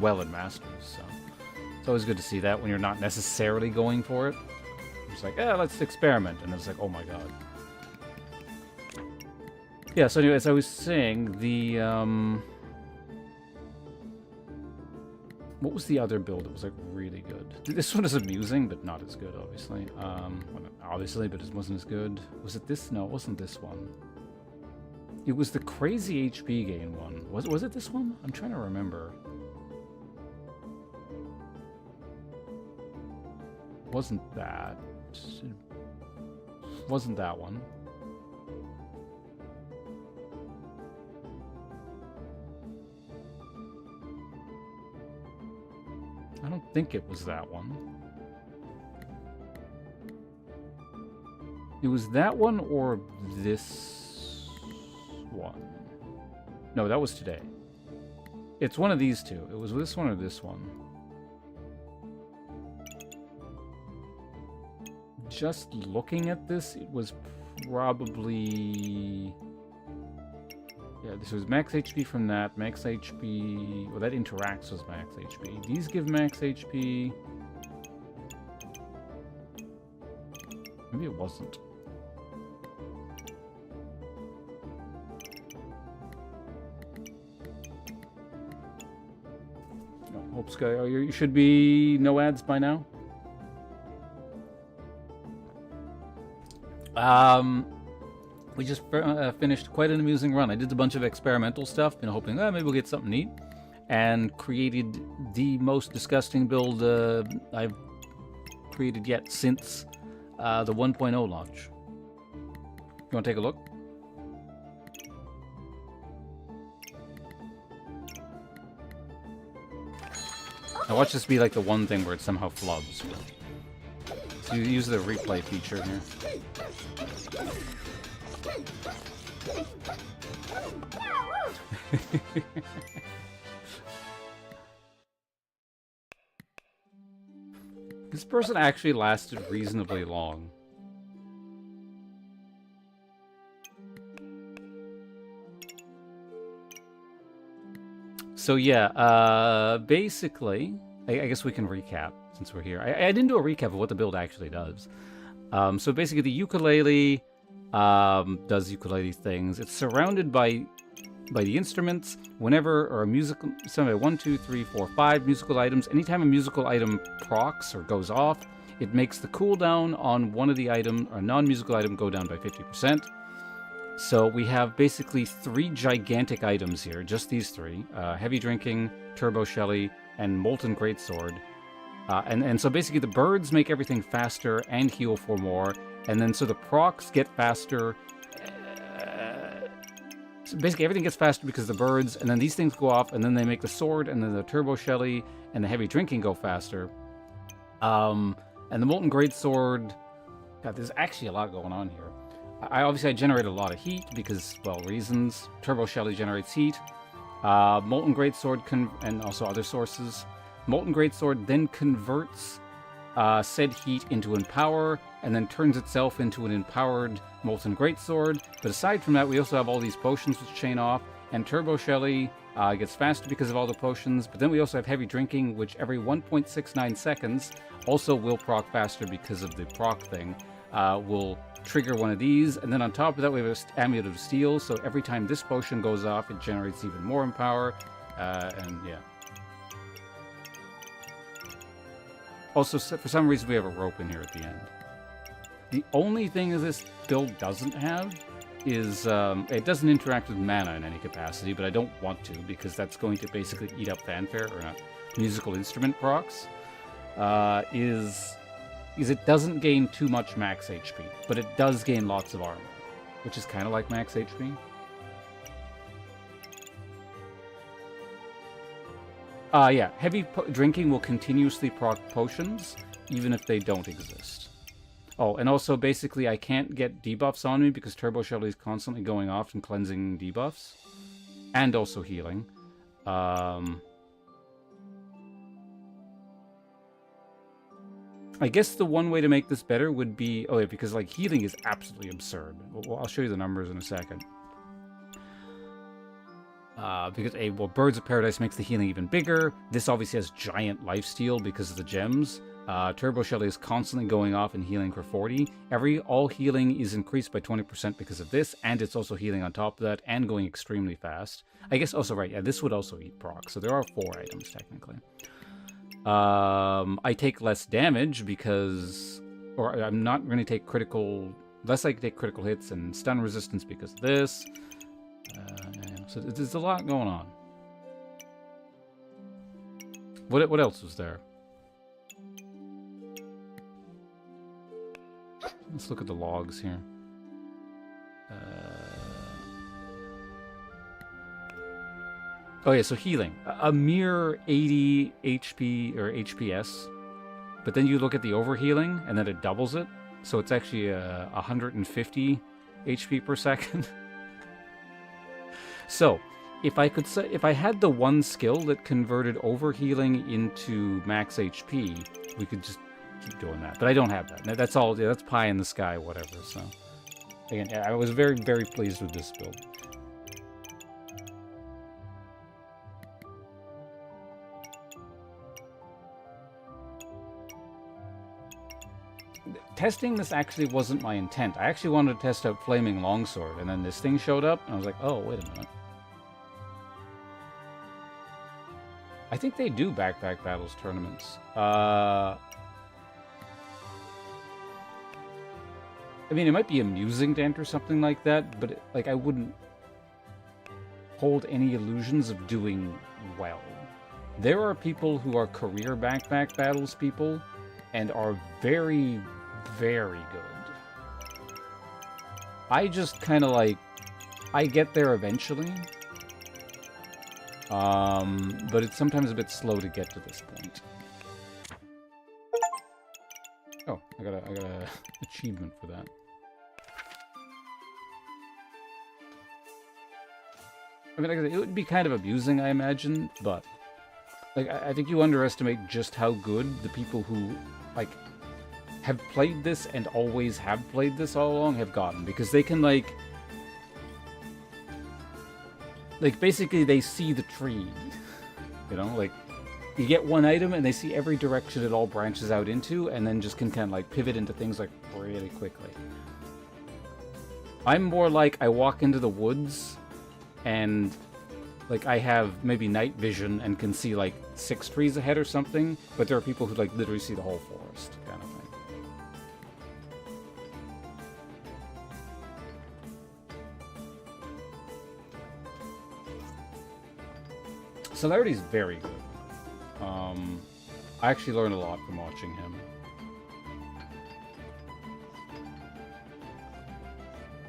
S1: well in Masters, so... It's always good to see that when you're not necessarily going for it. It's like, let's experiment, and it's like, oh my god. Yeah, so anyway, as I was saying, the, what was the other build that was, like, really good? This one is amusing, but not as good, obviously. Well, not obviously, but it wasn't as good. Was it this? No, it wasn't this one. It was the crazy HP gain one. Was it this one? I'm trying to remember. Wasn't that? Wasn't that one? I don't think it was that one. It was that one or this one. No, that was today. It's one of these two. It was this one or this one. Just looking at this, it was probably... Yeah, this was max HP from that. Max HP... Well, that interacts with max HP. These give max HP. Maybe it wasn't. Hope Sky, you should be no ads by now. we just finished quite an amusing run. I did a bunch of experimental stuff, hoping, maybe we'll get something neat, and created the most disgusting build I've created yet since the 1.0 launch. You want to take a look? Now watch this be like the one thing where it somehow flubs. So you use the replay feature here. This person actually lasted reasonably long. So yeah, basically, I guess we can recap since we're here. I didn't do a recap of what the build actually does. So basically the ukulele does ukulele things. It's surrounded by the instruments whenever, or a musical, so 1, 2, 3, 4, 5 musical items. Anytime a musical item procs or goes off, it makes the cooldown on one of the item or non-musical item go down by 50%. So we have basically 3 gigantic items here, just these 3. Heavy Drinking, Turbo Shelly, and Molten Greatsword. And so basically the birds make everything faster and heal for more, and then so the procs get faster. So basically everything gets faster because the birds, and then these things go off, and then they make the sword, and then the Turbo Shelly and the Heavy Drinking go faster. And the Molten Greatsword, God, there's actually a lot going on here. I generate a lot of heat because, well, reasons. Turbo Shelly generates heat. Molten Greatsword and also other sources. Molten Greatsword then converts said heat into Empower, and then turns itself into an empowered Molten Greatsword. But aside from that, we also have all these potions which chain off, and Turbo Shelly gets faster because of all the potions, but then we also have Heavy Drinking, which every 1.69 seconds also will proc faster because of the proc thing. Will trigger one of these, and then on top of that we have an Amulet of Steel, so every time this potion goes off, it generates even more Empower, and yeah. Also, for some reason, we have a rope in here at the end. The only thing that this build doesn't have is, it doesn't interact with mana in any capacity, but I don't want to, because that's going to basically eat up fanfare, or not, musical instrument procs, is it doesn't gain too much max HP, but it does gain lots of armor, which is kind of like max HP. Yeah, Heavy Drinking will continuously proc potions, even if they don't exist. Oh, and also, basically, I can't get debuffs on me because Turbo Shelly is constantly going off and cleansing debuffs. And also healing. I guess the one way to make this better would be... Oh, yeah, because, like, healing is absolutely absurd. Well, I'll show you the numbers in a second. Because, well, Birds of Paradise makes the healing even bigger. This obviously has giant lifesteal because of the gems. Turbo Shelly is constantly going off and healing for 40. All healing is increased by 20% because of this, and it's also healing on top of that, and going extremely fast. I guess also, right, yeah, this would also eat proc, so there are 4 items, technically. I take less damage because... Or I'm not going to take critical... Less I can take critical hits and stun resistance because of this. So there's a lot going on. What else was there? Let's look at the logs here. Oh yeah, so healing. A mere 80 HP or HPS. But then you look at the overhealing, and then it doubles it. So it's actually 150 HP per second. So, if I had the one skill that converted overhealing into max HP, we could just keep doing that. But I don't have that. That's all. That's pie in the sky, whatever. So, again, I was very, very pleased with this build. Testing this actually wasn't my intent. I actually wanted to test out Flaming Longsword, and then this thing showed up, and I was like, oh, wait a minute. I think they do Backpack Battles tournaments. I mean, it might be amusing to enter something like that, but like I wouldn't hold any illusions of doing well. There are people who are career backpack battles people and are very, very good. I just kind of like, I get there eventually, but it's sometimes a bit slow to get to this point. Oh, I got a achievement for that. I mean, like I said, it would be kind of amusing, I imagine, but like I think you underestimate just how good the people who like have played this and always have played this all along have gotten, because they can like basically they see the tree, you know, like you get one item and they see every direction it all branches out into, and then just can kind of like pivot into things like really quickly. I'm more like I walk into the woods and like I have maybe night vision and can see like 6 trees ahead or something, but there are people who like literally see the whole forest kind of thing. Celerity's very good. I actually learned a lot from watching him.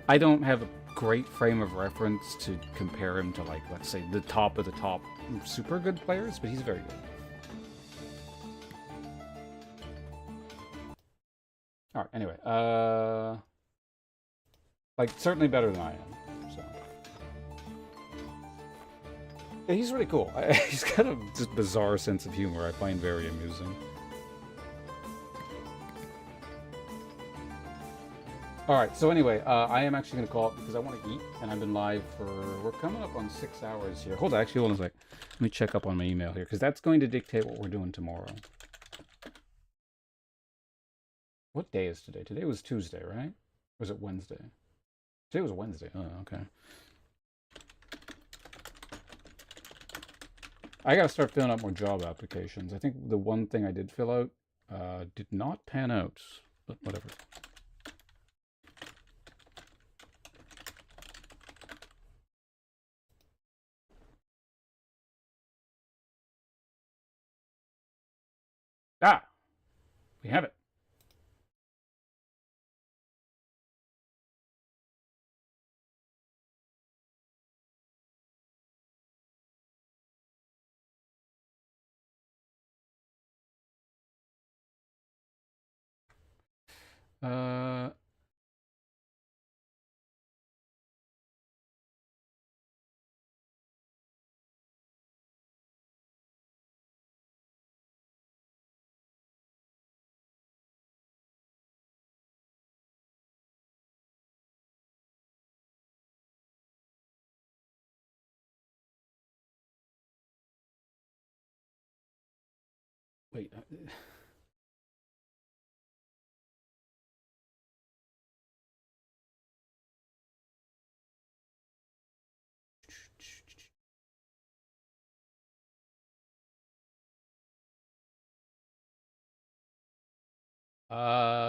S1: I don't have a great frame of reference to compare him to, like, let's say, the top of the top super good players, but he's very good. Alright, anyway, like, certainly better than I am, so. Yeah, he's really cool. He's got a just bizarre sense of humor I find very amusing. Alright, so anyway, I am actually going to call it because I want to eat, and I've been live for, we're coming up on 6 hours here. Hold on a sec. Let me check up on my email here, because that's going to dictate what we're doing tomorrow. What day is today? Today was Tuesday, right? Or was it Wednesday? Today was Wednesday. Oh, okay. I gotta start filling out more job applications. I think the one thing I did fill out did not pan out, but whatever. Ah! We have it. Uh... Wait.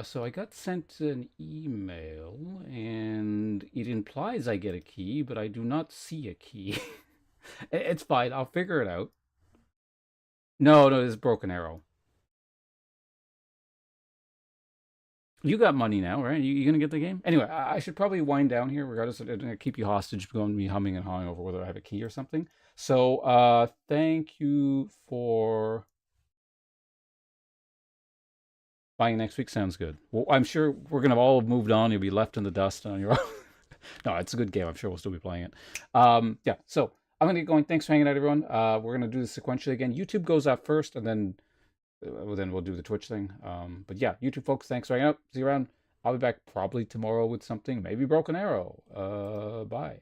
S1: So I got sent an email, and it implies I get a key, but I do not see a key. It's fine. I'll figure it out. No, it's Broken Arrow. You got money now, right? You gonna get the game? Anyway, I should probably wind down here, regardless of it. Keep you hostage, going to be humming and hawing over whether I have a key or something. So, thank you for buying next week. Sounds good. Well, I'm sure we're gonna all have moved on. You'll be left in the dust on your own. No, it's a good game. I'm sure we'll still be playing it. Yeah. So I'm gonna get going. Thanks for hanging out, everyone. We're gonna do this sequentially again. YouTube goes up first, and then we'll do the Twitch thing. But yeah, YouTube folks, thanks for hanging out. See you around. I'll be back probably tomorrow with something, maybe Broken Arrow. Bye.